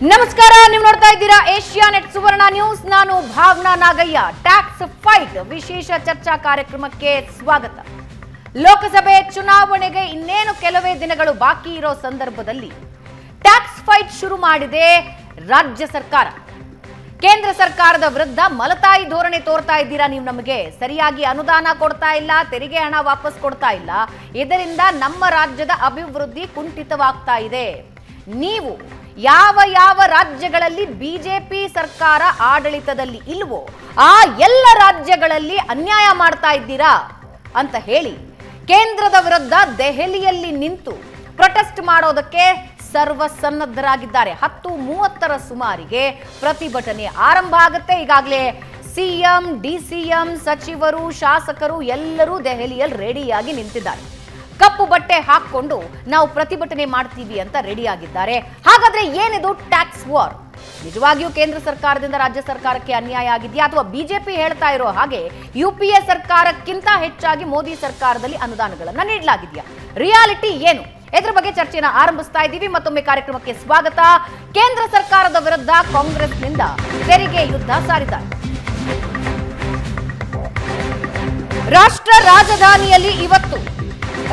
ನಮಸ್ಕಾರ, ನೀವು ನೋಡ್ತಾ ಇದ್ದೀರಾ ಏಷ್ಯಾನೆಟ್ ಸುವರ್ಣ ನ್ಯೂಸ್. ನಾನು ಭಾವನಾ ನಾಗಯ್ಯ. ಟ್ಯಾಕ್ಸ್ ಫೈಟ್ ವಿಶೇಷ ಚರ್ಚಾ ಕಾರ್ಯಕ್ರಮಕ್ಕೆ ಸ್ವಾಗತ. ಲೋಕಸಭೆ ಚುನಾವಣೆಗೆ ಇನ್ನೇನು ಕೆಲವೇ ದಿನಗಳು ಬಾಕಿ ಇರೋ ಸಂದರ್ಭದಲ್ಲಿ ಟ್ಯಾಕ್ಸ್ ಫೈಟ್ ಶುರು ಮಾಡಿದೆ ರಾಜ್ಯ ಸರ್ಕಾರ. ಕೇಂದ್ರ ಸರ್ಕಾರದ ವಿರುದ್ಧ ಮಲತಾಯಿ ಧೋರಣೆ ತೋರ್ತಾ ಇದ್ದೀರಾ, ನೀವು ನಮಗೆ ಸರಿಯಾಗಿ ಅನುದಾನ ಕೊಡ್ತಾ ಇಲ್ಲ, ತೆರಿಗೆ ಹಣ ವಾಪಸ್ ಕೊಡ್ತಾ ಇಲ್ಲ, ಇದರಿಂದ ನಮ್ಮ ರಾಜ್ಯದ ಅಭಿವೃದ್ಧಿ ಕುಂಠಿತವಾಗ್ತಾ ಇದೆ. ನೀವು ಯಾವ ಯಾವ ರಾಜ್ಯಗಳಲ್ಲಿ ಬಿಜೆಪಿ ಸರ್ಕಾರ ಆಡಳಿತದಲ್ಲಿ ಇಲ್ವೋ ಆ ಎಲ್ಲ ರಾಜ್ಯಗಳಲ್ಲಿ ಅನ್ಯಾಯ ಮಾಡ್ತಾ ಇದ್ದೀರಾ ಅಂತ ಹೇಳಿ ಕೇಂದ್ರದ ವಿರುದ್ಧ ದೆಹಲಿಯಲ್ಲಿ ನಿಂತು ಪ್ರೊಟೆಸ್ಟ್ ಮಾಡೋದಕ್ಕೆ ಸರ್ವಸನ್ನದ್ಧರಾಗಿದ್ದಾರೆ. 10:30 ಸುಮಾರಿಗೆ ಪ್ರತಿಭಟನೆ ಆರಂಭ ಆಗುತ್ತೆ. ಈಗಾಗಲೇ ಸಿಎಂ, ಡಿಸಿಎಂ, ಸಚಿವರು, ಶಾಸಕರು ಎಲ್ಲರೂ ದೆಹಲಿಯಲ್ಲಿ ರೆಡಿಯಾಗಿ ನಿಂತಿದ್ದಾರೆ. ಕಪ್ಪು ಬಟ್ಟೆ ಹಾಕೊಂಡು ನಾವು ಪ್ರತಿಭಟನೆ ಮಾಡ್ತೀವಿ ಅಂತ ರೆಡಿಯಾಗಿದ್ದಾರೆ. ಹಾಗಾದ್ರೆ ಏನಿದು ಟ್ಯಾಕ್ಸ್ ವಾರ್? ನಿಜವಾಗಿಯೂ ಕೇಂದ್ರ ಸರ್ಕಾರದಿಂದ ರಾಜ್ಯ ಸರ್ಕಾರಕ್ಕೆ ಅನ್ಯಾಯ ಆಗಿದೆಯಾ, ಅಥವಾ ಬಿಜೆಪಿ ಹೇಳ್ತಾ ಇರೋ ಹಾಗೆ ಯುಪಿಎ ಸರ್ಕಾರಕ್ಕಿಂತ ಹೆಚ್ಚಾಗಿ ಮೋದಿ ಸರ್ಕಾರದಲ್ಲಿ ಅನುದಾನಗಳನ್ನ ನೀಡಲಾಗಿದೆಯಾ? ರಿಯಾಲಿಟಿ ಏನು? ಇದರ ಬಗ್ಗೆ ಚರ್ಚೆನ ಆರಂಭಿಸ್ತಾ ಇದ್ದೀವಿ. ಮತ್ತೊಮ್ಮೆ ಕಾರ್ಯಕ್ರಮಕ್ಕೆ ಸ್ವಾಗತ. ಕೇಂದ್ರ ಸರ್ಕಾರದ ವಿರುದ್ಧ ಕಾಂಗ್ರೆಸ್ನಿಂದ ತೆರಿಗೆ ಯುದ್ಧ ಸಾರಿದ್ದಾರೆ. ರಾಷ್ಟ್ರ ರಾಜಧಾನಿಯಲ್ಲಿ ಇವತ್ತು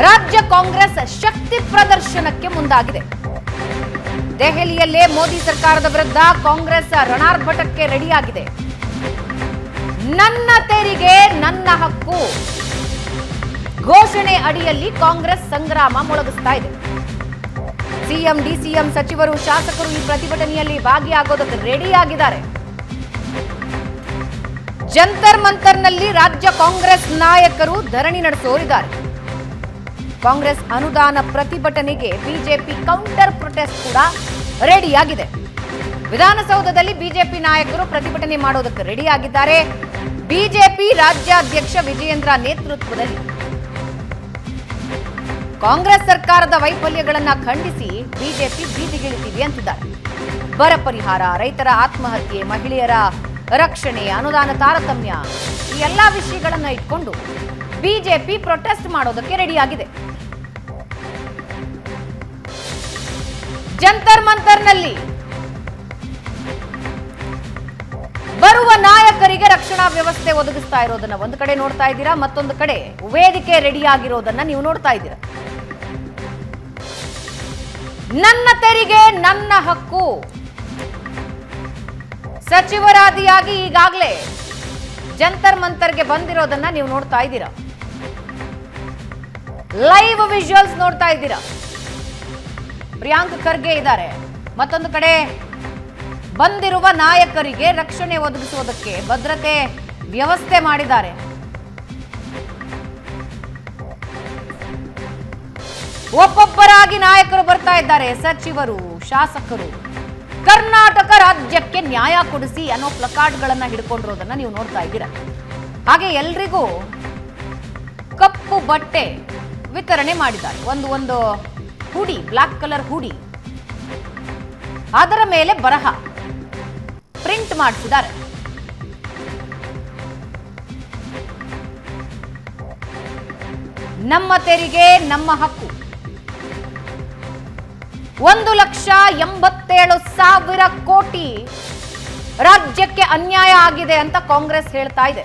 ರಾಜ್ಯ ಕಾಂಗ್ರೆಸ್ ಶಕ್ತಿ ಪ್ರದರ್ಶನಕ್ಕೆ ಮುಂದಾಗಿದೆ. ದೆಹಲಿಯಲ್ಲೇ ಮೋದಿ ಸರ್ಕಾರದ ವಿರುದ್ಧ ಕಾಂಗ್ರೆಸ್ ರಣಾರ್ಭಟಕ್ಕೆ ರೆಡಿಯಾಗಿದೆ. ನನ್ನ ತೆರಿಗೆ ನನ್ನ ಹಕ್ಕು ಘೋಷಣೆ ಅಡಿಯಲ್ಲಿ ಕಾಂಗ್ರೆಸ್ ಸಂಗ್ರಾಮ ಮೊಳಗಿಸ್ತಾ ಇದೆ. ಸಿಎಂ, ಡಿಸಿಎಂ, ಸಚಿವರು, ಶಾಸಕರು ಈ ಪ್ರತಿಭಟನೆಯಲ್ಲಿ ಭಾಗಿಯಾಗೋದಕ್ಕೆ ರೆಡಿಯಾಗಿದ್ದಾರೆ. ಜಂತರ್ ಮಂತರ್ನಲ್ಲಿ ರಾಜ್ಯ ಕಾಂಗ್ರೆಸ್ ನಾಯಕರು ಧರಣಿ ನಡೆಸೋರಿದ್ದಾರೆ. ಕಾಂಗ್ರೆಸ್ ಅನುದಾನ ಪ್ರತಿಭಟನೆಗೆ ಬಿಜೆಪಿ ಕೌಂಟರ್ ಪ್ರೊಟೆಸ್ಟ್ ಕೂಡ ರೆಡಿಯಾಗಿದೆ. ವಿಧಾನಸೌಧದಲ್ಲಿ ಬಿಜೆಪಿ ನಾಯಕರು ಪ್ರತಿಭಟನೆ ಮಾಡೋದಕ್ಕೆ ರೆಡಿಯಾಗಿದ್ದಾರೆ. ಬಿಜೆಪಿ ರಾಜ್ಯಾಧ್ಯಕ್ಷ ವಿಜಯೇಂದ್ರ ನೇತೃತ್ವದಲ್ಲಿ ಕಾಂಗ್ರೆಸ್ ಸರ್ಕಾರದ ವೈಫಲ್ಯಗಳನ್ನ ಖಂಡಿಸಿ ಬಿಜೆಪಿ ಬೀದಿಗಿಳಿತೀವಿ ಅಂತಿದ್ದಾರೆ. ಬರ ಪರಿಹಾರ, ರೈತರ ಆತ್ಮಹತ್ಯೆ, ಮಹಿಳೆಯರ ರಕ್ಷಣೆ, ಅನುದಾನ ತಾರತಮ್ಯ, ಈ ಎಲ್ಲಾ ವಿಷಯಗಳನ್ನ ಇಟ್ಕೊಂಡು ಬಿಜೆಪಿ ಪ್ರೊಟೆಸ್ಟ್ ಮಾಡೋದಕ್ಕೆ ರೆಡಿಯಾಗಿದೆ. ಜಂತರ್ ಮಂತರ್ನಲ್ಲಿ ಬರುವ ನಾಯಕರಿಗೆ ರಕ್ಷಣಾ ವ್ಯವಸ್ಥೆ ಒದಗಿಸ್ತಾ ಇರೋದನ್ನ ಒಂದು ಕಡೆ ನೋಡ್ತಾ ಇದ್ದೀರಾ, ಮತ್ತೊಂದು ಕಡೆ ವೇದಿಕೆ ರೆಡಿಯಾಗಿರೋದನ್ನ ನೀವು ನೋಡ್ತಾ ಇದ್ದೀರಾ. ನನ್ನ ತೆರಿಗೆ ನನ್ನ ಹಕ್ಕು ಸಚಿವರಾದಿಯಾಗಿ ಈಗಾಗಲೇ ಜಂತರ್ ಮಂತರ್ಗೆ ಬಂದಿರೋದನ್ನ ನೀವು ನೋಡ್ತಾ ಇದ್ದೀರಾ. ಲೈವ್ ವಿಜುವಲ್ಸ್ ನೋಡ್ತಾ ಇದ್ದೀರಾ. ಪ್ರಿಯಾಂಕ್ ಖರ್ಗೆ ಇದ್ದಾರೆ. ಮತ್ತೊಂದು ಕಡೆ ಬಂದಿರುವ ನಾಯಕರಿಗೆ ರಕ್ಷಣೆ ಒದಗಿಸುವುದಕ್ಕೆ ಭದ್ರತೆ ವ್ಯವಸ್ಥೆ ಮಾಡಿದ್ದಾರೆ. ಒಬ್ಬೊಬ್ಬರಾಗಿ ನಾಯಕರು ಬರ್ತಾ ಇದ್ದಾರೆ. ಸಚಿವರು, ಶಾಸಕರು. ಕರ್ನಾಟಕ ರಾಜ್ಯಕ್ಕೆ ನ್ಯಾಯ ಕೊಡಿಸಿ ಅನ್ನೋ ಪ್ಲಕಾರ್ಡ್ಗಳನ್ನ ಹಿಡ್ಕೊಂಡಿರೋದನ್ನ ನೀವು ನೋಡ್ತಾ ಇದ್ದೀರಾ. ಹಾಗೆ ಎಲ್ರಿಗೂ ಕಪ್ಪು ಬಟ್ಟೆ ವಿತರಣೆ ಮಾಡಿದ್ದಾರೆ. ಒಂದು ಹುಡಿ, ಬ್ಲಾಕ್ ಕಲರ್ ಹುಡಿ, ಅದರ ಮೇಲೆ ಬರಹ ಪ್ರಿಂಟ್ ಮಾಡಿಸಿದ್ದಾರೆ. ನಮ್ಮ ತೆರಿಗೆ ನಮ್ಮ ಹಕ್ಕು. 1,87,000 ಕೋಟಿ ರಾಜ್ಯಕ್ಕೆ ಅನ್ಯಾಯ ಆಗಿದೆ ಅಂತ ಕಾಂಗ್ರೆಸ್ ಹೇಳ್ತಾ ಇದೆ.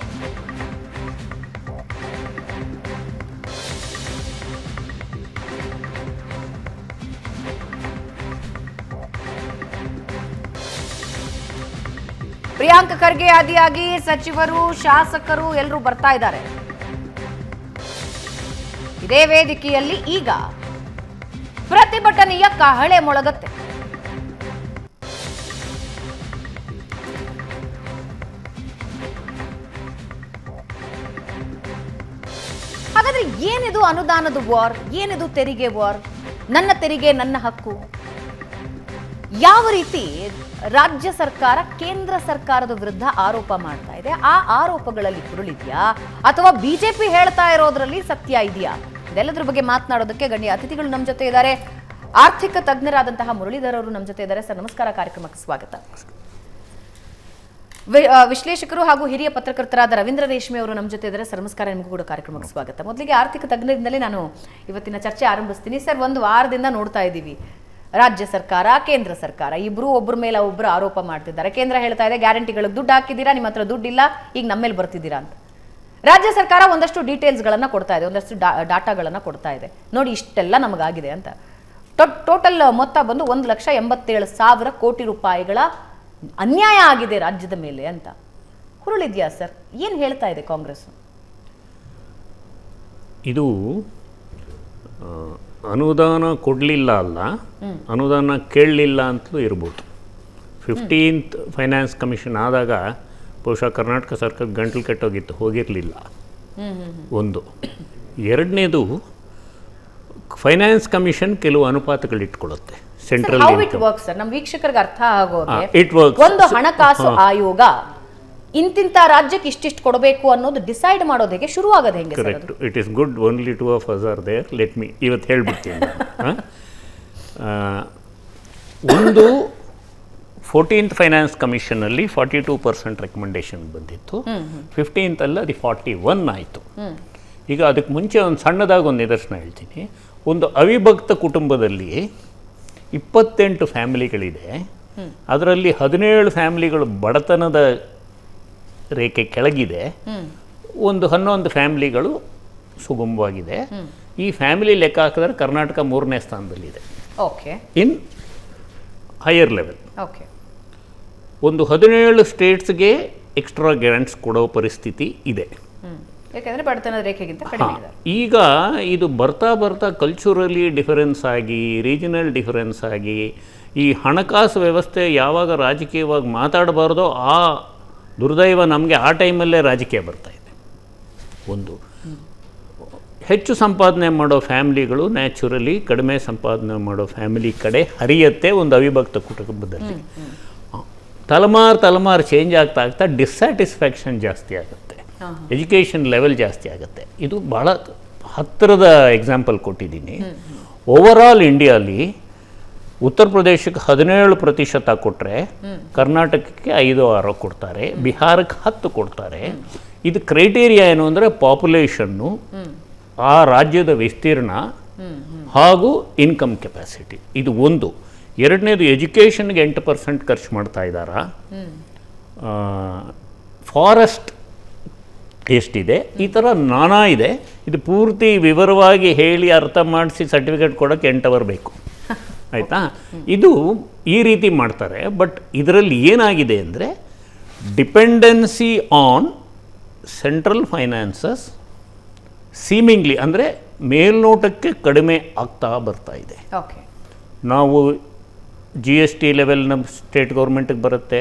ಪ್ರಿಯಾಂಕ್ ಖರ್ಗೆ ಆದಿಯಾಗಿ ಸಚಿವರು, ಶಾಸಕರು ಎಲ್ಲರೂ ಬರ್ತಾ ಇದ್ದಾರೆ. ಇದೇ ವೇದಿಕೆಯಲ್ಲಿ ಈಗ ಪ್ರತಿಭಟನೆಯ ಕಹಳೆ ಮೊಳಗತ್ತೆ. ಹಾಗಾದ್ರೆ ಏನಿದು ಅನುದಾನದ ವಾರ್? ಏನಿದು ತೆರಿಗೆ ವಾರ್? ನನ್ನ ತೆರಿಗೆ ನನ್ನ ಹಕ್ಕು. ಯಾವ ರೀತಿ ರಾಜ್ಯ ಸರ್ಕಾರ ಕೇಂದ್ರ ಸರ್ಕಾರದ ವಿರುದ್ಧ ಆರೋಪ ಮಾಡ್ತಾ ಇದೆ? ಆ ಆರೋಪಗಳಲ್ಲಿ ಹುರುಳಿದ್ಯಾ, ಅಥವಾ ಬಿಜೆಪಿ ಹೇಳ್ತಾ ಇರೋದ್ರಲ್ಲಿ ಸತ್ಯ ಇದೆಯಾ? ಇದೆಲ್ಲದ್ರ ಬಗ್ಗೆ ಮಾತನಾಡೋದಕ್ಕೆ ಗಣ್ಯ ಅತಿಥಿಗಳು ನಮ್ಮ ಜೊತೆ ಇದ್ದಾರೆ. ಆರ್ಥಿಕ ತಜ್ಞರಾದಂತಹ ಮುರಳೀಧರ್ ಅವರು ನಮ್ಮ ಜೊತೆ ಇದ್ದಾರೆ. ಸರ್ ನಮಸ್ಕಾರ, ಕಾರ್ಯಕ್ರಮಕ್ಕೆ ಸ್ವಾಗತ. ವಿಶ್ಲೇಷಕರು ಹಾಗೂ ಹಿರಿಯ ಪತ್ರಕರ್ತರಾದ ರವೀಂದ್ರ ರೇಷ್ಮೆ ಅವರು ನಮ್ಮ ಜೊತೆ ಇದ್ದಾರೆ. ಸರ್ ನಮಸ್ಕಾರ, ನಿಮಗೂ ಕೂಡ ಕಾರ್ಯಕ್ರಮಕ್ಕೆ ಸ್ವಾಗತ. ಮೊದಲಿಗೆ ಆರ್ಥಿಕ ತಜ್ಞರಿಂದಲೇ ನಾನು ಇವತ್ತಿನ ಚರ್ಚೆ ಆರಂಭಿಸ್ತೀನಿ. ಸರ್, ಒಂದು ವಾರದಿಂದ ನೋಡ್ತಾ ಇದ್ದೀವಿ ರಾಜ್ಯ ಸರ್ಕಾರ ಕೇಂದ್ರ ಸರ್ಕಾರ ಇಬ್ರು ಒಬ್ಬರ ಮೇಲೆ ಒಬ್ರು ಆರೋಪ ಮಾಡ್ತಿದ್ದಾರೆ. ಕೇಂದ್ರ ಹೇಳ್ತಾ ಇದೆ ಗ್ಯಾರಂಟಿಗಳಿಗೆ ದುಡ್ಡು ಹಾಕಿದ್ದೀರಾ, ನಿಮ್ಮ ಹತ್ರ ದುಡ್ಡಿಲ್ಲ, ಈಗ ನಮ್ಮ ಮೇಲೆ ಬರ್ತಿದ್ದೀರಾ ಅಂತ. ರಾಜ್ಯ ಸರ್ಕಾರ ಒಂದಷ್ಟು ಡೀಟೇಲ್ಸ್ಗಳನ್ನ ಕೊಡ್ತಾ ಇದೆ, ಒಂದಷ್ಟು ಡಾಟಾಗಳನ್ನ ಕೊಡ್ತಾ ಇದೆ. ನೋಡಿ ಇಷ್ಟೆಲ್ಲ ನಮಗಾಗಿದೆ ಅಂತ. ಟೋಟಲ್ ಮೊತ್ತ ಬಂದು 1,87,000 ಕೋಟಿ ರೂಪಾಯಿಗಳ ಅನ್ಯಾಯ ಆಗಿದೆ ರಾಜ್ಯದ ಮೇಲೆ ಅಂತ. ಹುರುಳಿದ್ಯಾ ಸರ್? ಏನು ಹೇಳ್ತಾ ಇದೆ ಕಾಂಗ್ರೆಸ್? ಇದು ಅನುದಾನ ಕೊಡಲಿಲ್ಲ ಅಲ್ಲ, ಅನುದಾನ ಕೇಳಲಿಲ್ಲ ಅಂತಲೂ ಇರ್ಬೋದು. 15th ಫೈನಾನ್ಸ್ ಕಮಿಷನ್ ಆದಾಗ ಬಹುಶಃ ಕರ್ನಾಟಕ ಸರ್ಕಾರ ಗಂಟಲು ಕೆಟ್ಟೋಗಿತ್ತು, ಹೋಗಿರಲಿಲ್ಲ. ಒಂದು. ಎರಡನೇದು, ಫೈನಾನ್ಸ್ ಕಮಿಷನ್ ಕೆಲವು ಅನುಪಾತಗಳು ಇಟ್ಕೊಳ್ಳುತ್ತೆ. ಸೆಂಟ್ರಲ್ ನಮ್ಮ ವೀಕ್ಷಕರಿಗೆ ಅರ್ಥ ಆಗೋಗೆ ಒಂದು ಹಣಕಾಸು ಆಯೋಗ ಇಂತಿಂತ ರಾಜ್ಯಕ್ಕೆ ಇಷ್ಟಿಷ್ಟು ಕೊಡಬೇಕು ಅನ್ನೋದು ಡಿಸೈಡ್ ಮಾಡೋದು ಹೇಗೆ, ಶುರು ಆಗೋದು ಹೆಂಗೆ? Correct. It is good only 2 of us are there. Let me ಇವತ್ತು ಹೇಳ್ಬಿಡ್ತೀನಿ. ಒಂದು 14th ಫೈನಾನ್ಸ್ ಕಮಿಷನಲ್ಲಿ 42% ರೆಕಮೆಂಡೇಶನ್ ಬಂದಿತ್ತು. 15th ಅಲ್ಲ, ಅದು 41 ಆಯಿತು. ಈಗ ಅದಕ್ಕೆ ಮುಂಚೆ ಒಂದು ಸಣ್ಣದಾಗಿ ಒಂದು ನಿದರ್ಶನ ಹೇಳ್ತೀನಿ. ಒಂದು ಅವಿಭಕ್ತ ಕುಟುಂಬದಲ್ಲಿ 28 ಫ್ಯಾಮಿಲಿಗಳಿದೆ. ಅದರಲ್ಲಿ 17 ಫ್ಯಾಮಿಲಿಗಳು ಬಡತನದ ರೇಖೆ ಕೆಳಗಿದೆ, ಒಂದು 11 ಫ್ಯಾಮಿಲಿಗಳು ಸುಗಮವಾಗಿದೆ. ಈ ಫ್ಯಾಮಿಲಿ ಲೆಕ್ಕ ಹಾಕಿದ್ರೆ ಕರ್ನಾಟಕ 3ನೇ ಸ್ಥಾನದಲ್ಲಿದೆ ಇನ್ ಹೈಯರ್ ಲೆವೆಲ್. ಒಂದು 17 ಸ್ಟೇಟ್ಸ್ಗೆ ಎಕ್ಸ್ಟ್ರಾ ಗ್ರಾಂಟ್ಸ್ ಕೊಡೋ ಪರಿಸ್ಥಿತಿ ಇದೆ. ಯಾಕಂದರೆ ಬಡತನದ ರೇಖೆಗಿಂತ ಕಡಿಮೆ ಇದೆ. ಈಗ ಇದು ಬರ್ತಾ ಬರ್ತಾ ಕಲ್ಚರಲಿ ಡಿಫರೆನ್ಸ್ ಆಗಿ, ರೀಜನಲ್ ಡಿಫರೆನ್ಸ್ ಆಗಿ, ಈ ಹಣಕಾಸು ವ್ಯವಸ್ಥೆ ಯಾವಾಗ ರಾಜಕೀಯವಾಗಿ ಮಾತಾಡಬಾರ್ದೋ ಆ ದುರ್ದೈವ ನಮಗೆ ಆ ಟೈಮಲ್ಲೇ ರಾಜಕೀಯ ಬರ್ತಾ ಇದೆ. ಒಂದು, ಹೆಚ್ಚು ಸಂಪಾದನೆ ಮಾಡೋ ಫ್ಯಾಮಿಲಿಗಳು ನ್ಯಾಚುರಲಿ ಕಡಿಮೆ ಸಂಪಾದನೆ ಮಾಡೋ ಫ್ಯಾಮಿಲಿ ಕಡೆ ಹರಿಯತ್ತೆ ಒಂದು ಅವಿಭಕ್ತ ಕುಟುಂಬದಲ್ಲಿ. ತಲೆಮಾರು ಚೇಂಜ್ ಆಗ್ತಾ ಆಗ್ತಾ ಡಿಸ್ಸ್ಯಾಟಿಸ್ಫ್ಯಾಕ್ಷನ್ ಜಾಸ್ತಿ ಆಗುತ್ತೆ, ಎಜುಕೇಷನ್ ಲೆವೆಲ್ ಜಾಸ್ತಿ ಆಗುತ್ತೆ. ಇದು ಭಾಳ ಹತ್ತಿರದ ಎಕ್ಸಾಂಪಲ್ ಕೊಟ್ಟಿದ್ದೀನಿ. ಓವರಾಲ್ ಇಂಡಿಯಾಲಿ ಉತ್ತರ ಪ್ರದೇಶಕ್ಕೆ 17% ಕೊಟ್ಟರೆ ಕರ್ನಾಟಕಕ್ಕೆ 5-6 ಕೊಡ್ತಾರೆ, ಬಿಹಾರಕ್ಕೆ 10 ಕೊಡ್ತಾರೆ. ಇದು ಕ್ರೈಟೀರಿಯಾ ಏನು ಅಂದರೆ ಪಾಪ್ಯುಲೇಷನ್ನು, ಆ ರಾಜ್ಯದ ವಿಸ್ತೀರ್ಣ ಹಾಗೂ ಇನ್ಕಮ್ ಕೆಪಾಸಿಟಿ. ಇದು ಒಂದು. ಎರಡನೇದು, ಎಜುಕೇಷನ್ಗೆ 8% ಖರ್ಚು ಮಾಡ್ತಾ ಇದ್ದಾರಾ, ಫಾರೆಸ್ಟ್ ಎಷ್ಟಿದೆ, ಈ ಥರ ನಾನಾ ಇದೆ. ಇದು ಪೂರ್ತಿ ವಿವರವಾಗಿ ಹೇಳಿ ಅರ್ಥ ಮಾಡಿಸಿ ಸರ್ಟಿಫಿಕೇಟ್ ಕೊಡೋಕ್ಕೆ 8 ಅವರ್ ಬೇಕು, ಆಯಿತಾ? ಇದು ಈ ರೀತಿ ಮಾಡ್ತಾರೆ. ಬಟ್ ಇದರಲ್ಲಿ ಏನಾಗಿದೆ ಅಂದರೆ dependency on central finances seemingly, ಅಂದರೆ ಮೇಲ್ನೋಟಕ್ಕೆ ಕಡಿಮೆ ಆಗ್ತಾ ಬರ್ತಾ ಇದೆ. ನಾವು GST ಲೆವೆಲ್ ನಮ್ಮ ಸ್ಟೇಟ್ ಗೌರ್ಮೆಂಟಿಗೆ ಬರುತ್ತೆ,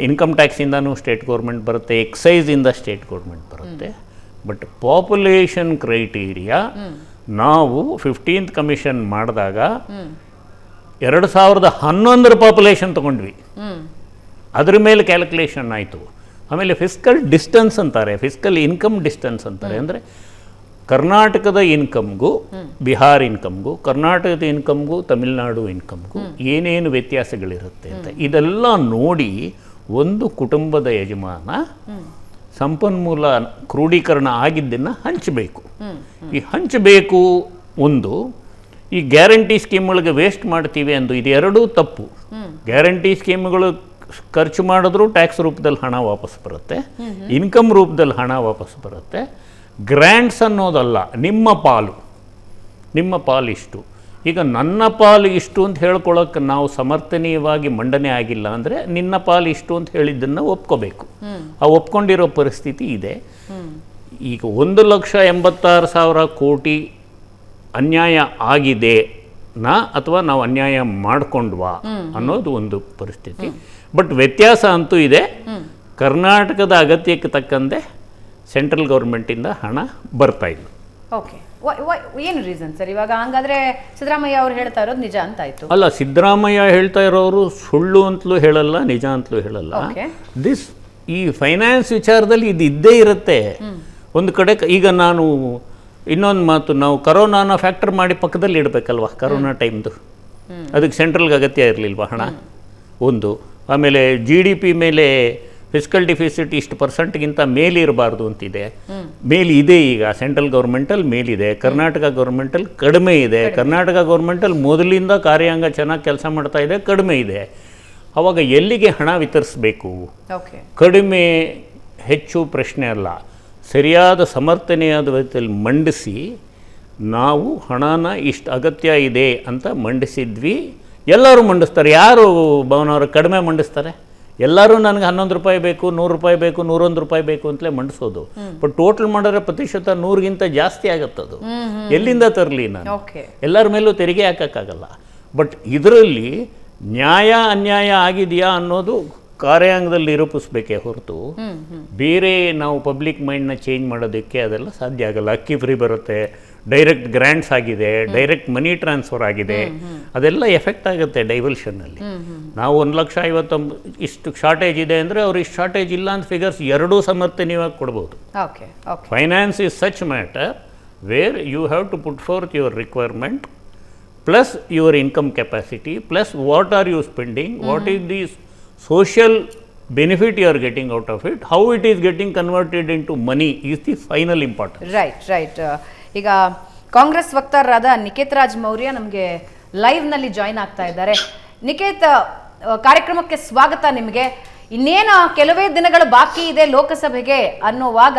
ಇನ್ಕಮ್ ಟ್ಯಾಕ್ಸಿಂದನೂ ಸ್ಟೇಟ್ ಗೌರ್ಮೆಂಟ್ ಬರುತ್ತೆ, ಎಕ್ಸೈಸಿಂದ ಸ್ಟೇಟ್ ಗೌರ್ಮೆಂಟ್ ಬರುತ್ತೆ. ಬಟ್ ಪಾಪ್ಯುಲೇಷನ್ ಕ್ರೈಟೀರಿಯಾ ನಾವು 15th ಕಮಿಷನ್ ಮಾಡಿದಾಗ 2011 ಪಾಪ್ಯುಲೇಷನ್ ತೊಗೊಂಡ್ವಿ, ಅದ್ರ ಮೇಲೆ ಕ್ಯಾಲ್ಕುಲೇಷನ್ ಆಯಿತು. ಆಮೇಲೆ ಫಿಸ್ಕಲ್ ಡಿಸ್ಟೆನ್ಸ್ ಅಂತಾರೆ, ಫಿಸ್ಕಲ್ ಇನ್ಕಮ್ ಡಿಸ್ಟೆನ್ಸ್ ಅಂತಾರೆ. ಅಂದರೆ ಕರ್ನಾಟಕದ ಇನ್ಕಮ್ಗೂ ಬಿಹಾರ್ ಇನ್ಕಮ್ಗೂ, ಕರ್ನಾಟಕದ ಇನ್ಕಮ್ಗೂ ತಮಿಳುನಾಡು ಇನ್ಕಮ್ಗೂ ಏನೇನು ವ್ಯತ್ಯಾಸಗಳಿರುತ್ತೆ ಅಂತ ಇದೆಲ್ಲ ನೋಡಿ ಒಂದು ಕುಟುಂಬದ ಯಜಮಾನ ಸಂಪನ್ಮೂಲ ಕ್ರೋಢೀಕರಣ ಆಗಿದ್ದನ್ನು ಹಂಚಬೇಕು. ಈ ಹಂಚಬೇಕು ಒಂದು, ಈ ಗ್ಯಾರಂಟಿ ಸ್ಕೀಮ್ಗಳಿಗೆ ವೇಸ್ಟ್ ಮಾಡ್ತೀವಿ ಅಂದು ಇದು ಎರಡೂ ತಪ್ಪು. ಗ್ಯಾರಂಟಿ ಸ್ಕೀಮ್ಗಳು ಖರ್ಚು ಮಾಡಿದ್ರೂ ಟ್ಯಾಕ್ಸ್ ರೂಪದಲ್ಲಿ ಹಣ ವಾಪಸ್ ಬರುತ್ತೆ, ಇನ್ಕಮ್ ರೂಪದಲ್ಲಿ ಹಣ ವಾಪಸ್ ಬರುತ್ತೆ. ಗ್ರ್ಯಾಂಟ್ಸ್ ಅನ್ನೋದಲ್ಲ, ನಿಮ್ಮ ಪಾಲು ಇಷ್ಟು. ಈಗ ನನ್ನ ಪಾಲು ಇಷ್ಟು ಅಂತ ಹೇಳ್ಕೊಳ್ಳೋಕೆ ನಾವು ಸಮರ್ಥನೀಯವಾಗಿ ಮಂಡನೆ ಆಗಿಲ್ಲ ಅಂದರೆ ನಿನ್ನ ಪಾಲು ಇಷ್ಟು ಅಂತ ಹೇಳಿದ್ದನ್ನು ಒಪ್ಕೋಬೇಕು. ಆ ಒಪ್ಕೊಂಡಿರೋ ಪರಿಸ್ಥಿತಿ ಇದೆ. ಈಗ 1,86,000 ಕೋಟಿ ಅನ್ಯಾಯ ಆಗಿದೆ ಅಥವಾ ನಾವು ಅನ್ಯಾಯ ಮಾಡಿಕೊಂಡ್ವಾ ಅನ್ನೋದು ಒಂದು ಪರಿಸ್ಥಿತಿ. ಬಟ್ ವ್ಯತ್ಯಾಸ ಅಂತೂ ಇದೆ. ಕರ್ನಾಟಕದ ಅಗತ್ಯಕ್ಕೆ ತಕ್ಕಂತೆ ಸೆಂಟ್ರಲ್ ಗೌರ್ಮೆಂಟಿಂದ ಹಣ ಬರ್ತಾ ಇಲ್ಲ. ಓಕೆ, ಏನು ರೀಸನ್ ಸರ್? ಇವಾಗ ಹಂಗಾದ್ರೆ ಸಿದ್ದರಾಮಯ್ಯ ಅವರು ಹೇಳ್ತಾ ಇರೋದು ನಿಜ ಅಂತ ಆಯ್ತು? ಅಲ್ಲ, ಸಿದ್ದರಾಮಯ್ಯ ಹೇಳ್ತಾ ಇರೋರು ಸುಳ್ಳು ಅಂತಲೂ ಹೇಳಲ್ಲ, ನಿಜ ಅಂತಲೂ ಹೇಳಲ್ಲ. ಈ ಫೈನಾನ್ಸ್ ವಿಚಾರದಲ್ಲಿ ಇದು ಇದ್ದೇ ಇರುತ್ತೆ. ಒಂದು ಕಡೆ ಈಗ ನಾನು ಇನ್ನೊಂದು ಮಾತು, ನಾವು ಕರೋನಾನ ಫ್ಯಾಕ್ಟರ್ ಮಾಡಿ ಪಕ್ಕದಲ್ಲಿ ಇಡಬೇಕಲ್ವ, ಕರೋನಾ ಟೈಮ್ದು. ಅದಕ್ಕೆ ಸೆಂಟ್ರಲ್ಗೆ ಅಗತ್ಯ ಇರಲಿಲ್ವ ಹಣ? ಒಂದು. ಆಮೇಲೆ GDP ಮೇಲೆ ಫಿಸ್ಕಲ್ ಡಿಫಿಸಿಟ್ ಇಷ್ಟು ಪರ್ಸೆಂಟ್ಗಿಂತ ಮೇಲಿರಬಾರ್ದು ಅಂತಿದೆ. ಮೇಲಿದೆ, ಈಗ ಸೆಂಟ್ರಲ್ ಗೌರ್ಮೆಂಟಲ್ಲಿ ಮೇಲಿದೆ, ಕರ್ನಾಟಕ ಗೌರ್ಮೆಂಟಲ್ಲಿ ಕಡಿಮೆ ಇದೆ. ಕರ್ನಾಟಕ ಗೌರ್ಮೆಂಟಲ್ಲಿ ಮೊದಲಿಂದ ಕಾರ್ಯಾಂಗ ಚೆನ್ನಾಗಿ ಕೆಲಸ ಮಾಡ್ತಾ ಇದೆ, ಕಡಿಮೆ ಇದೆ. ಆವಾಗ ಎಲ್ಲಿಗೆ ಹಣ ವಿತರಿಸಬೇಕು? ಕಡಿಮೆ ಹೆಚ್ಚು ಪ್ರಶ್ನೆ ಅಲ್ಲ, ಸರಿಯಾದ ಸಮರ್ಥನೆಯಾದ ವಿಧದಲ್ಲಿ ಮಂಡಿಸಿ ನಾವು ಹಣನ ಇಷ್ಟು ಅಗತ್ಯ ಇದೆ ಅಂತ ಮಂಡಿಸಿದ್ವಿ. ಎಲ್ಲರೂ ಮಂಡಿಸ್ತಾರೆ. ಯಾರು ಭವನವರು ಕಡಿಮೆ ಮಂಡಿಸ್ತಾರೆ? ಎಲ್ಲರೂ ನನಗೆ 11 ರೂಪಾಯಿ ಬೇಕು, 100 ರೂಪಾಯಿ ಬೇಕು, 101 ರೂಪಾಯಿ ಬೇಕು ಅಂತಲೇ ಮಂಡಿಸೋದು. ಬಟ್ ಟೋಟಲ್ ಮಾಡಿದ್ರೆ ಪ್ರತಿಶತ 100ಗಿಂತ ಜಾಸ್ತಿ ಆಗುತ್ತದು. ಎಲ್ಲಿಂದ ತರಲಿ ನಾನು? ಎಲ್ಲರ ಮೇಲೂ ತೆರಿಗೆ ಹಾಕೋಕ್ಕಾಗಲ್ಲ. ಬಟ್ ಇದರಲ್ಲಿ ನ್ಯಾಯ ಅನ್ಯಾಯ ಆಗಿದೆಯಾ ಅನ್ನೋದು ಕಾರ್ಯಾಂಗದಲ್ಲಿ ನಿರೂಪಿಸ್ಬೇಕೇ ಹೊರತು ಬೇರೆ ನಾವು ಪಬ್ಲಿಕ್ ಮೈಂಡ್ನ ಚೇಂಜ್ ಮಾಡೋದಕ್ಕೆ ಅದೆಲ್ಲ ಸಾಧ್ಯ ಆಗಲ್ಲ. ಅಕ್ಕಿ ಫ್ರೀ ಬರುತ್ತೆ, ಡೈರೆಕ್ಟ್ ಗ್ರ್ಯಾಂಟ್ಸ್ ಆಗಿದೆ, ಡೈರೆಕ್ಟ್ ಮನಿ ಟ್ರಾನ್ಸ್ಫರ್ ಆಗಿದೆ, ಅದೆಲ್ಲ ಎಫೆಕ್ಟ್ ಆಗುತ್ತೆ ಡೈವಲ್ಷನ್ನಲ್ಲಿ. ನಾವು 1,50,000 ಇಷ್ಟು ಶಾರ್ಟೇಜ್ ಇದೆ ಅಂದರೆ ಅವ್ರು ಇಷ್ಟು ಶಾರ್ಟೇಜ್ ಇಲ್ಲ ಅಂತ ಫಿಗರ್ಸ್ ಎರಡೂ ಸಮರ್ಥನೀಯವಾಗಿ ಕೊಡ್ಬೋದು. Finance is such matter where you have to put forth your requirement plus your income capacity, plus what are you spending, what is the social benefit you are getting out of it, how it is getting converted into money is the final importance. Right. ಈಗ ಕಾಂಗ್ರೆಸ್ ವಕ್ತಾರರಾದ ನಿಕೇತ್ ರಾಜ್ ಮೌರ್ಯ ನಮಗೆ ಲೈವ್ನಲ್ಲಿ join ಆಗ್ತಾ ಇದ್ದಾರೆ. ನಿಕೇತ್, ಕಾರ್ಯಕ್ರಮಕ್ಕೆ ಸ್ವಾಗತ ನಿಮಗೆ. ಇನ್ನೇನು ಕೆಲವೇ ದಿನಗಳು ಬಾಕಿ ಇದೆ ಲೋಕಸಭೆಗೆ ಅನ್ನುವಾಗ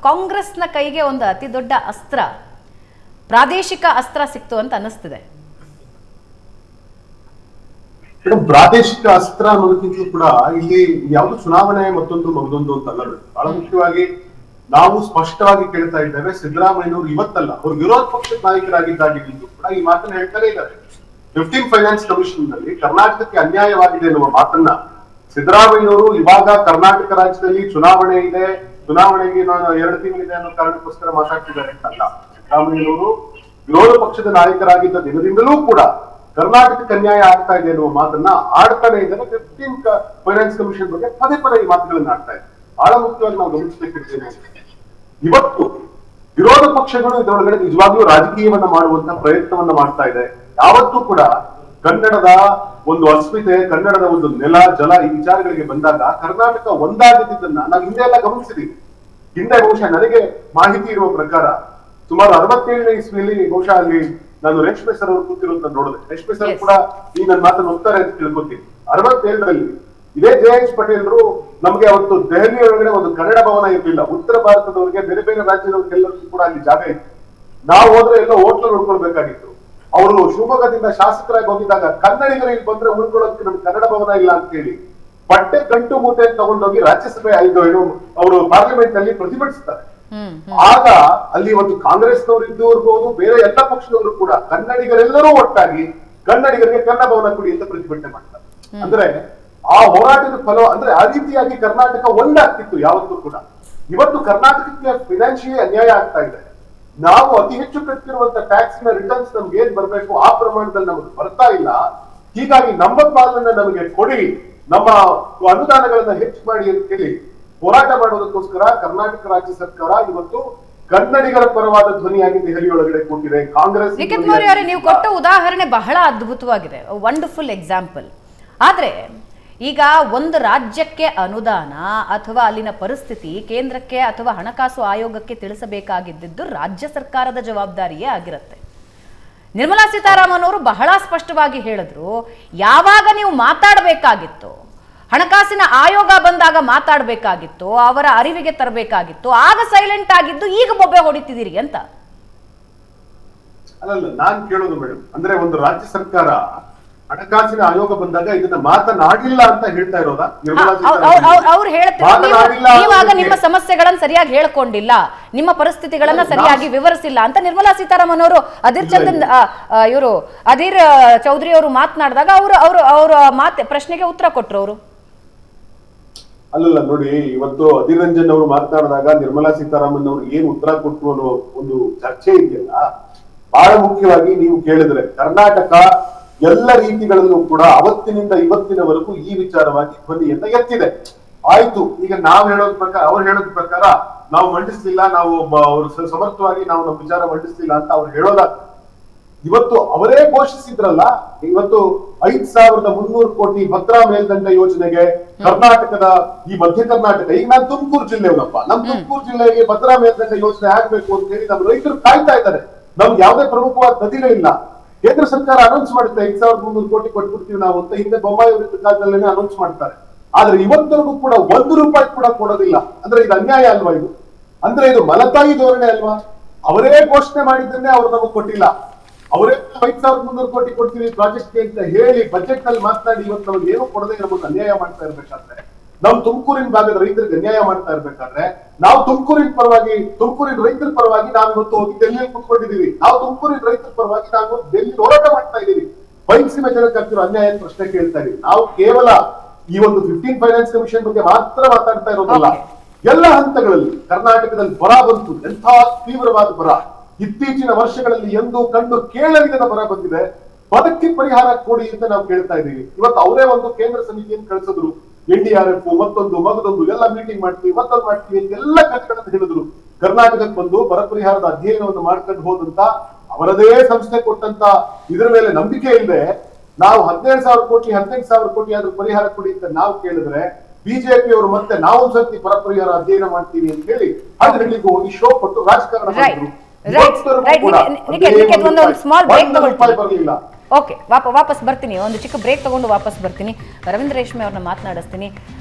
ಕಾಂಗ್ರೆಸ್ನ ಕೈಗೆ ಒಂದು ಅತಿ ದೊಡ್ಡ ಅಸ್ತ್ರ, ಪ್ರಾದೇಶಿಕ ಅಸ್ತ್ರ ಸಿಕ್ತು ಅಂತ ಅನ್ನಿಸ್ತಿದೆ. ಪ್ರಾದೇಶಿಕ ಅಸ್ತ್ರ ಅನ್ನೋದಕ್ಕಿಂತಲೂ ಕೂಡ ಇಲ್ಲಿ ಯಾವುದು ಚುನಾವಣೆ ಮತ್ತೊಂದು ಅಂತಲ್ಲ. ಬಹಳ ಮುಖ್ಯವಾಗಿ ನಾವು ಸ್ಪಷ್ಟವಾಗಿ ಕೇಳ್ತಾ ಇದ್ದೇವೆ, ಸಿದ್ದರಾಮಯ್ಯನವರು ಇವತ್ತಲ್ಲ, ಅವರು ವಿರೋಧ ಪಕ್ಷದ ನಾಯಕರಾಗಿದ್ದಾಗಿದ್ದು ಕೂಡ ಈ ಮಾತನ್ನ ಹೇಳ್ತಾನೆ ಇದ್ದಾರೆ. 15 ಫೈನಾನ್ಸ್ ಕಮಿಷನ್ ನಲ್ಲಿ ಕರ್ನಾಟಕಕ್ಕೆ ಅನ್ಯಾಯವಾಗಿದೆ ಎನ್ನುವ ಮಾತನ್ನ ಸಿದ್ದರಾಮಯ್ಯನವರು ಇವಾಗ ಕರ್ನಾಟಕ ರಾಜ್ಯದಲ್ಲಿ ಚುನಾವಣೆ ಇದೆ, ಚುನಾವಣೆಗೆ 2 ತಿಂಗಳಿದೆ ಅನ್ನೋ ಕಾರಣಕ್ಕೋಸ್ಕರ ಮಾತಾಡ್ತಿದ್ದಾರೆ ಅಂತಲ್ಲ. ಸಿದ್ದರಾಮಯ್ಯನವರು ವಿರೋಧ ಪಕ್ಷದ ನಾಯಕರಾಗಿದ್ದ ದಿನದಿಂದಲೂ ಕೂಡ ಕರ್ನಾಟಕಕ್ಕೆ ಅನ್ಯಾಯ ಆಗ್ತಾ ಇದೆ ಎನ್ನುವ ಮಾತನ್ನ ಆಡ್ತಾನೆ ಇದ್ದಾರೆ. 15 ಫೈನಾನ್ಸ್ ಕಮಿಷನ್ ಬಗ್ಗೆ ಪದೇ ಈ ಮಾತುಗಳನ್ನ ಆಡ್ತಾ ಇದೆ. ಬಹಳ ಮುಖ್ಯವಾಗಿ ನಾವು ಗಮನಿಸಬೇಕಿದ್ದೇನೆ, ಇವತ್ತು ವಿರೋಧ ಪಕ್ಷಗಳು ಇದರೊಳಗಡೆ ನಿಜವಾಗ್ಲೂ ರಾಜಕೀಯವನ್ನ ಮಾಡುವಂತ ಪ್ರಯತ್ನವನ್ನ ಮಾಡ್ತಾ ಇದೆ. ಯಾವತ್ತೂ ಕೂಡ ಕನ್ನಡದ ಒಂದು ಅಸ್ಮಿತೆ, ಕನ್ನಡದ ಒಂದು ನೆಲ ಜಲ ಈ ವಿಚಾರಗಳಿಗೆ ಬಂದಾಗ ಕರ್ನಾಟಕ ಒಂದಾಗಿದ್ದನ್ನ ನಾವು ಹಿಂದೆ ಎಲ್ಲ ಗಮನಿಸಿದೀವಿ. ಹಿಂದೆ ಬಹುಶಃ ನನಗೆ ಮಾಹಿತಿ ಇರುವ ಪ್ರಕಾರ ಸುಮಾರು 67ನೇ ಇಸ್ವಿಯಲ್ಲಿ ಬಹುಶಃ ಅಲ್ಲಿ ನಾನು ರೇಷ್ಮೆ ಸರ್ ಅವರು ಕೂತಿರೋದನ್ನ ನೋಡಿದೆ. ರೇಷ್ಮೆ ಸರ್ ಕೂಡ ಈ ನನ್ನ ಮಾತನ್ನು ಒಪ್ತಾರೆ ಅಂತ ತಿಳ್ಕೊತೀನಿ. 67ರಲ್ಲಿ ಇದೇ JH ಪಟೇಲ್ರು ನಮ್ಗೆ ಅವತ್ತು ದೆಹಲಿ ಒಳಗಡೆ ಒಂದು ಕನ್ನಡ ಭವನ ಇರಲಿಲ್ಲ. ಉತ್ತರ ಭಾರತದವರಿಗೆ, ಬೇರೆ ಬೇರೆ ರಾಜ್ಯದವ್ರಿಗೆಲ್ಲರಿಗೂ ಕೂಡ ಅಲ್ಲಿ ಜಾಗ ಇತ್ತು. ನಾವು ಹೋದ್ರೆ ಎಲ್ಲ ಹೋಟ್ಲು ನೋಡ್ಕೊಳ್ಬೇಕಾಗಿತ್ತು. ಅವರು ಶಿವಮೊಗ್ಗದಿಂದ ಶಾಸಕರಾಗಿ ಹೋಗಿದ್ದಾಗ ಕನ್ನಡಿಗರು ಇಲ್ಲಿ ಬಂದ್ರೆ ಉಳ್ಕೊಳ್ಳೋದಕ್ಕೆ ನಮ್ಗೆ ಕನ್ನಡ ಭವನ ಇಲ್ಲ ಅಂತ ಹೇಳಿ ಬಟ್ಟೆ ಗಂಟು ಮೂಟೆ ತಗೊಂಡೋಗಿ ರಾಜ್ಯಸಭೆ ಅವರು ಪಾರ್ಲಿಮೆಂಟ್ ನಲ್ಲಿ ಪ್ರತಿಭಟಿಸ್ತಾರೆ. ಆಗ ಅಲ್ಲಿ ಒಂದು ಕಾಂಗ್ರೆಸ್ನವರು ಇದ್ದವರ್ಬೋದು, ಬೇರೆ ಎಲ್ಲ ಪಕ್ಷದವರು ಕೂಡ ಕನ್ನಡಿಗರೆಲ್ಲರೂ ಒಟ್ಟಾಗಿ ಕನ್ನಡಿಗರಿಗೆ ಕನ್ನಡ ಭವನ ಕೊಡಿ ಅಂತ ಪ್ರತಿಭಟನೆ ಮಾಡ್ತಾರೆ. ಅಂದ್ರೆ ಆ ಹೋರಾಟದ ಫಲ ಅಂದ್ರೆ ಆ ರೀತಿಯಾಗಿ ಕರ್ನಾಟಕ ಒಂದಾಗ್ತಿತ್ತು ಯಾವತ್ತೂ ಕೂಡ. ಇವತ್ತು ಕರ್ನಾಟಕಕ್ಕೆ ಫೈನಾನ್ಷಿಯಲಿ ಅನ್ಯಾಯ ಆಗ್ತಾ ಇದೆ. ನಾವು ಅತಿ ಹೆಚ್ಚು ಕಟ್ಟಿರುವಂತ ಟ್ಯಾಕ್ಸಿನ ರಿಟರ್ನ್ಸ್ ನಮ್ಗೆ ಏನ್ ಬರ್ಬೇಕು ಆ ಪ್ರಮಾಣದಲ್ಲಿ ನಮಗೆ ಬರ್ತಾ ಇಲ್ಲ. ಹೀಗಾಗಿ ನಮ್ಮ ಪಾಲನ್ನ ನಮಗೆ ಕೊಡಿ, ನಮ್ಮ ಅನುದಾನಗಳನ್ನ ಹೆಚ್ಚು ಮಾಡಿ ಅಂತ ಹೇಳಿ ಹೋರಾಟ ಮಾಡೋದಕ್ಕೋಸ್ಕರ ಕರ್ನಾಟಕ ರಾಜ್ಯ ಸರ್ಕಾರ ಇವತ್ತು ಕನ್ನಡಿಗರ ಪರವಾದ ಧ್ವನಿಯಾಗಿ ದೆಹಲಿ ಒಳಗಡೆ ಕೂತಿದೆ. ಕಾಂಗ್ರೆಸ್ ನೀವು ಕೊಟ್ಟ ಉದಾಹರಣೆ ಬಹಳ ಅದ್ಭುತವಾಗಿದೆ, ವಂಡರ್ಫುಲ್ ಎಕ್ಸಾಂಪಲ್. ಆದ್ರೆ ಈಗ ಒಂದು ರಾಜ್ಯಕ್ಕೆ ಅನುದಾನ ಅಥವಾ ಅಲ್ಲಿನ ಪರಿಸ್ಥಿತಿ ಕೇಂದ್ರಕ್ಕೆ ಅಥವಾ ಹಣಕಾಸು ಆಯೋಗಕ್ಕೆ ತಿಳಿಸಬೇಕಾಗಿದ್ದು ರಾಜ್ಯ ಸರ್ಕಾರದ ಜವಾಬ್ದಾರಿಯೇ ಆಗಿರುತ್ತೆ. ನಿರ್ಮಲಾ ಸೀತಾರಾಮನ್ ಅವರು ಬಹಳ ಸ್ಪಷ್ಟವಾಗಿ ಹೇಳಿದ್ರು, ಯಾವಾಗ ನೀವು ಮಾತಾಡಬೇಕಾಗಿತ್ತು, ಹಣಕಾಸಿನ ಆಯೋಗ ಬಂದಾಗ ಮಾತಾಡಬೇಕಾಗಿತ್ತು, ಅವರ ಅರಿವಿಗೆ ತರಬೇಕಾಗಿತ್ತು, ಆಗ ಸೈಲೆಂಟ್ ಆಗಿದ್ದು ಈಗ ಬೊಬ್ಬೆ ಹೊಡಿತಿದ್ದೀರಿ ಅಂತ. ಅಲ್ಲಲ್ಲ, ನಾನ್ ಕೇಳೋದು ಮೇಡಮ್, ಅಂದ್ರೆ ಒಂದು ರಾಜ್ಯ ಸರ್ಕಾರ ಹಣಕಾಸಿನ ಆಯೋಗ ಬಂದಾಗ ಇದನ್ನ ಮಾತನಾಡಿಲ್ಲ ಅಂತ ಹೇಳ್ತಾ ಇರೋದಾ? ಅವ್ರು ಹೇಳ್ತಾರೆ ನಿಮ್ಮ ಸಮಸ್ಯೆಗಳನ್ನ ಸರಿಯಾಗಿ ಹೇಳ್ಕೊಂಡಿಲ್ಲ, ನಿಮ್ಮ ಪರಿಸ್ಥಿತಿಗಳನ್ನ ಸರಿಯಾಗಿ ವಿವರಿಸಿಲ್ಲ ಅಂತ ನಿರ್ಮಲಾ ಸೀತಾರಾಮನ್ ಅವರು ಅಧೀರ್ ಚೌಧರಿ ಅವರು ಮಾತನಾಡಿದಾಗ ಅವರ ಪ್ರಶ್ನೆಗೆ ಉತ್ತರ ಕೊಟ್ಟರು ಅವರು. ಅಲ್ಲಲ್ಲ ನೋಡಿ, ಇವತ್ತು ಅಧೀರ್ ರಂಜನ್ ಅವರು ಮಾತನಾಡಿದಾಗ ನಿರ್ಮಲಾ ಸೀತಾರಾಮನ್ ಅವರು ಏನ್ ಉತ್ತರ ಕೊಟ್ಟರು ಅನ್ನೋ ಒಂದು ಚರ್ಚೆ ಇದೆಯಲ್ಲ, ಬಹಳ ಮುಖ್ಯವಾಗಿ ನೀವು ಕೇಳಿದ್ರೆ ಕರ್ನಾಟಕ ಎಲ್ಲ ರೀತಿಗಳಲ್ಲೂ ಕೂಡ ಅವತ್ತಿನಿಂದ ಇವತ್ತಿನವರೆಗೂ ಈ ವಿಚಾರವಾಗಿ ಧ್ವನಿಯನ್ನ ಎತ್ತಿದೆ. ಆಯ್ತು, ಈಗ ಅವ್ರು ಹೇಳೋದ್ ಪ್ರಕಾರ ನಾವು ಮಂಡಿಸ್ಲಿಲ್ಲ, ನಾವು ಅವರು ಸಮರ್ಥವಾಗಿ ನಾವು ನಮ್ಮ ವಿಚಾರ ಮಂಡಿಸ್ಲಿಲ್ಲ ಅಂತ ಅವ್ರು ಹೇಳೋದಾಗ ಇವತ್ತು ಅವರೇ ಘೋಷಿಸಿದ್ರಲ್ಲ, ಇವತ್ತು 5,300 ಕೋಟಿ ಭದ್ರಾ ಮೇಲ್ದಂಡೆ ಯೋಜನೆಗೆ ಕರ್ನಾಟಕದ ಈ ಮಧ್ಯ ಕರ್ನಾಟಕ, ಈಗ ನಾನು ತುಮಕೂರು ಜಿಲ್ಲೆಯವನಪ್ಪ, ನಮ್ ತುಮಕೂರು ಜಿಲ್ಲೆಗೆ ಭದ್ರಾ ಮೇಲ್ದಂಡೆ ಯೋಜನೆ ಆಗ್ಬೇಕು ಅಂತ ಹೇಳಿ ನಮ್ಮ ರೈತರು ಕಾಯ್ತಾ ಇದ್ದಾರೆ. ನಮ್ಗೆ ಯಾವುದೇ ಪ್ರಮುಖವಾದ ನದಿನೇ ಇಲ್ಲ. ಕೇಂದ್ರ ಸರ್ಕಾರ ಅನೌನ್ಸ್ ಮಾಡುತ್ತೆ 5,300 ಕೋಟಿ ಕೊಟ್ಬಿಡ್ತೀವಿ ನಾವು ಅಂತ, ಹಿಂದೆ ಬೊಮ್ಮಾಯಿ ಕಾಲದಲ್ಲೇ ಅನೌನ್ಸ್ ಮಾಡ್ತಾರೆ. ಆದ್ರೆ ಇವತ್ತರೆಗೂ ಕೂಡ 1 ರೂಪಾಯಿ ಕೂಡ ಕೊಡೋದಿಲ್ಲ. ಅಂದ್ರೆ ಇದು ಅನ್ಯಾಯ ಅಲ್ವಾ? ಇದು ಅಂದ್ರೆ ಇದು ಮಲತಾಯಿ ಧೋರಣೆ ಅಲ್ವಾ? ಅವರೇ ಘೋಷಣೆ ಮಾಡಿದ್ದನ್ನೇ ಅವ್ರು ನಮಗೆ ಕೊಟ್ಟಿಲ್ಲ. ಅವರೇ 5,300 ಕೋಟಿ ಕೊಡ್ತೀವಿ ಪ್ರಾಜೆಕ್ಟ್ಗೆ ಅಂತ ಹೇಳಿ ಬಜೆಟ್ ನಲ್ಲಿ ಮಾತನಾಡಿ ಇವತ್ತು ನಮಗೆ ಏನು ಕೊಡದೆ ನಮಗೆ ಅನ್ಯಾಯ ಮಾಡ್ತಾ ಇರ್ಬೇಕಾದ್ರೆ, ನಾವು ತುಮಕೂರಿನ ಭಾಗದ ರೈತರಿಗೆ ಅನ್ಯಾಯ ಮಾಡ್ತಾ ಇರ್ಬೇಕಾದ್ರೆ, ನಾವು ತುಮಕೂರಿನ ರೈತರ ಪರವಾಗಿ ನಾವು ಇವತ್ತು ಹೋಗಿ ಡೆಲ್ಲಿಯಲ್ಲಿ ಕುತ್ಕೊಂಡಿದೀವಿ. ನಾವು ತುಮಕೂರಿನ ರೈತರ ಪರವಾಗಿ ನಾವು ಡೆಲ್ಲಿ ಹೋರಾಟ ಮಾಡ್ತಾ ಇದೀವಿ. ಬಯಲುಸೀಮೆ ಜನಕ್ಕೆ ಆಗ್ತಿರೋ ಅನ್ಯಾಯ ಪ್ರಶ್ನೆ ಕೇಳ್ತಾ ಇದೀವಿ. ನಾವು ಕೇವಲ ಈ ಒಂದು 15 ಫೈನಾನ್ಸ್ ಕಮಿಷನ್ ಬಗ್ಗೆ ಮಾತ್ರ ಮಾತಾಡ್ತಾ ಇರೋದಲ್ಲ, ಎಲ್ಲ ಹಂತಗಳಲ್ಲಿ ಕರ್ನಾಟಕದಲ್ಲಿ ಬರ ಬಂತು. ಎಂಥ ತೀವ್ರವಾದ ಬರ, ಇತ್ತೀಚಿನ ವರ್ಷಗಳಲ್ಲಿ ಎಂದು ಕಂಡು ಕೇಳರಿಗದ ಬರ ಬಂದಿದೆ. ಅದಕ್ಕೆ ಪರಿಹಾರ ಕೊಡಿ ಅಂತ ನಾವು ಕೇಳ್ತಾ ಇದ್ದೀವಿ. ಇವತ್ತು ಅವರೇ ಒಂದು ಕೇಂದ್ರ ಸಮಿತಿಯನ್ನು ಕಳಿಸಿದ್ರು. NDRF ಮತ್ತೊಂದು ಮಗದೊಂದು ಎಲ್ಲ ಮೀಟಿಂಗ್ ಮಾಡ್ತೀವಿ, ಮತ್ತೊಂದು ಮಾಡ್ತೀವಿ ಅಂತ ಎಲ್ಲ ಕಥೆಗಳನ್ನು ಹೇಳಿದ್ರು. ಕರ್ನಾಟಕಕ್ಕೆ ಬಂದು ಬರ ಪರಿಹಾರದ ಅಧ್ಯಯನವನ್ನು ಮಾಡ್ಕೊಂಡು ಹೋದಂತ ಅವರದೇ ಸಂಸ್ಥೆ ಕೊಟ್ಟಂತ ಇದರ ಮೇಲೆ ನಂಬಿಕೆ ಇಲ್ಲದೆ ನಾವು 17,000 ಕೋಟಿ 18,000 ಕೋಟಿ ಆದ್ರೂ ಪರಿಹಾರ ಕೊಡಿ ಅಂತ ನಾವು ಕೇಳಿದ್ರೆ, ಬಿಜೆಪಿ ಅವರು ಮತ್ತೆ ನಾವು ಸರ್ತಿ ಬರ ಪರಿಹಾರ ಅಧ್ಯಯನ ಮಾಡ್ತೀವಿ ಅಂತ ಹೇಳಿ ಹಳ್ಳಿಗೂ ಹೋಗಿ ಶೋ ಕೊಟ್ಟು ರಾಜಕಾರಣ ಮಾಡಿದ್ರು. ಓಕೆ, ವಾಪಸ್ ಬರ್ತೀನಿ, ಒಂದು ಚಿಕ್ಕ ಬ್ರೇಕ್ ತಗೊಂಡು ವಾಪಸ್ ಬರ್ತೀನಿ. ರವೀಂದ್ರ ರೇಷ್ಮೆ ಅವ್ರನ್ನ ಮಾತನಾಡಿಸ್ತೀನಿ.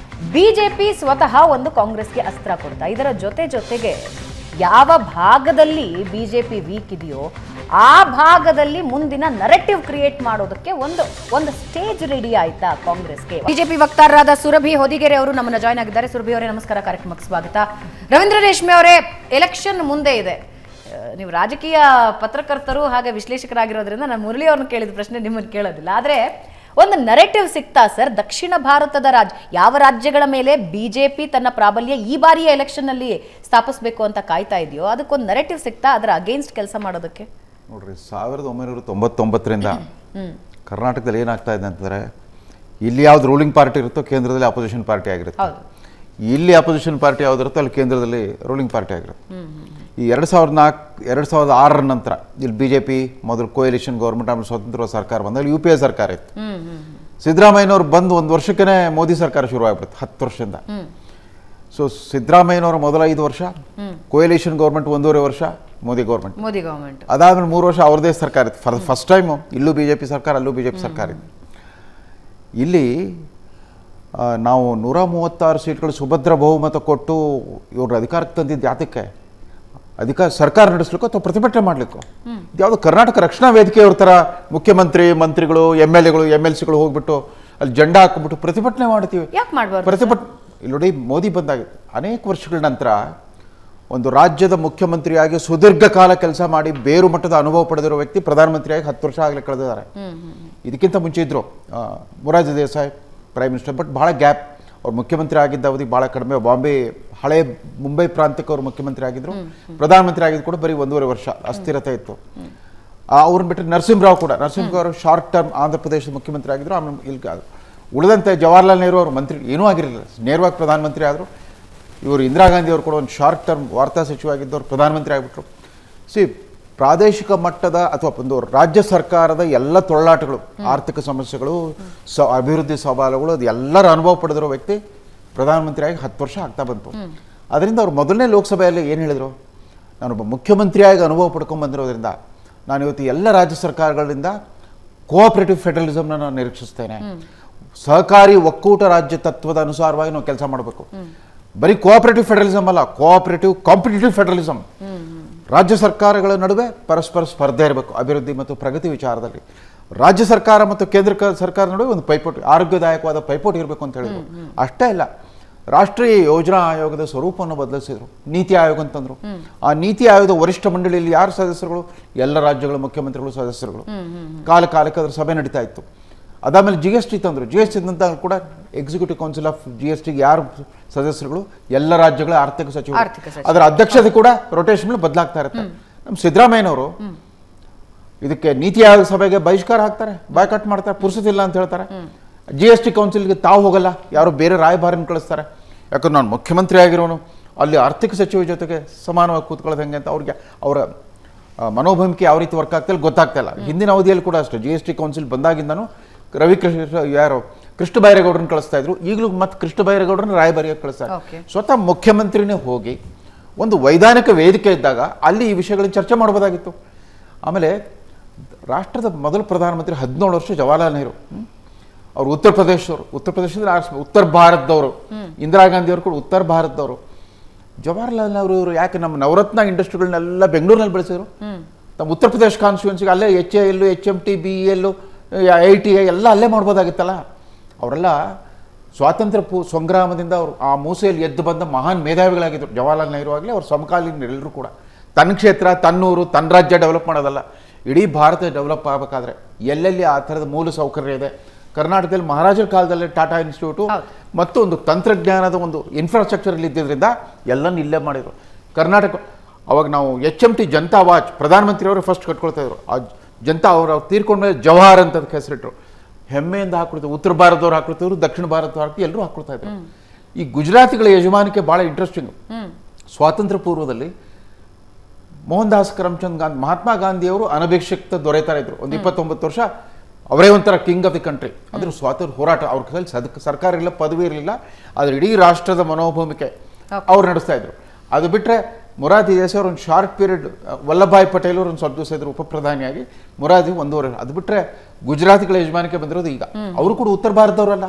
ಬಿಜೆಪಿ ಸ್ವತಃ ಒಂದು ಕಾಂಗ್ರೆಸ್ಗೆ ಅಸ್ತ್ರ ಕೊಡ್ತಾ, ಇದರ ಜೊತೆಗೆ ಯಾವ ಭಾಗದಲ್ಲಿ ಬಿಜೆಪಿ ವೀಕ್ ಇದೆಯೋ ಆ ಭಾಗದಲ್ಲಿ ಮುಂದಿನ ನರೇಟಿವ್ ಕ್ರಿಯೇಟ್ ಮಾಡೋದಕ್ಕೆ ಒಂದು ಸ್ಟೇಜ್ ರೆಡಿ ಆಯ್ತಾ ಕಾಂಗ್ರೆಸ್ಗೆ. ಬಿಜೆಪಿ ವಕ್ತಾರರಾದ ಸುರಭಿ ಹೊದಿಗೆರೆ ಅವರು ನಮ್ಮನ್ನ ಜಾಯ್ನ್ ಆಗಿದ್ದಾರೆ. ಸುರಭಿ ಅವರೇ ನಮಸ್ಕಾರ, ಕಾರ್ಯಕ್ರಮಕ್ಕೆ ಸ್ವಾಗತ. ರವೀಂದ್ರ ರೇಷ್ಮೆ ಅವರೇ, ಎಲೆಕ್ಷನ್ ಮುಂದೆ ಇದೆ, ನೀವು ರಾಜಕೀಯ ಪತ್ರಕರ್ತರು ಹಾಗೆ ವಿಶ್ಲೇಷಕರಾಗಿರೋದ್ರಿಂದ ನಾನು ಮುರಳಿ ಅವ್ರನ್ನ ಕೇಳಿದ ಪ್ರಶ್ನೆ ನಿಮ್ಮನ್ನು ಕೇಳೋದಿಲ್ಲ. ಆದರೆ ಒಂದು ನರೇಟಿವ್ ಸಿಗ್ತಾ ಸರ್, ದಕ್ಷಿಣ ಭಾರತದ ಯಾವ ರಾಜ್ಯಗಳ ಮೇಲೆ ಬಿಜೆಪಿ ತನ್ನ ಪ್ರಾಬಲ್ಯ ಈ ಬಾರಿಯ ಎಲೆಕ್ಷನ್ ಅಲ್ಲಿ ಸ್ಥಾಪಿಸಬೇಕು ಅಂತ ಕಾಯ್ತಾ ಇದೆಯೋ ಅದಕ್ಕೊಂದು ನರೇಟಿವ್ ಸಿಗ್ತಾ ಅದರ ಅಗೇನ್ಸ್ಟ್ ಕೆಲಸ ಮಾಡೋದಕ್ಕೆ? ನೋಡ್ರಿ, 1999ರಿಂದ ಕರ್ನಾಟಕದಲ್ಲಿ ಏನಾಗ್ತಾ ಇದೆ ಅಂತಂದರೆ, ಇಲ್ಲಿ ಯಾವ್ದು ರೂಲಿಂಗ್ ಪಾರ್ಟಿ ಇರುತ್ತೋ ಕೇಂದ್ರದಲ್ಲಿ ಅಪೋಸಿಷನ್ ಪಾರ್ಟಿ ಆಗಿರುತ್ತೆ. ಇಲ್ಲಿ ಅಪೋಸಿಷನ್ ಪಾರ್ಟಿ ಯಾವ್ದಿರುತ್ತೋ ಅಲ್ಲಿ ಕೇಂದ್ರದಲ್ಲಿ ರೂಲಿಂಗ್ ಪಾರ್ಟಿ ಆಗಿರುತ್ತೆ. ಈ 2006 ನಂತರ ಇಲ್ಲಿ BJP ಮೊದಲು ಕೋಯಲಿಷನ್ ಗೌರ್ಮೆಂಟ್, ಆಮೇಲೆ ಸ್ವತಂತ್ರ ಸರ್ಕಾರ ಬಂದಾಗ UPA ಸರ್ಕಾರ ಇತ್ತು. ಸಿದ್ದರಾಮಯ್ಯನವ್ರು ಬಂದು 1 ವರ್ಷಕ್ಕೇ ಮೋದಿ ಸರ್ಕಾರ ಶುರುವಾಗ್ಬಿಡುತ್ತೆ, 10 ವರ್ಷದಿಂದ. ಸೊ ಸಿದ್ದರಾಮಯ್ಯನವರ ಮೊದಲ 5 ವರ್ಷ ಕೋಯಲಿಷನ್ ಗೌರ್ಮೆಂಟ್, 1.5 ವರ್ಷ ಮೋದಿ ಗೌರ್ಮೆಂಟ್. ಅದಾದ್ಮೇಲೆ 3 ವರ್ಷ ಅವ್ರದೇ ಸರ್ಕಾರ ಇತ್ತು. ಫಾರ್ ಫಸ್ಟ್ ಟೈಮು ಇಲ್ಲೂ BJP ಸರ್ಕಾರ, ಅಲ್ಲೂ BJP ಸರ್ಕಾರ ಇತ್ತು. ಇಲ್ಲಿ ನಾವು 136 ಸೀಟ್ಗಳು ಸುಭದ್ರ ಬಹುಮತ ಕೊಟ್ಟು ಇವ್ರ ಅಧಿಕಾರಕ್ಕೆ ತಂದಿದ್ದು ಯಾತಕ್ಕೆ? ಸರ್ಕಾರ ನಡೆಸಲಿಕ್ಕೋ ಅಥವಾ ಪ್ರತಿಭಟನೆ ಮಾಡಲಿಕ್ಕೋ? ಯಾವುದು ಕರ್ನಾಟಕ ರಕ್ಷಣಾ ವೇದಿಕೆಯವ್ರ ಥರ ಮುಖ್ಯಮಂತ್ರಿ, ಮಂತ್ರಿಗಳು, MLAಗಳು, MLCಗಳು ಹೋಗ್ಬಿಟ್ಟು ಅಲ್ಲಿ ಜೆಂಡಾ ಹಾಕ್ಬಿಟ್ಟು ಪ್ರತಿಭಟನೆ ಮಾಡ್ತೀವಿ. ಇಲ್ಲಿ ನೋಡಿ, ಮೋದಿ ಬಂದಾಗ ಅನೇಕ ವರ್ಷಗಳ ನಂತರ ಒಂದು ರಾಜ್ಯದ ಮುಖ್ಯಮಂತ್ರಿಯಾಗಿ ಸುದೀರ್ಘ ಕಾಲ ಕೆಲಸ ಮಾಡಿ ಬೇರು ಮಟ್ಟದ ಅನುಭವ ಪಡೆದಿರೋ ವ್ಯಕ್ತಿ ಪ್ರಧಾನಮಂತ್ರಿಯಾಗಿ 10 ವರ್ಷ ಆಗಲೇ ಕಳೆದಿದ್ದಾರೆ. ಇದಕ್ಕಿಂತ ಮುಂಚೆ ಇದ್ರು Morarji Desai prime minister, but ಭಾಳ ಗ್ಯಾಪ್. ಅವ್ರು ಮುಖ್ಯಮಂತ್ರಿ ಆಗಿದ್ದ ಅವಧಿ ಭಾಳ ಕಡಿಮೆ. ಬಾಂಬೆ, ಹಳೆ ಮುಂಬೈ ಪ್ರಾಂತ್ಯಕ್ಕೆ ಅವರು ಮುಖ್ಯಮಂತ್ರಿ ಆಗಿದ್ರು. ಪ್ರಧಾನಮಂತ್ರಿ ಆಗಿದ್ದು ಕೂಡ ಬರೀ 1.5 ವರ್ಷ ಅಸ್ಥಿರತೆ ಇತ್ತು. ಅವ್ರನ್ನ ಬಿಟ್ಟರೆ ನರಸಿಂಹರಾವ್ ಶಾರ್ಟ್ ಟರ್ಮ್ ಆಂಧ್ರ ಪ್ರದೇಶದ ಮುಖ್ಯಮಂತ್ರಿ ಆಗಿದ್ರು. ಆಮೇಲೆ ಇಲ್ಲಿ ಉಳಿದಂತೆ ಜವಾಹರ್ಲಾಲ್ ನೆಹರು ಅವರು ಮಂತ್ರಿ ಏನೂ ಆಗಿರಲಿಲ್ಲ, ನೇರವಾಗಿ ಪ್ರಧಾನಮಂತ್ರಿ ಆದರು. ಇವರು ಇಂದಿರಾ ಗಾಂಧಿ ಅವರು ಕೂಡ ಒಂದು ಶಾರ್ಟ್ ಟರ್ಮ್ ವಾರ್ತಾ ಸಚಿವರಾಗಿದ್ದವರು ಪ್ರಧಾನಮಂತ್ರಿ ಆಗಿಬಿಟ್ರು. ಪ್ರಾದೇಶಿಕ ಮಟ್ಟದ ಅಥವಾ ಒಂದು ರಾಜ್ಯ ಸರ್ಕಾರದ ಎಲ್ಲ ತೊಳಲಾಟಗಳು, ಆರ್ಥಿಕ ಸಮಸ್ಯೆಗಳು, ಅಭಿವೃದ್ಧಿ ಸವಾಲುಗಳು, ಅದು ಎಲ್ಲರ ಅನುಭವ ಪಡೆದಿರೋ ವ್ಯಕ್ತಿ ಪ್ರಧಾನಮಂತ್ರಿಯಾಗಿ 10 ವರ್ಷ ಆಗ್ತಾ ಬಂತು. ಅದರಿಂದ ಅವರು ಮೊದಲನೇ ಲೋಕಸಭೆಯಲ್ಲಿ ಏನು ಹೇಳಿದರು? ನಾನೊಬ್ಬ ಮುಖ್ಯಮಂತ್ರಿಯಾಗಿ ಅನುಭವ ಪಡ್ಕೊಂಡು ಬಂದಿರೋದ್ರಿಂದ ನಾನು ಇವತ್ತು ಎಲ್ಲ ರಾಜ್ಯ ಸರ್ಕಾರಗಳಿಂದ ಕೋಆಪರೇಟಿವ್ ಫೆಡರಲಿಸಮ್ನ ನಾನು ನಿರೀಕ್ಷಿಸ್ತೇನೆ. ಸಹಕಾರಿ ಒಕ್ಕೂಟ ರಾಜ್ಯ ತತ್ವದ ಅನುಸಾರವಾಗಿ ನಾವು ಕೆಲಸ ಮಾಡಬೇಕು. ಬರೀ ಕೋಆಪರೇಟಿವ್ ಫೆಡರಲಿಸಮ್ ಅಲ್ಲ, ಕೋಆಪರೇಟಿವ್ ಕಾಂಪಿಟೇಟಿವ್ ಫೆಡರಲಿಸಮ್. ರಾಜ್ಯ ಸರ್ಕಾರಗಳ ನಡುವೆ ಪರಸ್ಪರ ಸ್ಪರ್ಧೆ ಇರಬೇಕು ಅಭಿವೃದ್ಧಿ ಮತ್ತು ಪ್ರಗತಿ ವಿಚಾರದಲ್ಲಿ. ರಾಜ್ಯ ಸರ್ಕಾರ ಮತ್ತು ಕೇಂದ್ರ ಸರ್ಕಾರ ನಡುವೆ ಒಂದು ಪೈಪೋಟಿ, ಆರೋಗ್ಯದಾಯಕವಾದ ಪೈಪೋಟಿ ಇರಬೇಕು ಅಂತ ಹೇಳಿದ್ರು. ಅಷ್ಟೇ ಅಲ್ಲ, ರಾಷ್ಟ್ರೀಯ ಯೋಜನಾ ಆಯೋಗದ ಸ್ವರೂಪವನ್ನು ಬದಲಿಸಿದ್ರು, ನೀತಿ ಆಯೋಗ ಅಂತಂದ್ರು. ಆ ನೀತಿ ಆಯೋಗದ ವರಿಷ್ಠ ಮಂಡಳಿಯಲ್ಲಿ ಯಾರು ಸದಸ್ಯರುಗಳು? ಎಲ್ಲ ರಾಜ್ಯಗಳ ಮುಖ್ಯಮಂತ್ರಿಗಳು ಸದಸ್ಯರುಗಳು. ಕಾಲಕ್ಕೆ ಅದರ ಸಭೆ ನಡೀತಾ ಇತ್ತು. ಅದಾದಮೇಲೆ GST ತಂದರು. GST ತಂದ ಕೂಡ ಎಕ್ಸಿಕ್ಯೂಟಿವ್ ಕೌನ್ಸಿಲ್ ಆಫ್ GSTಗೆ ಯಾರು ಸದಸ್ಯರುಗಳು? ಎಲ್ಲ ರಾಜ್ಯಗಳ ಆರ್ಥಿಕ ಸಚಿವರು. ಅದರ ಅಧ್ಯಕ್ಷತೆ ಕೂಡ ರೊಟೇಷನ್ ಮೇಲೆ ಬದಲಾಗ್ತಾ ಇರುತ್ತೆ. ನಮ್ಮ ಸಿದ್ದರಾಮಯ್ಯನವರು ಇದಕ್ಕೆ ನೀತಿ ಆಯೋಗ ಸಭೆಗೆ ಬಹಿಷ್ಕಾರ ಹಾಕ್ತಾರೆ, ಬಾಯ್ಕಾಟ್ ಮಾಡ್ತಾರೆ, ಪುರ್ಸತಿಲ್ಲ ಅಂತ ಹೇಳ್ತಾರೆ. GST ಕೌನ್ಸಿಲ್ಗೆ ತಾವು ಹೋಗಲ್ಲ, ಯಾರು ಬೇರೆ ರಾಯಭಾರಿನ ಕಳಿಸ್ತಾರೆ. ಯಾಕಂದ್ರೆ ನಾನು ಮುಖ್ಯಮಂತ್ರಿ ಆಗಿರೋನು, ಅಲ್ಲಿ ಆರ್ಥಿಕ ಸಚಿವ ಜೊತೆಗೆ ಸಮಾನವಾಗಿ ಕೂತ್ಕೊಳ್ಳೋದು ಹೆಂಗೆ ಅಂತ ಅವ್ರಿಗೆ ಅವರ ಮನೋಭೂಮಿಕೆ ಯಾವ ರೀತಿ ವರ್ಕ್ ಆಗ್ತಿಲ್ಲ ಗೊತ್ತಾಗ್ತಾ ಇಲ್ಲ. ಹಿಂದಿನ ಅವಧಿಯಲ್ಲಿ ಕೂಡ ಅಷ್ಟೇ GST ಕೌನ್ಸಿಲ್ ಬಂದಾಗಿಂದನೂ ಕೃಷ್ಣ ಬೈರೇಗೌಡರನ್ನ ಕಳಿಸ್ತಾ ಇದ್ರು. ಈಗಲೂ ಮತ್ತೆ ಕೃಷ್ಣ ಬೈರೇಗೌಡರನ್ನ ರಾಯಭಾರಿಯಾಗಿ ಕಳಿಸ್ತಾರೆ. ಸ್ವತಃ ಮುಖ್ಯಮಂತ್ರಿನೇ ಹೋಗಿ ಒಂದು ವೈಧಾನಿಕ ವೇದಿಕೆ ಇದ್ದಾಗ ಅಲ್ಲಿ ಈ ವಿಷಯಗಳನ್ನ ಚರ್ಚೆ ಮಾಡ್ಬೋದಾಗಿತ್ತು. ಆಮೇಲೆ ರಾಷ್ಟ್ರದ ಮೊದಲ ಪ್ರಧಾನಮಂತ್ರಿ 17 ವರ್ಷ ಜವಾಹರ್ಲಾಲ್ ನೆಹರು. ಅವರು ಉತ್ತರ ಪ್ರದೇಶದಲ್ಲಿ ಉತ್ತರ ಭಾರತದವರು. ಇಂದಿರಾ ಗಾಂಧಿ ಅವರು ಕೂಡ ಉತ್ತರ ಭಾರತದವರು. ಜವಾಹರ್ಲಾಲ್ ನೆಹರು ಅವರು ಯಾಕೆ ನಮ್ಮ ನವರತ್ನ ಇಂಡಸ್ಟ್ರಿಗಳನ್ನೆಲ್ಲ ಬೆಂಗಳೂರಿನಲ್ಲಿ ಬೆಳೆಸಿದ್ರು? ನಮ್ಮ ಉತ್ತರ ಪ್ರದೇಶ ಕಾನ್ಸ್ಟಿಟ್ಯೂನ್ಸಿಗೆ ಅಲ್ಲೇ HAL, HMT, BEL, ITI ಎಲ್ಲ ಅಲ್ಲೇ ಮಾಡ್ಬೋದಾಗಿತ್ತಲ್ಲ. ಅವರೆಲ್ಲ ಸ್ವಾತಂತ್ರ್ಯ ಸಂಗ್ರಾಮದಿಂದ ಅವರು ಆ ಮೂಸೆಯಲ್ಲಿ ಎದ್ದು ಬಂದ ಮಹಾನ್ ಮೇಧಾವಿಗಳಾಗಿದ್ದರು. ಜವಾಹರ್ಲಾಲ್ ನೆಹರು ಆಗಲಿ ಅವ್ರ ಸಮಕಾಲೀನರೆಲ್ಲರೂ ಕೂಡ ತನ್ನ ಕ್ಷೇತ್ರ, ತನ್ನೂರು, ತನ್ನ ರಾಜ್ಯ ಡೆವಲಪ್ ಮಾಡೋದಲ್ಲ, ಇಡೀ ಭಾರತ ಡೆವಲಪ್ ಆಗಬೇಕಾದ್ರೆ ಎಲ್ಲೆಲ್ಲಿ ಆ ಥರದ ಮೂಲ ಸೌಕರ್ಯ ಇದೆ. ಕರ್ನಾಟಕದಲ್ಲಿ ಮಹಾರಾಜರ ಕಾಲದಲ್ಲಿ ಟಾಟಾ ಇನ್ಸ್ಟಿಟ್ಯೂಟು ಮತ್ತು ಒಂದು ತಂತ್ರಜ್ಞಾನದ ಒಂದು ಇನ್ಫ್ರಾಸ್ಟ್ರಕ್ಚರಲ್ಲಿ ಇದ್ದಿದ್ದರಿಂದ ಎಲ್ಲನೂ ಇಲ್ಲೇ ಮಾಡಿದರು. ಕರ್ನಾಟಕ ಅವಾಗ ನಾವು HMT ಜನತಾ ವಾಚ್ ಪ್ರಧಾನಮಂತ್ರಿಯವರು ಫಸ್ಟ್ ಕಟ್ಕೊಳ್ತಾ ಇದ್ರು. ಆ ಜನತಾ ಅವರು ತೀರ್ಕೊಂಡ್ಮೇಲೆ ಜವಾಹರ್ ಅಂತ ಹೆಸರಿಟ್ಟರು. ಹೆಮ್ಮೆಯಿಂದ ಹಾಕೊಳ್ತಾರೆ. ಉತ್ತರ ಭಾರತದವ್ರು ಹಾಕೊಳ್ತಿದ್ರು, ದಕ್ಷಿಣ ಭಾರತದವ್ರು ಎಲ್ಲರೂ ಹಾಕೊಳ್ತಾ ಇದ್ರು. ಈ ಗುಜರಾತಿಗಳ ಯಜಮಾನಿಕೆ ಭಾಳ ಇಂಟ್ರೆಸ್ಟಿಂಗು. ಸ್ವಾತಂತ್ರ್ಯ ಪೂರ್ವದಲ್ಲಿ ಮೋಹನ್ ದಾಸ್ ಕರಮ್ಚಂದ್ ಗಾಂಧಿ, ಮಹಾತ್ಮ ಗಾಂಧಿಯವರು ಅನಭಿಷಿಕ್ತ ದೊರೆ ಥರ ಇದ್ರು. ಒಂದು 29 ವರ್ಷ ಅವರೇ ಒಂಥರ ಕಿಂಗ್ ಆಫ್ ದಿ ಕಂಟ್ರಿ. ಅದ್ರ ಸ್ವಾತಂತ್ರ್ಯ ಹೋರಾಟ ಅವ್ರ ಕೈಯಲ್ಲಿ ಸರ್ಕಾರ ಇರಲಿಲ್ಲ, ಪದವಿ ಇರಲಿಲ್ಲ, ಆದರೆ ಇಡೀ ರಾಷ್ಟ್ರದ ಮನೋಭೂಮಿಕೆ ಅವ್ರು ನಡೆಸ್ತಾ ಇದ್ರು. ಅದು ಬಿಟ್ಟರೆ ಮೊರಾರ್ಜಿ ದೇಸಾಯಿ ಅವರು ಒಂದು ಶಾರ್ಟ್ ಪೀರಿಯಡ್, ವಲ್ಲಭಾಯ್ ಪಟೇಲ್ ಅವರು ಒಂದು ಸ್ವಲ್ಪ ದಿವಸ ಇದ್ರು ಉಪ ಪ್ರಧಾನಿಯಾಗಿ, ಮೊರಾರ್ಜಿ 1 ವರ್ಷ. ಅದು ಬಿಟ್ಟರೆ ಗುಜರಾತಿಗಳ ಯಜಮಾನಿಕೆ ಬಂದಿರೋದು ಈಗ. ಅವರು ಕೂಡ ಉತ್ತರ ಭಾರತದವರಲ್ಲ,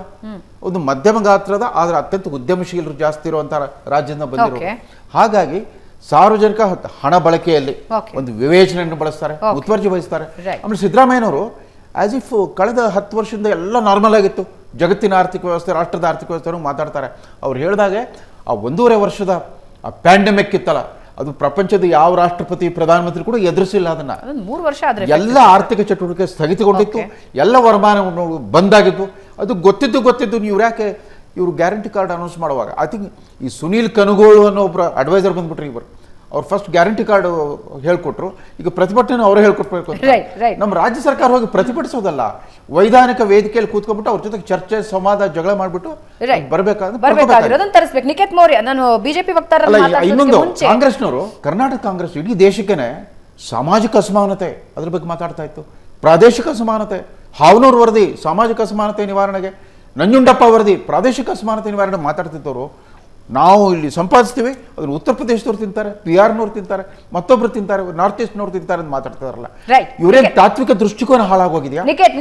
ಒಂದು ಮಧ್ಯಮ ಗಾತ್ರದ ಆದರೆ ಅತ್ಯಂತ ಉದ್ಯಮಶೀಲರು ಜಾಸ್ತಿ ಇರುವಂಥ ರಾಜ್ಯದಿಂದ ಬಂದಿರೋದು. ಹಾಗಾಗಿ ಸಾರ್ವಜನಿಕ ಹಣ ಬಳಕೆಯಲ್ಲಿ ಒಂದು ವಿವೇಚನೆಯನ್ನು ಬಳಸ್ತಾರೆ, ಮುತುವರ್ಜಿ ವಹಿಸ್ತಾರೆ. ಆಮೇಲೆ ಸಿದ್ದರಾಮಯ್ಯನವರು ಆಸ್ ಇಫ್ ಕಳೆದ 10 ವರ್ಷದಿಂದ ಎಲ್ಲ ನಾರ್ಮಲ್ ಆಗಿತ್ತು, ಜಗತ್ತಿನ ಆರ್ಥಿಕ ವ್ಯವಸ್ಥೆ, ರಾಷ್ಟ್ರದ ಆರ್ಥಿಕ ವ್ಯವಸ್ಥೆ ಮಾತಾಡ್ತಾರೆ. ಅವ್ರು ಹೇಳಿದಾಗೆ ಆ 1.5 ವರ್ಷದ ಆ ಪ್ಯಾಂಡಮಿಕ್ ಇತ್ತಲ್ಲ, ಅದು ಪ್ರಪಂಚದ ಯಾವ ರಾಷ್ಟ್ರಪತಿ ಪ್ರಧಾನಮಂತ್ರಿ ಕೂಡ ಎದುರಿಸಿಲ್ಲ. ಅದನ್ನ 3 ವರ್ಷ ಎಲ್ಲ ಆರ್ಥಿಕ ಚಟುವಟಿಕೆ ಸ್ಥಗಿತಗೊಂಡಿತ್ತು, ಎಲ್ಲ ವರಮಾನ ಬಂದಾಗಿತ್ತು. ಅದು ಗೊತ್ತಿದ್ದು ಇವರು ಗ್ಯಾರಂಟಿ ಕಾರ್ಡ್ ಅನೌನ್ಸ್ ಮಾಡುವಾಗ ಐ ಥಿಂಕ್ ಈ ಸುನೀಲ್ ಕನುಗೋಳು ಅನ್ನೋ ಒಬ್ಬರು ಅಡ್ವೈಸರ್ ಬಂದ್ಬಿಟ್ರು. ಇವರು ಅವ್ರು ಫಸ್ಟ್ ಗ್ಯಾರಂಟಿ ಕಾರ್ಡ್ ಹೇಳ್ಕೊಟ್ರು, ಈಗ ಪ್ರತಿಭಟನೆ ಅವರೇ ಹೇಳ್ಕೊಟ್ಬೇಕು. ನಮ್ಮ ರಾಜ್ಯ ಸರ್ಕಾರ ಹೋಗಿ ಪ್ರತಿಭಟಿಸೋದಲ್ಲ, ವೈಧಾನಿಕ ವೇದಿಕೆಯಲ್ಲಿ ಕೂತ್ಕೊಂಡ್ಬಿಟ್ಟು ಅವ್ರ ಜೊತೆಗೆ ಚರ್ಚೆ, ಸಂವಾದ, ಜಗಳ ಮಾಡ್ಬಿಟ್ಟು ಬರಬೇಕಾದ್ರೆ ನಿಖಿತ್ ಮೌರ್ಯ, ನಾನು ಬಿಜೆಪಿ ವಕ್ತಾರ. ಇನ್ನೊಂದು ಕಾಂಗ್ರೆಸ್ನವರು, ಕರ್ನಾಟಕ ಕಾಂಗ್ರೆಸ್ ಇಡೀ ದೇಶಕ್ಕೇನೆ ಸಾಮಾಜಿಕ ಅಸಮಾನತೆ ಅದ್ರ ಬಗ್ಗೆ ಮಾತಾಡ್ತಾ ಇತ್ತು. ಪ್ರಾದೇಶಿಕ ಅಸಮಾನತೆ, ಹಾವನೂರು ವರದಿ ಸಾಮಾಜಿಕ ಅಸಮಾನತೆ ನಿವಾರಣೆಗೆ, ನಂಜುಂಡಪ್ಪ ವರದಿ ಪ್ರಾದೇಶಿಕ ಅಸಮಾನತೆ ನಿವಾರಣೆ ಮಾತಾಡ್ತಿದ್ದವರು. ನಾವು ಇಲ್ಲಿ ಸಂಪಾದಿಸ್ತೀವಿ, ಅದನ್ನು ಉತ್ತರ ಪ್ರದೇಶದವ್ರು ತಿಂತಾರೆ, ಬಿಹಾರ್ನವ್ರು ತಿಂತಾರೆ, ಮತ್ತೊಬ್ರು ತಿಂತಾರೆ, ನಾರ್ತ್ ಈಸ್ಟ್ನವ್ರು ತಿಂತಾರೆ ಅಂತ ಮಾತಾಡ್ತಾರಲ್ಲ. ಇವರೇನ್ ತಾತ್ವಿಕ ದೃಷ್ಟಿಕೋನ ಹಾಳಾಗೋಗಿದೆಯಾ? ನಿಖಿತ್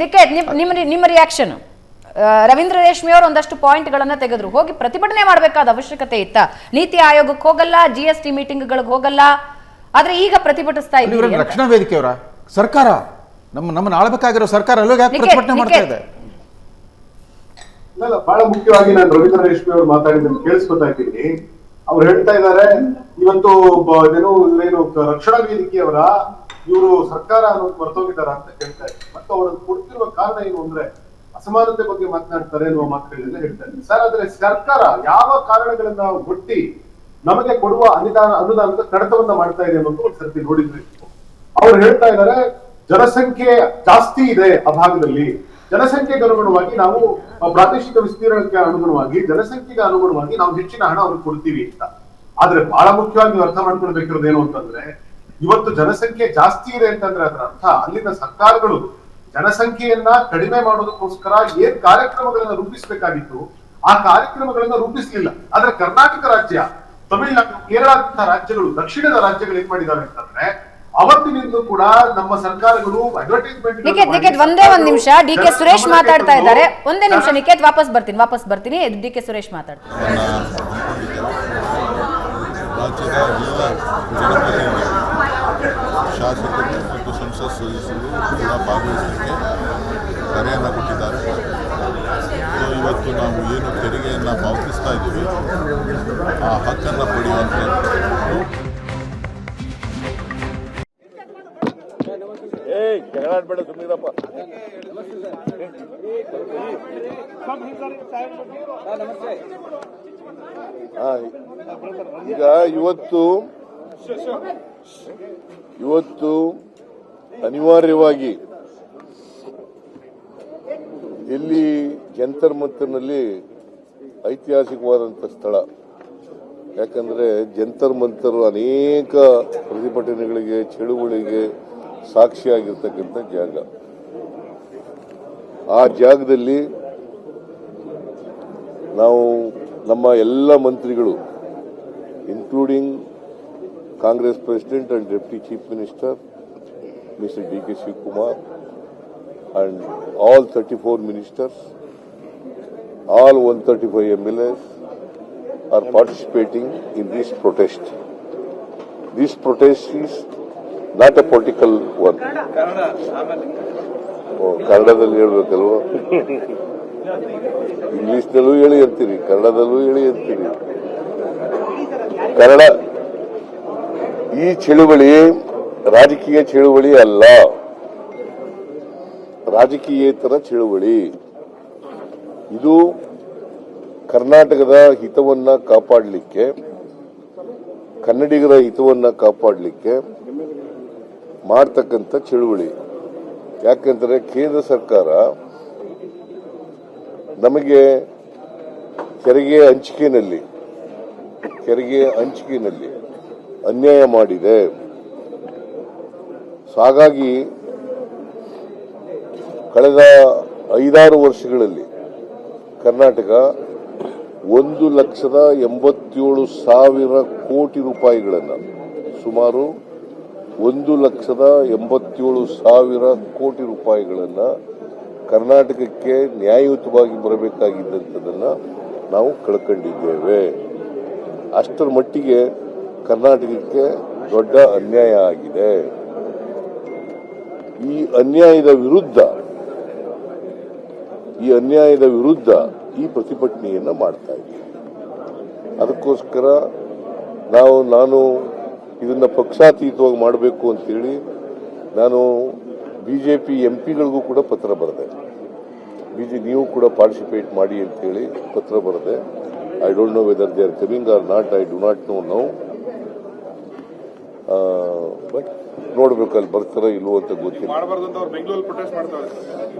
ನಿಮ್ಮ ರಿಯಾಕ್ಷನ್. ರವೀಂದ್ರ ರೇಷ್ಮೆ ಅವರು ಒಂದಷ್ಟು ಪಾಯಿಂಟ್ಗಳನ್ನ ತೆಗೆದ್ರು. ಹೋಗಿ ಪ್ರತಿಭಟನೆ ಮಾಡಬೇಕಾದ ಅವಶ್ಯಕತೆ ಇತ್ತ? ನೀತಿ ಆಯೋಗಕ್ಕೆ ಹೋಗಲ್ಲ, GST ಮೀಟಿಂಗ್ಗಳಿಗೆ ಹೋಗಲ್ಲ, ಆದ್ರೆ ಈಗ ಪ್ರತಿಭಟಿಸ್ತಾ ಇದ್ದೀವಿ. ರಕ್ಷಣಾ ವೇದಿಕೆಯವರ ಸರ್ಕಾರ ನಮ್ಮನ್ನ ಆಳ್ಬೇಕಾಗಿರೋ ಸರ್ಕಾರ ಅಲ್ಲೋಗಿ ಯಾಕೆ ಪ್ರತಿಭಟನೆ ಮಾಡ್ತಾ ಇದೆ? ಇಲ್ಲ, ಬಹಳ ಮುಖ್ಯವಾಗಿ ನಾನು ರವೀಂದ್ರ ರೇಷ್ಮೆ ಅವರು ಮಾತಾಡಿದ್ದನ್ನು ಕೇಳಿಸ್ಕೊತಾ ಇದ್ದೀನಿ. ಅವ್ರು ಹೇಳ್ತಾ ಇದ್ದಾರೆ, ಇವತ್ತು ಏನು ರಕ್ಷಣಾ ವೇದಿಕೆಯವರ ಇವರು ಸರ್ಕಾರ ಅನ್ನೋದು ಮರ್ತೋಗಿದ್ದಾರ ಅಂತ ಹೇಳ್ತಾ ಇದ್ದಾರೆ. ಮತ್ತು ಅವರನ್ನು ಕೊಡ್ತಿರುವ ಕಾರಣ ಏನು ಅಂದ್ರೆ ಅಸಮಾನತೆ ಬಗ್ಗೆ ಮಾತನಾಡ್ತಾರೆ ಅನ್ನುವ ಮಾತುಗಳನ್ನೆಲ್ಲ ಹೇಳ್ತಾ ಇದ್ದಾರೆ. ಸರ್, ಆದ್ರೆ ಸರ್ಕಾರ ಯಾವ ಕಾರಣಗಳನ್ನ ಒಟ್ಟಿ ನಮಗೆ ಕೊಡುವ ಅನುದಾನದ ಕಡಿತವನ್ನ ಮಾಡ್ತಾ ಇದೆ ಅನ್ನೋದು ಒಂದು ಸರ್ತಿ ನೋಡಿದ್ವಿ. ಅವ್ರು ಹೇಳ್ತಾ ಇದ್ದಾರೆ, ಜನಸಂಖ್ಯೆ ಜಾಸ್ತಿ ಇದೆ ಆ ಭಾಗದಲ್ಲಿ, ಜನಸಂಖ್ಯೆಗೆ ಅನುಗುಣವಾಗಿ ನಾವು ಪ್ರಾದೇಶಿಕ ವಿಸ್ತೀರ್ಣಕ್ಕೆ ಅನುಗುಣವಾಗಿ, ಜನಸಂಖ್ಯೆಗೆ ಅನುಗುಣವಾಗಿ ನಾವು ಹೆಚ್ಚಿನ ಹಣ ಅವ್ರಿಗೆ ಕೊಡ್ತೀವಿ ಅಂತ. ಆದ್ರೆ ಬಹಳ ಮುಖ್ಯವಾಗಿ ನೀವು ಅರ್ಥ ಮಾಡ್ಕೊಳ್ಬೇಕಿರೋದು ಏನು ಅಂತಂದ್ರೆ, ಇವತ್ತು ಜನಸಂಖ್ಯೆ ಜಾಸ್ತಿ ಇದೆ ಅಂತಂದ್ರೆ ಅದರ ಅರ್ಥ ಅಲ್ಲಿನ ಸರ್ಕಾರಗಳು ಜನಸಂಖ್ಯೆಯನ್ನ ಕಡಿಮೆ ಮಾಡೋದಕ್ಕೋಸ್ಕರ ಏನ್ ಕಾರ್ಯಕ್ರಮಗಳನ್ನ ರೂಪಿಸಬೇಕಾಗಿತ್ತು ಆ ಕಾರ್ಯಕ್ರಮಗಳನ್ನ ರೂಪಿಸಲಿಲ್ಲ. ಆದ್ರೆ ಕರ್ನಾಟಕ ರಾಜ್ಯ, ತಮಿಳುನಾಡು, ಕೇರಳದಂತಹ ರಾಜ್ಯಗಳು, ದಕ್ಷಿಣದ ರಾಜ್ಯಗಳು ಏನ್ ಮಾಡಿದ್ದಾರೆ ಅಂತಂದ್ರೆ ಅವತ್ತಿನಿಂದ ಕೂಡ ನಮ್ಮ ಸರ್ಕಾರಗಳು ಅಡ್ವರ್ಟೈಸ್ಮೆಂಟ್. ನಿಖಿತ್ ಒಂದೇ ಒಂದ್ ನಿಮಿಷ, DK ಸುರೇಶ್ ಮಾತಾಡ್ತಾ ಇದ್ದಾರೆ. ಒಂದೇ ನಿಮಿಷ ನಿಖಿತ್, ವಾಪಸ್ ಬರ್ತೀನಿ. DK ಸುರೇಶ್ ಮಾತಾಡ್ತಾರೆ. ರಾಜ್ಯದ ಎಲ್ಲ ಜನಪ್ರತಿನಿಧಿಗಳು, ಶಾಸಕರು ಮತ್ತು ಸಂಸತ್ ಸದಸ್ಯರು ಕೂಡ ಭಾಗವಹಿಸಲಿಕ್ಕೆ ಕರೆಯನ್ನು ಕೊಟ್ಟಿದ್ದಾರೆ. ಇವತ್ತು ನಾವು ಏನು ತೆರಿಗೆಯನ್ನು ಪಾವತಿಸ್ತಾ ಇದ್ದೀವಿ ಆ ಹಕ್ಕನ್ನು ಪಡೆಯುವಂಥದ್ದು. ಜಗಳಾಡ್ಬೇಡ, ಸುಮ್ಮನಿರಪ್ಪ. ಈಗ ಇವತ್ತು ಅನಿವಾರ್ಯವಾಗಿ ಇಲ್ಲಿ ಜಂತರ್ ಮಂತರ್ನಲ್ಲಿ ಐತಿಹಾಸಿಕವಾದಂಥ ಸ್ಥಳ ಯಾಕಂದರೆ ಜಂತರ್ ಮಂತರ್ ಅನೇಕ ಪ್ರತಿಭಟನೆಗಳಿಗೆ ಚಳುವಳಿಗೆ ಸಾಕ್ಷಿಯಾಗಿರ್ತಕ್ಕಂಥ ಜಾಗ. ಆ ಜಾಗದಲ್ಲಿ ನಾವು ನಮ್ಮ ಎಲ್ಲ ಮಂತ್ರಿಗಳು including Congress president and deputy chief minister Mr. D.K. Shivakumar and all 34 ministers, all 135 MLAs are participating in this protest. This protest is not a political one. ಕನ್ನಡದಲ್ಲಿ ಹೇಳ್ಬೇಕಲ್ವ, ಇಂಗ್ಲಿಷ್ನಲ್ಲೂ ಹೇಳಿ ಅಂತೀರಿ, ಕನ್ನಡದಲ್ಲೂ ಹೇಳಿ ಅಂತೀರಿ. ಕನ್ನಡ ಈ ಚಳುವಳಿ ರಾಜಕೀಯ ಚಳುವಳಿ ಅಲ್ಲ, ರಾಜಕೀಯೇತರ ಚಳುವಳಿ. ಇದು ಕರ್ನಾಟಕದ ಹಿತವನ್ನ ಕಾಪಾಡಲಿಕ್ಕೆ, ಕನ್ನಡಿಗರ ಹಿತವನ್ನ ಕಾಪಾಡಲಿಕ್ಕೆ ಮಾಡ್ತಕ್ಕಂಥ ಚಳುವಳಿ. ಯಾಕಂದ್ರೆ ಕೇಂದ್ರ ಸರ್ಕಾರ ನಮಗೆ ತೆರಿಗೆ ಹಂಚಿಕೆಯಲ್ಲಿ ಅನ್ಯಾಯ ಮಾಡಿದೆ. ಹಾಗಾಗಿ ಕಳೆದ 5-6 ವರ್ಷಗಳಲ್ಲಿ ಕರ್ನಾಟಕ 1,87,000 ಕೋಟಿ ರೂಪಾಯಿಗಳನ್ನು, ಸುಮಾರು 1,87,000 ಕೋಟಿ ರೂಪಾಯಿಗಳನ್ನು ಕರ್ನಾಟಕಕ್ಕೆ ನ್ಯಾಯಯುತವಾಗಿ ಬರಬೇಕಾಗಿದ್ದಂಥದ್ದನ್ನು ನಾವು ಕಳ್ಕೊಂಡಿದ್ದೇವೆ. ಅಷ್ಟರ ಮಟ್ಟಿಗೆ ಕರ್ನಾಟಕಕ್ಕೆ ದೊಡ್ಡ ಅನ್ಯಾಯ ಆಗಿದೆ. ಈ ಅನ್ಯಾಯದ ವಿರುದ್ಧ ಈ ಪ್ರತಿಭಟನೆಯನ್ನ ಮಾಡ್ತಾ ಇದ್ದೀವಿ. ಅದಕ್ಕೋಸ್ಕರ ನಾನು ಇದನ್ನ ಪಕ್ಷಾತೀತವಾಗಿ ಮಾಡಬೇಕು ಅಂತೇಳಿ ನಾನು ಬಿಜೆಪಿ ಎಂಪಿಗಳಿಗೂ ಕೂಡ ಪತ್ರ ಬರೆದೆ. ನೀವು ಕೂಡ ಪಾರ್ಟಿಸಿಪೇಟ್ ಮಾಡಿ ಅಂತೇಳಿ ಪತ್ರ ಬರೆದೆ. I don't know whether they are coming or not, I do not know now. But ನೋಡ್ಬೇಕು ಅಲ್ಲಿ ಬರ್ತಾರ ಇಲ್ವೋ ಅಂತ ಗೊತ್ತಿಲ್ಲ.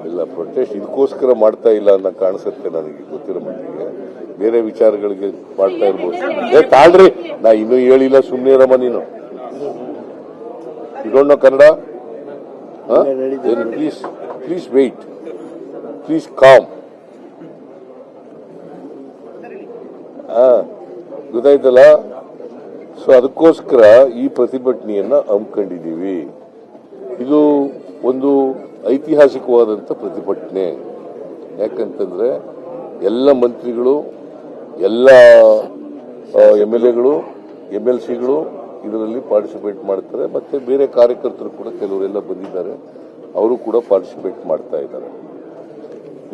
ಇಲ್ಲ, ಪ್ರೊಟೆಸ್ಟ್ ಇದಕ್ಕೋಸ್ಕರ ಮಾಡ್ತಾ ಇಲ್ಲ ಅನ್ನೋ ಕಾಣಿಸುತ್ತೆ ನನಗೆ ಗೊತ್ತಿರೋ ಮಟ್ಟಿಗೆ. ಬೇರೆ ವಿಚಾರಗಳಿಗೆ ಮಾಡ್ತಾ ಇರ್ಬೋದು. ತಾಳ್ರಿ, ನಾ ಇನ್ನೂ ಹೇಳಿಲ್ಲ, ಸುಮ್ಮನೆ ಇರಮ್ಮ ನೀನು. You don't know Kannada? Please wait, please calm. ಗೊತ್ತಾಯ್ತಲ್ಲ? ಸೊ ಅದಕ್ಕೋಸ್ಕರ ಈ ಪ್ರತಿಭಟನೆಯನ್ನ ಹಮ್ಮಿಕೊಂಡಿದ್ದೀವಿ. ಇದು ಒಂದು ಐತಿಹಾಸಿಕವಾದಂಥ ಪ್ರತಿಭಟನೆ. ಯಾಕಂತಂದ್ರೆ ಎಲ್ಲ ಮಂತ್ರಿಗಳು, ಎಲ್ಲ MLAಗಳು, MLCಗಳು ಇದರಲ್ಲಿ ಪಾರ್ಟಿಸಿಪೇಟ್ ಮಾಡ್ತಾರೆ. ಮತ್ತೆ ಬೇರೆ ಕಾರ್ಯಕರ್ತರು ಕೂಡ ಕೆಲವರೆಲ್ಲ ಬಂದಿದ್ದಾರೆ, ಅವರು ಕೂಡ ಪಾರ್ಟಿಸಿಪೇಟ್ ಮಾಡ್ತಾ ಇದ್ದಾರೆ.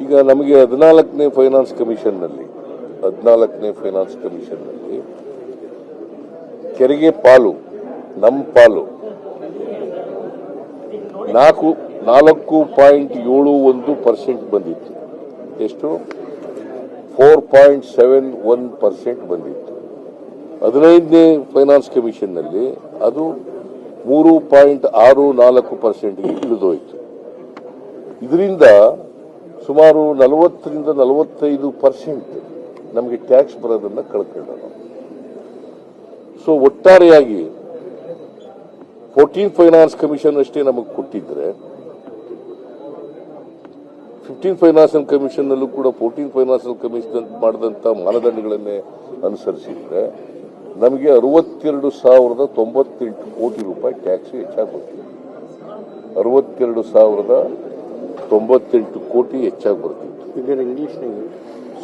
ಈಗ ನಮಗೆ 14ನೇ ಫೈನಾನ್ಸ್ ಕಮಿಷನ್ನಲ್ಲಿ ತೆರಿಗೆ ಪಾಲು, ನಮ್ಮ ಪಾಲು 4.71% ಬಂದಿತ್ತು. ಎಷ್ಟು? 4.71% ಬಂದಿತ್ತು. 15ನೇ ಫೈನಾನ್ಸ್ ಕಮಿಷನ್ನಲ್ಲಿ ಅದು 3.64%ಗೆ ಇಳಿದೋಯ್ತು. ಇದರಿಂದ ಸುಮಾರು 40ರಿಂದ 45% ನಮಗೆ ಟ್ಯಾಕ್ಸ್ ಬರೋದನ್ನ ಕಳ್ಕೊಂಡ. ಸೊ ಒಟ್ಟಾರೆಯಾಗಿ 14 ಫೈನಾನ್ಸ್ ಕಮಿಷನ್ ಅಷ್ಟೇ ನಮಗೆ ಕೊಟ್ಟಿದ್ರೆ, 15 ಫೈನಾನ್ಸ್ ಕಮಿಷನ್ ನಲ್ಲೂ ಕೂಡ 14 ಫೈನಾನ್ಸ್ ಕಮಿಷನ್ ಮಾಡಿದಂತ ಮಾನದಂಡಗಳನ್ನೇ ಅನುಸರಿಸಿದ್ರೆ ನಮಗೆ 62,098 ಕೋಟಿ ರೂಪಾಯಿ ಟ್ಯಾಕ್ಸ್ ಹೆಚ್ಚಾಗಿ ಬರ್ತಿದೆ. 62,098 ಕೋಟಿ ಹೆಚ್ಚಾಗಿ ಬರ್ತಿತ್ತು.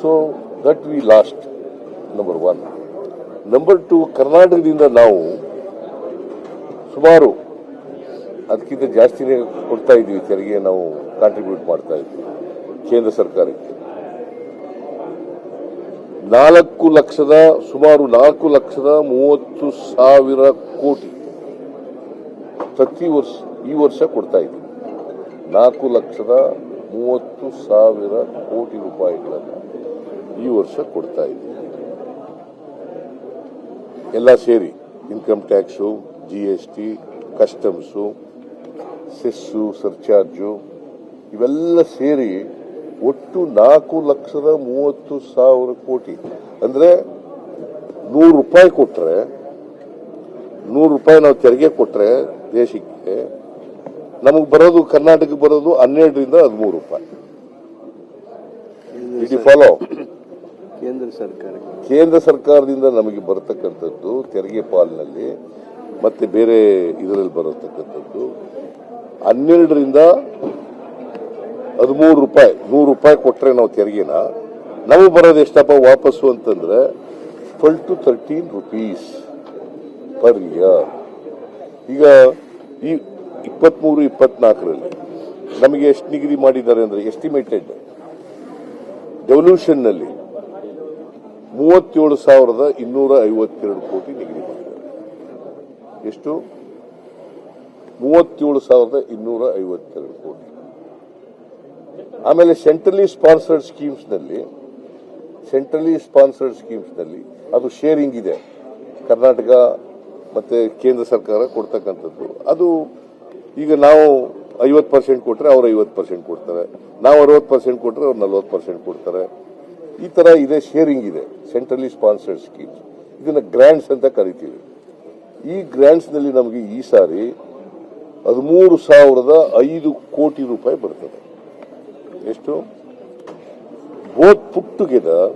So that we last, number 1. Number 2, ಕರ್ನಾಟಕದಿಂದ ನಾವು ಸುಮಾರು ಅದಕ್ಕಿಂತ ಜಾಸ್ತಿನೇ ಕೊಡ್ತಾ ಇದ್ದೀವಿ ತೆರಿಗೆ, ನಾವು ಕಾಂಟ್ರಿಬ್ಯೂಟ್ ಮಾಡ್ತಾ ಇದ್ದೀವಿ ಕೇಂದ್ರ ಸರ್ಕಾರಕ್ಕೆ. ಸುಮಾರು 4,30,000 ಕೋಟಿ ಪ್ರತಿ ವರ್ಷ ಈ ವರ್ಷ ಕೊಡ್ತಾ ಇದ್ದೀವಿ. 4,30,000 ಕೋಟಿ ರೂಪಾಯಿಗಳನ್ನು ಈ ವರ್ಷ ಕೊಡ್ತಾ ಇದ್ದೀವಿ. ಎಲ್ಲ ಸೇರಿ income tax, GST, customs, cess, surcharge ಇವೆಲ್ಲ ಸೇರಿ ಒಟ್ಟು 4,30,000 ಕೋಟಿ. ಅಂದ್ರೆ ₹100 ಕೊಟ್ರೆ ₹100 ನಾವು ತೆರಿಗೆ ಕೊಟ್ರೆ ದೇಶಕ್ಕೆ ನಮಗೆ ಬರೋದು ಕರ್ನಾಟಕಕ್ಕೆ ಬರೋದು 12ರಿಂದ 13 ರೂಪಾಯಿ. ಇಟ್ ಫಾಲೋ ಕೇಂದ್ರ ಸರ್ಕಾರದಿಂದ ನಮಗೆ ಬರತಕ್ಕಂಥದ್ದು ತೆರಿಗೆ ಪಾಲಿನಲ್ಲಿ ಮತ್ತೆ ಬೇರೆ ಇದರಲ್ಲಿ ಬರತಕ್ಕಂಥದ್ದು 12ರಿಂದ 13 ರೂಪಾಯಿ. ₹100 ಕೊಟ್ರೆ ನಾವು ತೆರಿಗೆನ ನಮಗೆ ಬರೋದು ಎಷ್ಟಪ್ಪ ವಾಪಸ್ಸು ಅಂತಂದ್ರೆ 12 to 13 rupees ಪರ್ ಇಯರ್. ಈಗ ಈ 23-24ರಲ್ಲಿ ನಮಗೆ ಎಷ್ಟು ನಿಗದಿ ಮಾಡಿದ್ದಾರೆ ಅಂದ್ರೆ ಎಸ್ಟಿಮೇಟೆಡ್ ಡೆವಲ್ಯೂಷನ್ ನಲ್ಲಿ 37,252 ಕೋಟಿ ನಿಗದಿ ಮಾಡಿದ್ದಾರೆ. ಎಷ್ಟು? 37,252 ಕೋಟಿ. ಆಮೇಲೆ ಸೆಂಟ್ರಲಿ ಸ್ಪಾನ್ಸರ್ಡ್ ಸ್ಕೀಮ್ಸ್ ನಲ್ಲಿ ಅದು ಶೇರಿಂಗ್ ಇದೆ, ಕರ್ನಾಟಕ ಮತ್ತೆ ಕೇಂದ್ರ ಸರ್ಕಾರ ಕೊಡ್ತಕ್ಕಂಥದ್ದು. ಅದು ಈಗ ನಾವು 50% ಕೊಟ್ರೆ ಅವ್ರು 50% ಕೊಡ್ತಾರೆ, ನಾವು 60% ಕೊಟ್ರೆ ಅವ್ರು 40% ಕೊಡ್ತಾರೆ. ಈ ತರ ಇದೆ, ಶೇರಿಂಗ್ ಇದೆ. ಸೆಂಟ್ರಲಿ ಸ್ಪಾನ್ಸರ್ಡ್ ಸ್ಕೀಮ್ಸ್, ಇದನ್ನ ಗ್ರಾಂಟ್ಸ್ ಅಂತ ಕರಿತೀವಿ. ಈ ಗ್ರಾಂಟ್ಸ್ ನಲ್ಲಿ ನಮಗೆ ಈ ಸಾರಿ 13,005 ಕೋಟಿ ರೂಪಾಯಿ ಬರ್ತದೆ. ಎಷ್ಟು? ಬೋತ್ ಪುಟ್ ಟುಗೆದರ್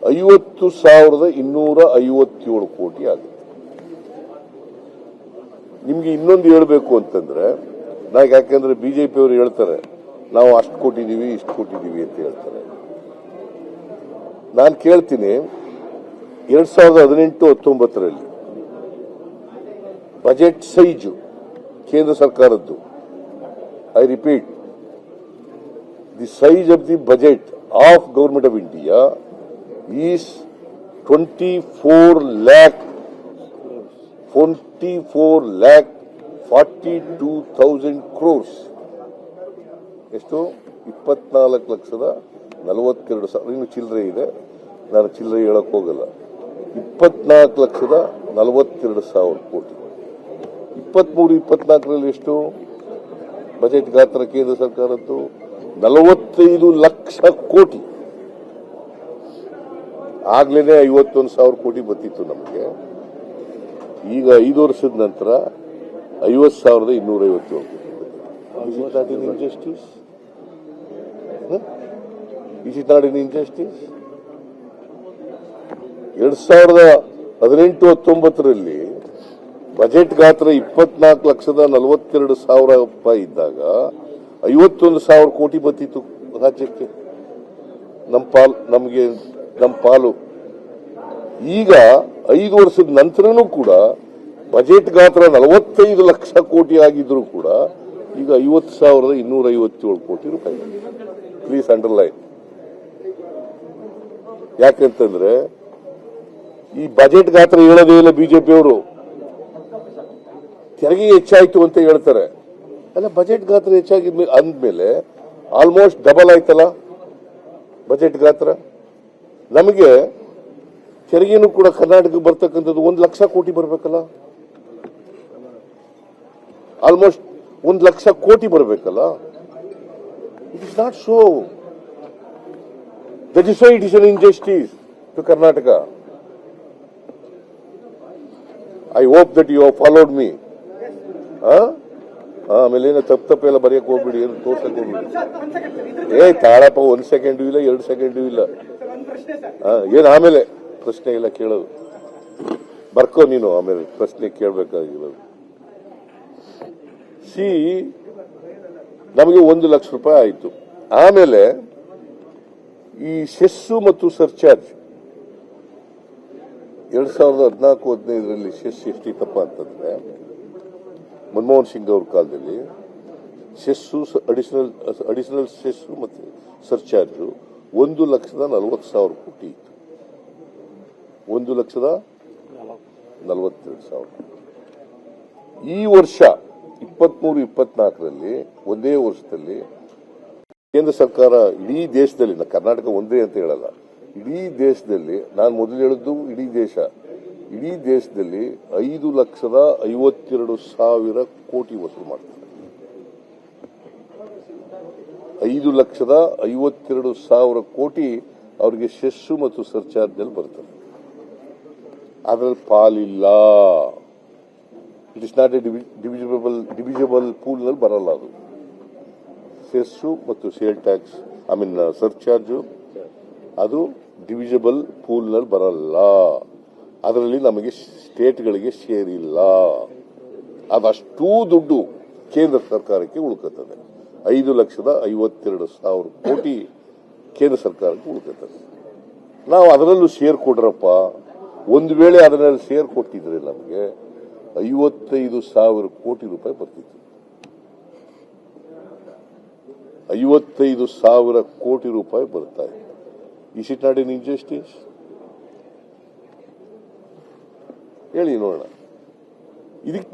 50,257 ಕೋಟಿ ಆಗುತ್ತೆ. ನಿಮ್ಗೆ ಇನ್ನೊಂದು ಹೇಳಬೇಕು ಅಂತಂದ್ರೆ, ಯಾಕೆಂದ್ರೆ ಬಿಜೆಪಿ ಅವರು ಹೇಳ್ತಾರೆ ನಾವು ಅಷ್ಟು ಕೊಟ್ಟಿದ್ದೀವಿ ಇಷ್ಟು ಕೊಟ್ಟಿದ್ದೀವಿ ಅಂತ ಹೇಳ್ತಾರೆ. ನಾನು ಕೇಳ್ತೀನಿ, 2018-19ರಲ್ಲಿ ಬಜೆಟ್ ಸೈಜು ಕೇಂದ್ರ ಸರ್ಕಾರದ್ದು, I repeat, the size of the budget of government of India is 24,42,000 crores. ಎಷ್ಟು? 24,42,000. ಇನ್ನು ಚಿಲ್ಲರೆ ಇದೆ, ನಾನು ಚಿಲ್ಲರೆ ಹೇಳಕ್ ಹೋಗಲ್ಲ. 24,42,000 ಕೋಟಿ. 23-24ರಲ್ಲಿ ಎಷ್ಟು ಬಜೆಟ್ ಗಾತ್ರ ಕೇಂದ್ರ ಸರ್ಕಾರದ್ದು? 45 ಲಕ್ಷ ಕೋಟಿ. ಆಗ್ಲೇನೆ 51,000 ಕೋಟಿ ಬರ್ತಿತ್ತು ನಮಗೆ. ಈಗ 5 ವರ್ಷದ ನಂತರ 50,257 ಕೋಟಿ. Is it not an injustice? Is it not an injustice? 2018-19ರಲ್ಲಿ ಬಜೆಟ್ ಗಾತ್ರ 24,42,000 ರೂಪಾಯಿ ಇದ್ದಾಗ 51,000 ಕೋಟಿ ಬರ್ತಿತ್ತು ರಾಜ್ಯಕ್ಕೆ, ನಮ್ಮ ಪಾಲು. ಈಗ 5 ವರ್ಷದ ನಂತರನೂ ಕೂಡ ಬಜೆಟ್ ಗಾತ್ರ 45 ಲಕ್ಷ ಕೋಟಿ ಆಗಿದ್ರು ಕೂಡ ಈಗ 50,257 ಕೋಟಿ ರೂಪಾಯಿ. Please underline. ಯಾಕಂತಂದ್ರೆ ಈ ಬಜೆಟ್ ಗಾತ್ರ ಹೇಳೋದೇ ಇಲ್ಲ ಬಿಜೆಪಿಯವರು. ತೆರಿಗೆ ಹೆಚ್ಚಾಯ್ತು ಅಂತ ಹೇಳ್ತಾರೆ. ಅಲ್ಲ, ಬಜೆಟ್ ಗಾತ್ರ ಹೆಚ್ಚಾಗಿದ್ಮೇಲೆ ಅಂದ್ಮೇಲೆ ಆಲ್ಮೋಸ್ಟ್ ಡಬಲ್ ಆಯ್ತಲ್ಲ ಬಜೆಟ್ ಗಾತ್ರ. ನಮಗೆ ತೆರಿಗೆನೂ ಕೂಡ ಕರ್ನಾಟಕಕ್ಕೆ ಬರ್ತಕ್ಕಂಥದ್ದು 1 ಲಕ್ಷ ಕೋಟಿ ಬರಬೇಕಲ್ಲ, ಆಲ್ಮೋಸ್ಟ್ 1 ಲಕ್ಷ ಕೋಟಿ ಬರಬೇಕಲ್ಲ. It is not so. That is why it is an injustice to Karnataka. I hope that you have followed me. ಆಮೇಲೆ ಏನೋ ತಪ್ಪೆಲ್ಲ ಬರೆಯಕ್ಕೆ ಹೋಗ್ಬಿಡಿ, ಏನು ತೋರ್ಸಕ್ ಹೋಗ್ಬಿಡಿ. ತಾಳಪ್ಪ, 1 ಸೆಕೆಂಡು ಇಲ್ಲ, 2 ಸೆಕೆಂಡು ಇಲ್ಲ. ಏನು ಆಮೇಲೆ ಪ್ರಶ್ನೆ ಇಲ್ಲ ಕೇಳೋದು, ಬರ್ಕೋ ನೀನು. ಆಮೇಲೆ ಪ್ರಶ್ನೆ ಕೇಳಬೇಕಾಗಿರೋದು. ನಮಗೆ 1 ಲಕ್ಷ ರೂಪಾಯಿ ಆಯ್ತು. ಆಮೇಲೆ ಈ ಸೆಸ್ಸು ಮತ್ತು ಸರ್ಚಾರ್ಜ್ 2014-15ರಲ್ಲಿ ಸೆಸ್ ಎಷ್ಟಿತ್ತಪ್ಪ ಅಂತಂದ್ರೆ, ಮನಮೋಹನ್ ಸಿಂಗ್ ಅವ್ರ ಕಾಲದಲ್ಲಿ ಸೆಸ್ಸು, ಅಡಿಷನಲ್ ಸೆಸ್ಸು ಮತ್ತು ಸರ್ಚಾರ್ಜು 1,40,000 ಕೋಟಿ ಇತ್ತು. 1,42,000. ಈ ವರ್ಷ 23-24ರಲ್ಲಿ ಒಂದೇ ವರ್ಷದಲ್ಲಿ ಕೇಂದ್ರ ಸರ್ಕಾರ ಇಡೀ ದೇಶದಲ್ಲಿ, ಕರ್ನಾಟಕ ಒಂದೇ ಅಂತ ಹೇಳಲ್ಲ, ಇಡೀ ದೇಶದಲ್ಲಿ, ನಾನು ಮೊದಲು ಹೇಳಿದ್ದು ಇಡೀ ದೇಶದಲ್ಲಿ 5,52,000 ಕೋಟಿ ವಸೂಲು ಮಾಡ್ತಾರೆ. 5,52,000 ಕೋಟಿ ಅವ್ರಿಗೆ ಸೆಸ್ಸು ಮತ್ತು ಸರ್ಚಾರ್ಜ್ನಲ್ಲಿ ಬರ್ತದೆ. ಅದರಲ್ಲಿ ಪಾಲಿಲ್ಲ. It is not a divisible ಪೂಲ್ನಲ್ಲಿ ಬರಲ್ಲ ಅದು. ಸೆಸ್ಸು ಮತ್ತು ಸೇಲ್ ಟ್ಯಾಕ್ಸ್ ಸರ್ಚಾರ್ಜು ಅದು ಡಿವಿಸಿಬಲ್ ಪೂಲ್ನಲ್ಲಿ ಬರಲ್ಲ. ಅದರಲ್ಲಿ ನಮಗೆ ಸ್ಟೇಟ್ಗಳಿಗೆ ಶೇರ್ ಇಲ್ಲ. ಅದಷ್ಟೂ ದುಡ್ಡು ಕೇಂದ್ರ ಸರ್ಕಾರಕ್ಕೆ ಉಳ್ಕುತ್ತದೆ. 5,52,000 ಕೋಟಿ ಕೇಂದ್ರ ಸರ್ಕಾರಕ್ಕೆ ಉಳ್ಕುತ್ತದೆ. ನಾವು ಅದರಲ್ಲೂ ಶೇರ್ ಕೊಡ್ರಪ್ಪ. ಒಂದು ವೇಳೆ ಅದರಲ್ಲಿ ಶೇರ್ ಕೊಟ್ಟಿದ್ರೆ ನಮಗೆ 55,000 ಕೋಟಿ ರೂಪಾಯಿ ಬರ್ತಿತ್ತು. 55,000 ಕೋಟಿ ರೂಪಾಯಿ ಬರ್ತಾ ಇದೆ. Is it not an injustice? ಹೇಳಿ ನೋಡೋಣ.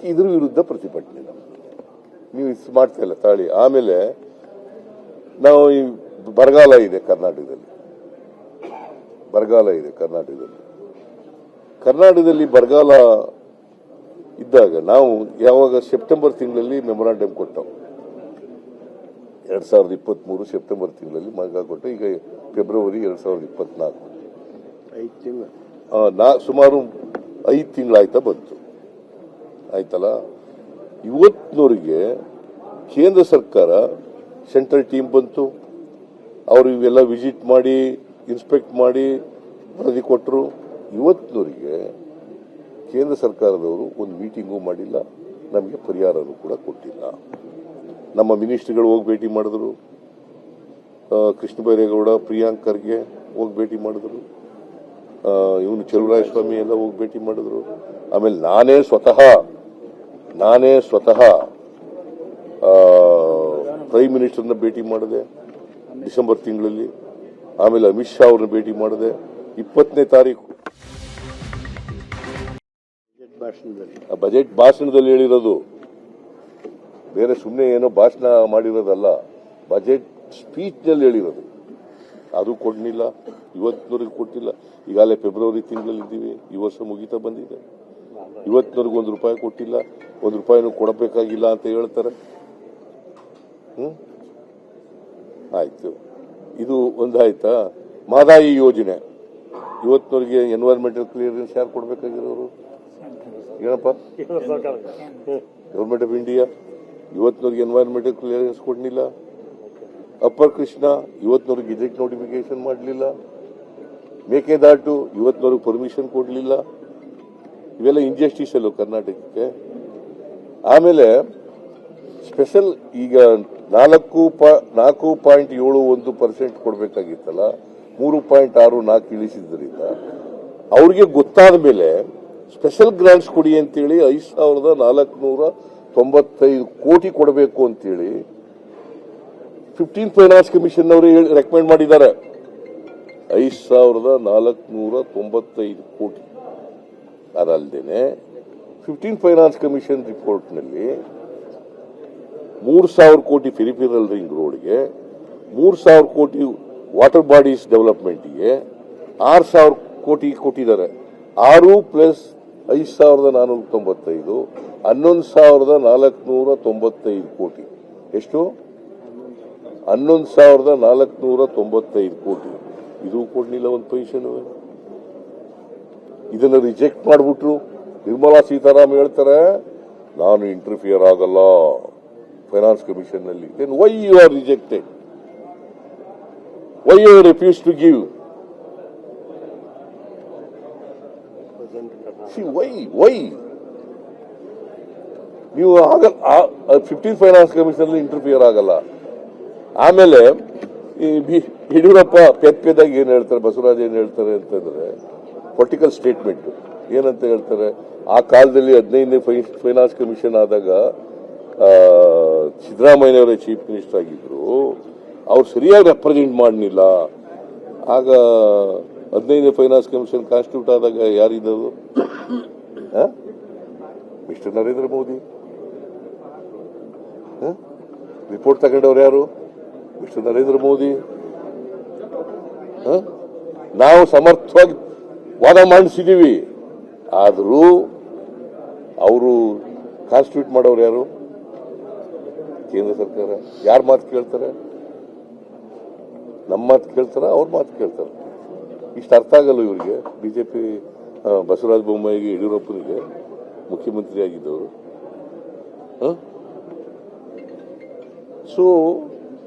ಇದ್ರ ವಿರುದ್ಧ ಪ್ರತಿಭಟನೆ ನೀವು ಮಾಡ್ತಾ ಇಲ್ಲ ತಾಳಿ. ಆಮೇಲೆ ನಾವು ಈ ಬರಗಾಲ ಇದೆ ಕರ್ನಾಟಕದಲ್ಲಿ. ಕರ್ನಾಟಕದಲ್ಲಿ ಬರಗಾಲ ಇದ್ದಾಗ ನಾವು ಯಾವಾಗ ಸೆಪ್ಟೆಂಬರ್ ತಿಂಗಳಲ್ಲಿ ಮೆಮೊರಾಂಡಮ್ ಕೊಟ್ಟವು. 2023 ಸೆಪ್ಟೆಂಬರ್ ತಿಂಗಳಲ್ಲಿ ಮಗ ಕೊಟ್ಟು ಈಗ ಫೆಬ್ರವರಿ 2024 ಸುಮಾರು 5 ತಿಂಗಳಾಯ್ತಾ ಬಂತು. ಆಯ್ತಲ್ಲ. ಇವತ್ತಿನವರೆಗೆ ಕೇಂದ್ರ ಸರ್ಕಾರ ಸೆಂಟ್ರಲ್ ಟೀಮ್ ಬಂತು. ಅವರು ಇವೆಲ್ಲ ವಿಸಿಟ್ ಮಾಡಿ ಇನ್ಸ್ಪೆಕ್ಟ್ ಮಾಡಿ ವರದಿ ಕೊಟ್ಟರು. ಇವತ್ತಿನವರೆಗೆ ಕೇಂದ್ರ ಸರ್ಕಾರದವರು ಒಂದು ಮೀಟಿಂಗು ಮಾಡಿಲ್ಲ, ನಮಗೆ ಪರಿಹಾರನೂ ಕೂಡ ಕೊಟ್ಟಿಲ್ಲ. ನಮ್ಮ ಮಿನಿಸ್ಟ್ರಿಗಳು ಹೋಗಿ ಭೇಟಿ ಮಾಡಿದ್ರು. ಕೃಷ್ಣ ಬೈರೇಗೌಡ, ಪ್ರಿಯಾಂಕ್ ಖರ್ಗೆ ಹೋಗಿ ಭೇಟಿ ಮಾಡಿದ್ರು. ಇವನು ಚಲುವರಾಯಸ್ವಾಮಿ ಎಲ್ಲ ಹೋಗಿ ಭೇಟಿ ಮಾಡಿದ್ರು. ಆಮೇಲೆ ನಾನೇ ಸ್ವತಃ ಪ್ರೈಮ್ ಮಿನಿಸ್ಟರ್ನ ಭೇಟಿ ಮಾಡಿದೆ ಡಿಸೆಂಬರ್ ತಿಂಗಳಲ್ಲಿ. ಆಮೇಲೆ ಅಮಿತ್ ಶಾ ಅವ್ರನ್ನ ಭೇಟಿ ಮಾಡಿದೆ 20ನೇ ತಾರೀಕು. ಬಜೆಟ್ ಭಾಷಣದಲ್ಲಿ ಹೇಳಿರೋದು, ಬೇರೆ ಸುಮ್ಮನೆ ಏನೋ ಭಾಷಣ ಮಾಡಿರೋದಲ್ಲ, ಬಜೆಟ್ ಸ್ಪೀಚ್ ನಲ್ಲಿ ಹೇಳಿರೋದು. ಅದು ಕೊಡ್ಲಿಲ್ಲ, ಇವತ್ತಿನವರೆಗೂ ಕೊಟ್ಟಿಲ್ಲ. ಈಗಾಗಲೇ ಫೆಬ್ರವರಿ ತಿಂಗಳಲ್ಲಿ ಇದ್ದೀವಿ, ಈ ವರ್ಷ ಮುಗಿತಾ ಬಂದಿದೆ. ಇವತ್ತಿನವರೆಗೂ ₹1 ಕೊಟ್ಟಿಲ್ಲ, ₹1 ಕೊಡಬೇಕಾಗಿಲ್ಲ ಅಂತ ಹೇಳ್ತಾರೆ. ಆಯ್ತು, ಇದು ಒಂದಾಯ್ತಾ. ಮಹದಾಯಿ ಯೋಜನೆ ಇವತ್ತಿನವರೆಗೆ ಎನ್ವೈರನ್ಮೆಂಟಲ್ ಕ್ಲಿಯರೆನ್ಸ್ ಯಾರು ಕೊಡಬೇಕಾಗಿರೋರು? ಏನಪ್ಪ, ಗವರ್ಮೆಂಟ್ ಆಫ್ ಇಂಡಿಯಾ. ಇವತ್ತಿನವರೆಗೆ ಎನ್ವೈರನ್ಮೆಂಟಲ್ ಕ್ಲಿಯರೆನ್ಸ್ ಕೊಡಲಿಲ್ಲ. ಅಪ್ಪರ್ ಕೃಷ್ಣ ಇವತ್ತಿನವರೆಗೆ ಗೆಜೆಟ್ ನೋಟಿಫಿಕೇಶನ್ ಮಾಡಲಿಲ್ಲ. ಮೇಕೆದಾಟು ಇವತ್ತಿನವರೆಗೆ ಪರ್ಮಿಷನ್ ಕೊಡಲಿಲ್ಲ. ಇವೆಲ್ಲ ಇಂಜಸ್ಟಿಸ್ ಅಲ್ಲೋ ಕರ್ನಾಟಕಕ್ಕೆ. ಆಮೇಲೆ ಸ್ಪೆಷಲ್ ಈಗ 4.71% ಕೊಡಬೇಕಾಗಿತ್ತಲ್ಲ, 3.64 ಇಳಿಸಿದ್ರಿಂದ ಅವ್ರಿಗೆ ಗೊತ್ತಾದ ಮೇಲೆ ಸ್ಪೆಷಲ್ ಗ್ರಾಂಟ್ಸ್ ಕೊಡಿ ಅಂತೇಳಿ 5,495 ಕೋಟಿ ಕೊಡಬೇಕು ಅಂತೇಳಿ 15th ಫೈನಾನ್ಸ್ ಕಮಿಷನ್ ಅವರು ರೆಕಮೆಂಡ್ ಮಾಡಿದ್ದಾರೆ. 5,495 ಕೋಟಿ. ಅದಲ್ಲದೆ 15th ಫೈನಾನ್ಸ್ ಕಮಿಷನ್ ರಿಪೋರ್ಟ್ನಲ್ಲಿ 3,000 ಕೋಟಿ ಪೆರಿಫೆರಲ್ ರಿಂಗ್ ರೋಡ್ಗೆ, 3,000 ಕೋಟಿ ವಾಟರ್ ಬಾಡೀಸ್ ಡೆವಲಪ್ಮೆಂಟ್ಗೆ, 6,000 ಕೋಟಿ ಕೊಟ್ಟಿದ್ದಾರೆ. 6 ಪ್ಲಸ್ 5,495 11,495 ಕೋಟಿ. ಎಷ್ಟು? 11,495 ಕೋಟಿ. ಇದು ಕೊಡ್ಲಿಲ್ಲ ಒಂದು ಪೈಸೆನೂ. ಇದನ್ನ ರಿಜೆಕ್ಟ್ ಮಾಡಿಬಿಟ್ರು. ನಿರ್ಮಲಾ ಸೀತಾರಾಮನ್ ಹೇಳ್ತಾರೆ, ನಾನು ಇಂಟರ್ಫಿಯರ್ ಆಗಲ್ಲ ಫೈನಾನ್ಸ್ ಕಮಿಷನ್ ನಲ್ಲಿ. Then why you are rejected? Why you refuse to give? Why ನೀವು ಆಗಲ್ಲ. 15th ಫೈನಾನ್ಸ್ ಕಮಿಷನ್ ಇಂಟರ್ಫಿಯರ್ ಆಗಲ್ಲ. ಆಮೇಲೆ ಯಡಿಯೂರಪ್ಪ ಪೆದ್ದಾಗಿ ಏನ್ ಹೇಳ್ತಾರೆ, ಬಸವರಾಜ್ ಏನ್ ಹೇಳ್ತಾರೆ ಅಂತಂದ್ರೆ, ಪೊಲಿಟಿಕಲ್ ಸ್ಟೇಟ್ಮೆಂಟ್ ಏನಂತ ಹೇಳ್ತಾರೆ, ಆ ಕಾಲದಲ್ಲಿ 15ನೇ ಫೈನಾನ್ಸ್ ಕಮಿಷನ್ ಆದಾಗ ಸಿದ್ದರಾಮಯ್ಯನವರೇ ಚೀಫ್ ಮಿನಿಸ್ಟರ್ ಆಗಿದ್ರು, ಅವ್ರು ಸರಿಯಾಗಿ ರೆಪ್ರೆಸೆಂಟ್ ಮಾಡಲಿಲ್ಲ. ಆಗ 15ನೇ ಫೈನಾನ್ಸ್ ಕಮಿಷನ್ ಕಾನ್ಸ್ಟಿಟ್ಯೂಟ್ ಆದಾಗ ಯಾರಿದ್ದವರು? ಮಿಸ್ಟರ್ ನರೇಂದ್ರ ಮೋದಿ. ರಿಪೋರ್ಟ್ ತಗೊಂಡವ್ರು ಯಾರು? ಮಿಸ್ಟರ್ ನರೇಂದ್ರ ಮೋದಿ. ನಾವು ಸಮರ್ಥವಾಗಿ ವಾದ ಮಾಡಿಸಿದೀವಿ, ಆದರೂ ಅವರು ಕಾನ್ಸ್ಟಿಟ್ಯೂಟ್ ಮಾಡೋರು ಯಾರು? ಕೇಂದ್ರ ಸರ್ಕಾರ. ಯಾರ ಮಾತು ಕೇಳ್ತಾರೆ? ನಮ್ಮ ಮಾತು ಕೇಳ್ತಾರ, ಅವ್ರ ಮಾತು ಕೇಳ್ತಾರೆ? ಇಷ್ಟು ಅರ್ಥ ಆಗಲ್ಲ ಇವರಿಗೆ. ಬಿಜೆಪಿ ಬಸವರಾಜ ಬೊಮ್ಮಾಯಿಗೆ, ಯಡಿಯೂರಪ್ಪನಿಗೆ ಮುಖ್ಯಮಂತ್ರಿ ಆಗಿದ್ದವರು. ಸೊ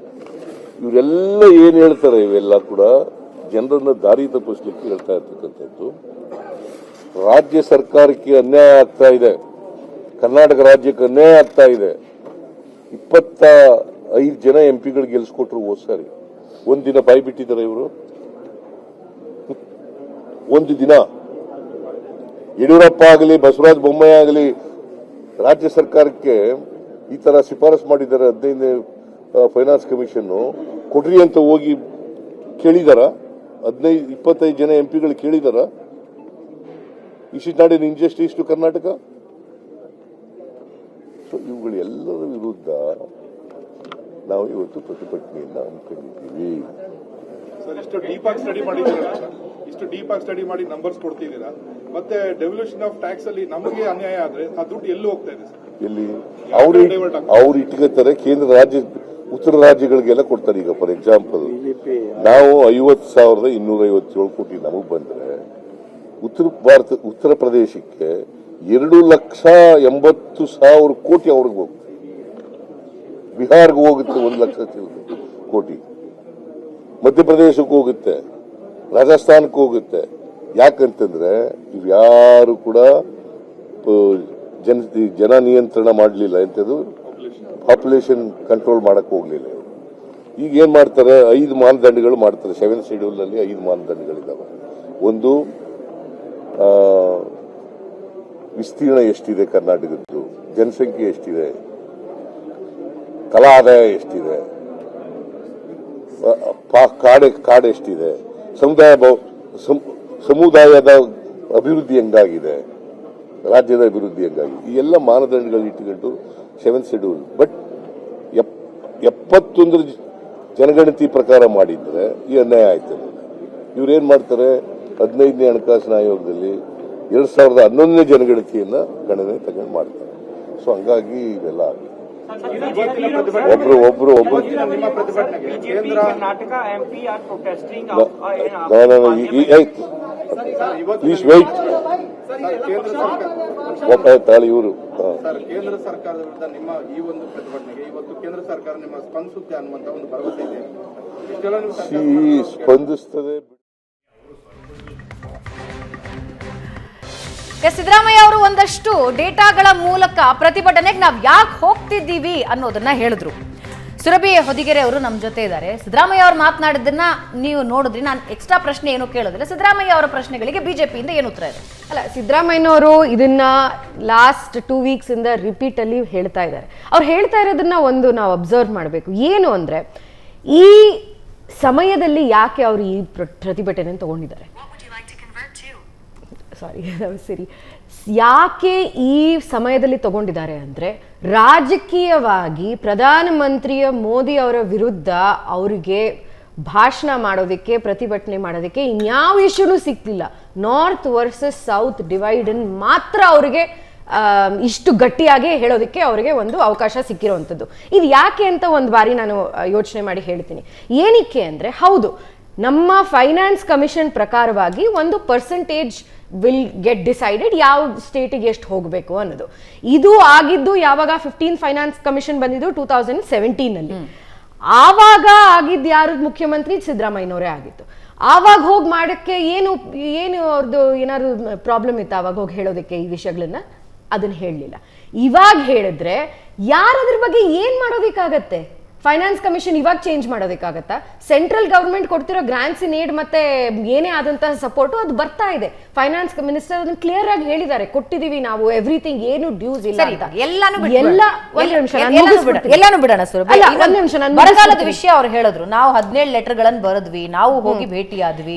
ಇವರೆಲ್ಲ ಏನ್ ಹೇಳ್ತಾರೆ, ಇವೆಲ್ಲ ಕೂಡ ಜನರನ್ನ ದಾರಿ ತಪ್ಪಿಸ್ಲಿಕ್ಕೆ ಹೇಳ್ತಾ ಇರ್ತಕ್ಕಂಥದ್ದು. ರಾಜ್ಯ ಸರ್ಕಾರಕ್ಕೆ ಅನ್ಯಾಯ ಆಗ್ತಾ ಇದೆ, ಕರ್ನಾಟಕ ರಾಜ್ಯಕ್ಕೆ ಅನ್ಯಾಯ ಆಗ್ತಾ ಇದೆ. 25 ಜನ ಎಂಪಿಗಳು ಗೆಲ್ಸ್ಕೊಟ್ರು ಹೋದ್ ಸಾರಿ. ಒಂದಿನ ಬಾಯಿ ಬಿಟ್ಟಿದ್ದಾರೆ ಇವರು. ಒಂದು ದಿನ ಯಡಿಯೂರಪ್ಪ ಆಗಲಿ ಬಸವರಾಜ ಬೊಮ್ಮಾಯಿ ಆಗಲಿ ರಾಜ್ಯ ಸರ್ಕಾರಕ್ಕೆ ಈ ತರ ಶಿಫಾರಸು ಮಾಡಿದ್ದಾರೆ. 15 ಫೈನಾನ್ಸ್ ಕಮಿಷನ್ ಕೊಡ್ರಿ ಅಂತ ಹೋಗಿ ಕೇಳಿದಾರ? 25 ಜನ ಎಂಪಿಗಳು ಕೇಳಿದಾರ? Is it not an injustice to Karnataka? So ಇವುಗಳು ಎಲ್ಲರ ವಿರುದ್ಧ ನಾವು ಇವತ್ತು ಪ್ರತಿಭಟನೆಯನ್ನ ಹಮ್ಮಿಕೊಂಡಿದ್ದೀವಿ. ಸರ್, ಇಷ್ಟು ಡೀಪ್ ಆಗಿ ಸ್ಟಡಿ ಮಾಡಿ ನಂಬರ್ಸ್ ಕೊಡ್ತಿದ್ದೀರಾ, ಮತ್ತೆ ಡೆವಲ್ಯೂಷನ್ ಆಫ್ ಟ್ಯಾಕ್ಸ್ ಅಲ್ಲಿ ನಮಗೆ ಅನ್ಯಾಯ ಆದ್ರೆ ಆ ದುಡ್ಡು ಎಲ್ಲಿ ಹೋಗ್ತಾ ಇದೆ ಸರ್? ಎಲ್ಲಿ ಅವ್ರು ಇಟ್ಕೋತಾರೆ, ಕೇಂದ್ರ ರಾಜ್ಯ ಉತ್ತರ ರಾಜ್ಯಗಳಿಗೆಲ್ಲ ಕೊಡ್ತಾರೆ. ಈಗ ಫಾರ್ ಎಕ್ಸಾಂಪಲ್ ನಾವು 50,257 ಕೋಟಿ ನಮಗ್ ಬಂದ್ರೆ ಉತ್ತರ ಪ್ರದೇಶಕ್ಕೆ 2,80,000 ಕೋಟಿ ಅವ್ರಿಗೆ ಹೋಗುತ್ತೆ. ಬಿಹಾರ್ಗೆ ಹೋಗುತ್ತೆ 1 ಲಕ್ಷ ಕೋಟಿ, ಮಧ್ಯಪ್ರದೇಶಕ್ಕೆ ಹೋಗುತ್ತೆ, ರಾಜಸ್ಥಾನಕ್ಕೆ ಹೋಗುತ್ತೆ. ಯಾಕಂತಂದ್ರೆ ಇವ್ಯಾರು ಕೂಡ ಜನ ನಿಯಂತ್ರಣ ಮಾಡಲಿಲ್ಲ, ಎಂತದ್ದು ಪಾಪ್ಯುಲೇಷನ್ ಕಂಟ್ರೋಲ್ ಮಾಡಕ್ ಹೋಗ್ಲಿಲ್ಲ. ಈಗ ಏನ್ ಮಾಡ್ತಾರೆ, 5 ಮಾನದಂಡಗಳು ಮಾಡ್ತಾರೆ. 7th ಶೆಡ್ಯೂಲ್ ನಲ್ಲಿ 5 ಮಾನದಂಡಗಳಿದ್ದಾವೆ. ಒಂದು, ವಿಸ್ತೀರ್ಣ ಎಷ್ಟಿದೆ ಕರ್ನಾಟಕದ್ದು, ಜನಸಂಖ್ಯೆ ಎಷ್ಟಿದೆ, ಕಲಾ ಆದಾಯ ಎಷ್ಟಿದೆ, ಕಾಡು ಎಷ್ಟಿದೆ, ಸಮುದಾಯದ ಅಭಿವೃದ್ಧಿ ಹೆಂಗಾಗಿದೆ, ರಾಜ್ಯದ ಅಭಿವೃದ್ಧಿ ಹೆಂಗಾಗಿದೆ, ಈ ಎಲ್ಲ ಮಾನದಂಡಗಳು ಇಟ್ಟುಕೊಂಡು 7th ಶೆಡ್ಯೂಲ್. ಬಟ್ 71 ಜನಗಣತಿ ಪ್ರಕಾರ ಮಾಡಿದ್ರೆ ಈ ಅನ್ಯಾಯ ಆಯ್ತು. ಇವ್ರೇನ್ ಮಾಡ್ತಾರೆ, 15ನೇ ಹಣಕಾಸಿನ ಆಯೋಗದಲ್ಲಿ 2011ನೇ ಜನಗಣತಿಯನ್ನ ಗಣನೆ ತಗೊಂಡು ಮಾಡ್ತಾರೆ. ಸೊ ಹಂಗಾಗಿ ಇವೆಲ್ಲ ಆಗಿದೆ. ಒಬ್ರು ಪ್ಲೀಸ್ ವೆಯ್ಟ್ ತಾಳಿ ಇವರು. ಕೇಂದ್ರ ಸರ್ಕಾರದ ವಿರುದ್ಧ ನಿಮ್ಮ ಈ ಒಂದು ಪ್ರತಿಭಟನೆಗೆ ಇವತ್ತು ಕೇಂದ್ರ ಸರ್ಕಾರ ನಿಮ್ಮ ಸ್ಪಂದಿಸುತ್ತೆ ಅನ್ನುವಂತ ಒಂದು ಭರವಸೆ ಇದೆ. ಸ್ಪಂದಿಸ್ತದೆ. ಸಿದ್ದರಾಮಯ್ಯ ಅವರು ಒಂದಷ್ಟು ಡೇಟಾಗಳ ಮೂಲಕ ಪ್ರತಿಭಟನೆಗೆ ನಾವು ಯಾಕೆ ಹೋಗ್ತಿದ್ದೀವಿ ಅನ್ನೋದನ್ನ ಹೇಳಿದ್ರು. ಸುರಭಿ ಹೊದಿಗೆರೆ ಅವರು ನಮ್ಮ ಜೊತೆ ಇದ್ದಾರೆ. ಸಿದ್ದರಾಮಯ್ಯ ಅವರು ಮಾತನಾಡಿದ್ದನ್ನ ನೀವು ನೋಡಿದ್ರಿ. ನಾನು ಎಕ್ಸ್ಟ್ರಾ ಪ್ರಶ್ನೆ ಏನು ಕೇಳೋದಿಲ್ಲ. ಸಿದ್ದರಾಮಯ್ಯ ಅವರ ಪ್ರಶ್ನೆಗಳಿಗೆ ಬಿಜೆಪಿಯಿಂದ ಏನು ಉತ್ತರ ಇದೆ? ಅಲ್ಲ, ಸಿದ್ದರಾಮಯ್ಯನವರು ಇದನ್ನ ಲಾಸ್ಟ್ 2 ವೀಕ್ಸ್ ಇಂದ ರಿಪೀಟ್ ಅಲ್ಲಿ ಹೇಳ್ತಾ ಇದ್ದಾರೆ. ಅವ್ರು ಹೇಳ್ತಾ ಇರೋದನ್ನ ಒಂದು ನಾವು ಅಬ್ಸರ್ವ್ ಮಾಡಬೇಕು. ಏನು ಅಂದ್ರೆ, ಈ ಸಮಯದಲ್ಲಿ ಯಾಕೆ ಅವರು ಈ ಪ್ರತಿಭಟನೆ ತಗೊಂಡಿದ್ದಾರೆ, ಸರಿ, ಯಾಕೆ ಈ ಸಮಯದಲ್ಲಿ ತಗೊಂಡಿದ್ದಾರೆ ಅಂದ್ರೆ, ರಾಜಕೀಯವಾಗಿ ಪ್ರಧಾನಮಂತ್ರಿಯ ಮೋದಿ ಅವರ ವಿರುದ್ಧ ಅವರಿಗೆ ಭಾಷಣ ಮಾಡೋದಕ್ಕೆ, ಪ್ರತಿಭಟನೆ ಮಾಡೋದಕ್ಕೆ ಇನ್ಯಾವ ಇಶ್ಯೂನೂ ಸಿಕ್ತಿಲ್ಲ. ನಾರ್ತ್ ವರ್ಸಸ್ ಸೌತ್ ಡಿವೈಡ್ ಮಾತ್ರ ಅವರಿಗೆ ಇಷ್ಟು ಗಟ್ಟಿಯಾಗಿ ಹೇಳೋದಕ್ಕೆ ಅವರಿಗೆ ಒಂದು ಅವಕಾಶ ಸಿಕ್ಕಿರುವಂಥದ್ದು. ಇದು ಯಾಕೆ ಅಂತ ಒಂದು ಬಾರಿ ನಾನು ಯೋಚನೆ ಮಾಡಿ ಹೇಳ್ತೀನಿ. ಏನಕ್ಕೆ ಅಂದ್ರೆ, ಹೌದು, ನಮ್ಮ ಫೈನಾನ್ಸ್ ಕಮಿಷನ್ ಪ್ರಕಾರವಾಗಿ ಒಂದು ಪರ್ಸೆಂಟೇಜ್ ವಿಲ್ ಗೆಟ್ ಡಿಸೈಡೆಡ್ ಯಾವ ಸ್ಟೇಟಿಗೆ ಎಷ್ಟು ಹೋಗಬೇಕು ಅನ್ನೋದು. ಇದು ಆಗಿದ್ದು ಯಾವಾಗ 15 ಫೈನಾನ್ಸ್ ಕಮಿಷನ್ ಬಂದಿದ್ದು 2017 ಆವಾಗ ಆಗಿದ್ದು ಯಾರು ಮುಖ್ಯಮಂತ್ರಿ? ಸಿದ್ದರಾಮಯ್ಯನವರೇ ಆಗಿತ್ತು. ಆವಾಗ ಹೋಗಿ ಮಾಡಕ್ಕೆ ಏನು ಅವ್ರದ್ದು ಏನಾದ್ರು ಪ್ರಾಬ್ಲಮ್ ಇತ್ತು ಆವಾಗ ಹೋಗಿ ಹೇಳೋದಕ್ಕೆ ಈ ವಿಷಯಗಳನ್ನ? ಅದನ್ನ ಹೇಳಲಿಲ್ಲ. ಇವಾಗ ಹೇಳಿದ್ರೆ ಯಾರು ಅದ್ರ ಬಗ್ಗೆ ಏನ್ ಮಾಡೋದಕ್ಕಾಗತ್ತೆ? ಫೈನಾನ್ಸ್ ಕಮಿಷನ್ ಇವಾಗ ಚೇಂಜ್ ಮಾಡೋದಕ್ಕಾಗತ್ತಾ? ಸೆಂಟ್ರಲ್ ಗವರ್ಮೆಂಟ್ ಕೊಡ್ತಿರೋ ಗ್ರಾಂಟ್ಸ್ ಇನ್ ಏಡ್ ಮತ್ತೆ ಏನೇ ಆದಂತಹ ಸಪೋರ್ಟು ಅದು ಬರ್ತಾ ಇದೆ. ಫೈನಾನ್ಸ್ ಮಿನಿಸ್ಟರ್ ಅದನ್ನ ಕ್ಲಿಯರ್ ಆಗಿ ಹೇಳಿದ್ದಾರೆ, ಕೊಟ್ಟಿದೀವಿ ನಾವು ಎವ್ರಿಥಿಂಗ್, ಏನು ಡ್ಯೂಸ್ ಇಲ್ಲ ಅಂತ. ಎಲ್ಲಾನು ಬಿಡೋಣ ಸರ್. ಬರಗಾಲದ ವಿಷಯ ಅವ್ರು ಹೇಳಿದ್ರು, ನಾವು 17 ಲೆಟರ್ಗಳನ್ನು ಬರೆದ್ವಿ, ನಾವು ಹೋಗಿ ಭೇಟಿಯಾದ್ವಿ.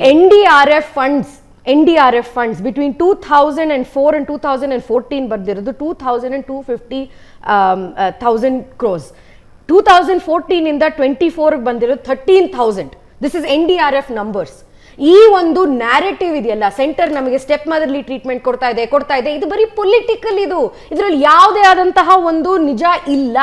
NDRF funds between 2004 and 2014 ಬರ್ದಿರೋದು 2,250,000 crores. 2014 ಇಂದ 24 ಬಂದಿರೋದು 13,000. This is NDRF numbers. ಈ ಒಂದು ನ್ಯಾರೇಟಿವ್ ಇದೆಯಲ್ಲ, ಸೆಂಟರ್ ನಮಗೆ ಸ್ಟೆಪ್ ಮದರ್ಲಿ ಟ್ರೀಟ್ಮೆಂಟ್ ಕೊಡ್ತಾ ಇದೆ, ಇದು ಬರೀ ಪೊಲಿಟಿಕಲ್. ಇದ್ರಲ್ಲಿ ಯಾವುದೇ ಆದಂತಹ ಒಂದು ನಿಜ ಇಲ್ಲ.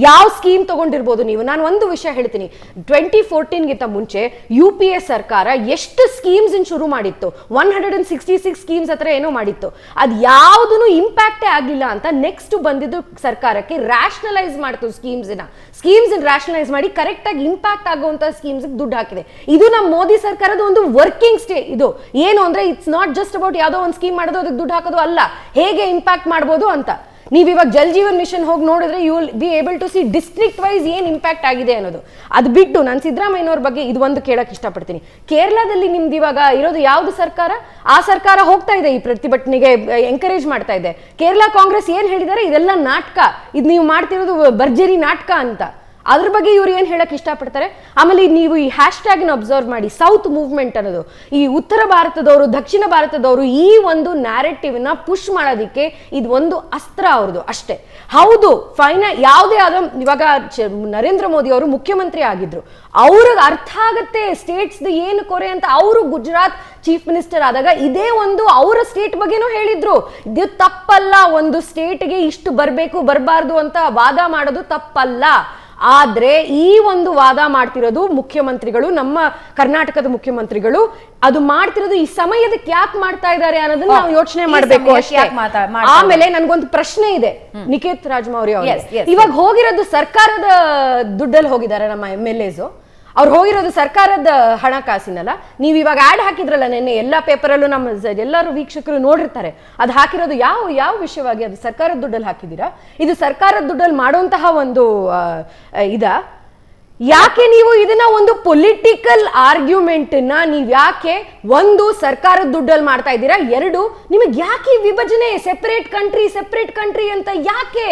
ಯಾವ ಸ್ಕೀಮ್ ತಗೊಂಡಿರ್ಬೋದು ನೀವು? ನಾನು ಒಂದು ವಿಷಯ ಹೇಳ್ತೀನಿ, 2014ಗಿಂತ ಮುಂಚೆ UPA ಸರ್ಕಾರ ಎಷ್ಟು ಸ್ಕೀಮ್ಸ್ ಶುರು ಮಾಡಿತ್ತು, 166 ಸ್ಕೀಮ್ಸ್ ಹತ್ರ ಏನೋ ಮಾಡಿತ್ತು, ಅದು ಯಾವುದೂ ಇಂಪ್ಯಾಕ್ಟೇ ಆಗಲಿಲ್ಲ ಅಂತ ನೆಕ್ಸ್ಟ್ ಬಂದಿದ್ದು ಸರ್ಕಾರಕ್ಕೆ ರ್ಯಾಷನಲೈಸ್ ಮಾಡ್ತು ಸ್ಕೀಮ್ಸ್ ರ್ಯಾಷನಲೈಸ್ ಮಾಡಿ ಕರೆಕ್ಟ್ ಆಗಿ ಇಂಪ್ಯಾಕ್ಟ್ ಆಗುವಂತ ಸ್ಕೀಮ್ಸ್ ದುಡ್ಡು ಹಾಕಿದೆ. ಇದು ನಮ್ಮ ಮೋದಿ ಸರ್ಕಾರದ ಒಂದು ವರ್ಕಿಂಗ್ ಇದು ಏನು ಅಂದ್ರೆ ಇಟ್ಸ್ ನಾಟ್ ಜಸ್ಟ್ ಅಬೌಟ್ ಯಾವುದೋ ಒಂದು ಸ್ಕೀಮ್ ಮಾಡೋದು ಅದಕ್ಕೆ ದುಡ್ಡು ಹಾಕೋದು ಅಲ್ಲ, ಹೇಗೆ ಇಂಪ್ಯಾಕ್ಟ್ ಮಾಡ್ಬೋದು ಅಂತ. ನೀವು ಇವಾಗ ಜಲ್ ಜೀವನ್ ಮಿಷನ್ ಹೋಗಿ ನೋಡಿದ್ರೆ you will be able to see district wise ಏನು ಇಂಪ್ಯಾಕ್ಟ್ ಆಗಿದೆ ಅನ್ನೋದು. ಅದು ಬಿಟ್ಟು ನಾನು ಸಿದ್ದರಾಮಯ್ಯನವ್ರ ಬಗ್ಗೆ ಇದು ಒಂದು ಕೇಳಕ್ಕೆ ಇಷ್ಟಪಡ್ತೀನಿ. ಕೇರಳದಲ್ಲಿ ನಿಮ್ದು ಇವಾಗ ಇರೋದು ಯಾವ್ದು ಸರ್ಕಾರ? ಆ ಸರ್ಕಾರ ಹೋಗ್ತಾ ಇದೆ ಈ ಪ್ರತಿಭಟನೆಗೆ ಎಂಕರೇಜ್ ಮಾಡ್ತಾ ಇದೆ. ಕೇರಳ ಕಾಂಗ್ರೆಸ್ ಏನ್ ಹೇಳಿದ್ದಾರೆ, ಇದೆಲ್ಲ ನಾಟಕ, ಇದು ನೀವು ಮಾಡ್ತಿರೋದು ಭರ್ಜರಿ ನಾಟಕ ಅಂತ. ಅದ್ರ ಬಗ್ಗೆ ಇವ್ರು ಏನ್ ಹೇಳಕ್ ಇಷ್ಟಪಡ್ತಾರೆ. ಆಮೇಲೆ ನೀವು ಈ ಹ್ಯಾಶ್ ಟ್ಯಾಗ್ ಅಬ್ಸರ್ವ್ ಮಾಡಿ, ಸೌತ್ ಮೂವ್ಮೆಂಟ್ ಅನ್ನೋದು, ಈ ಉತ್ತರ ಭಾರತದವರು ದಕ್ಷಿಣ ಭಾರತದವರು ಈ ಒಂದು ನ್ಯಾರೇಟಿವ್ ನ ಪುಷ್ ಮಾಡೋದಿಕ್ಕೆ ಇದು ಒಂದು ಅಸ್ತ್ರ ಅವ್ರದ್ದು ಅಷ್ಟೇ. ಹೌದು, ಯಾವುದೇ ಆದ ಇವಾಗ ನರೇಂದ್ರ ಮೋದಿ ಅವರು ಮುಖ್ಯಮಂತ್ರಿ ಆಗಿದ್ರು, ಅವ್ರಿಗೆ ಅರ್ಥ ಆಗತ್ತೆ ಸ್ಟೇಟ್ಸ್ ಏನು ಕೊರೆ ಅಂತ. ಅವರು ಗುಜರಾತ್ ಚೀಫ್ ಮಿನಿಸ್ಟರ್ ಆದಾಗ ಇದೇ ಒಂದು ಅವರ ಸ್ಟೇಟ್ ಬಗ್ಗೆನೂ ಹೇಳಿದ್ರು, ಇದು ತಪ್ಪಲ್ಲ, ಒಂದು ಸ್ಟೇಟ್ಗೆ ಇಷ್ಟು ಬರಬೇಕು ಬರಬಾರ್ದು ಅಂತ ವಾದ ಮಾಡೋದು ತಪ್ಪಲ್ಲ. ಆದ್ರೆ ಈ ಒಂದು ವಾದ ಮಾಡ್ತಿರೋದು ಮುಖ್ಯಮಂತ್ರಿಗಳು, ನಮ್ಮ ಕರ್ನಾಟಕದ ಮುಖ್ಯಮಂತ್ರಿಗಳು ಅದು ಮಾಡ್ತಿರೋದು ಈ ಸಮಯದಕ್ಕೆ ಯಾಕೆ ಮಾಡ್ತಾ ಇದ್ದಾರೆ ಅನ್ನೋದನ್ನ ನಾವು ಯೋಚನೆ ಮಾಡಬೇಕು ಅಷ್ಟೇ. ಆಮೇಲೆ ನನ್ಗೊಂದು ಪ್ರಶ್ನೆ ಇದೆ ನಿಖೇತ್ ರಾಜಮೌರ್ಯ ಅವರು, ಇವಾಗ ಹೋಗಿರೋದು ಸರ್ಕಾರದ ದುಡ್ಡಲ್ಲಿ ಹೋಗಿದ್ದಾರೆ ನಮ್ಮ MLAs, ಅವ್ರು ಹೋಗಿರೋದು ಸರ್ಕಾರದ ಹಣಕಾಸಿನಲ್ಲ. ನೀವು ಇವಾಗ ಆಡ್ ಹಾಕಿದ್ರಲ್ಲ ನಿನ್ನೆ ಎಲ್ಲ ಪೇಪರಲ್ಲೂ, ನಮ್ಮ ಎಲ್ಲರೂ ವೀಕ್ಷಕರು ನೋಡಿರ್ತಾರೆ, ಅದು ಹಾಕಿರೋದು ಯಾವ ವಿಷಯವಾಗಿ? ಅದು ಸರ್ಕಾರದ ದುಡ್ಡಲ್ಲಿ ಹಾಕಿದ್ದೀರಾ? ಇದು ಸರ್ಕಾರದ ದುಡ್ಡಲ್ಲಿ ಮಾಡುವಂತಹ ಒಂದು ಯಾಕೆ ನೀವು ಇದನ್ನ ಒಂದು ಪೊಲಿಟಿಕಲ್ ಆರ್ಗ್ಯುಮೆಂಟ್ ನೀವ್ ಯಾಕೆ ಒಂದು ಸರ್ಕಾರದ ದುಡ್ಡಲ್ಲಿ ಮಾಡ್ತಾ ಇದ್ದೀರಾ, ಎರಡು ನಿಮಗೆ ಯಾಕೆ ವಿಭಜನೆ, ಸೆಪರೇಟ್ ಕಂಟ್ರಿ ಅಂತ ಯಾಕೆ?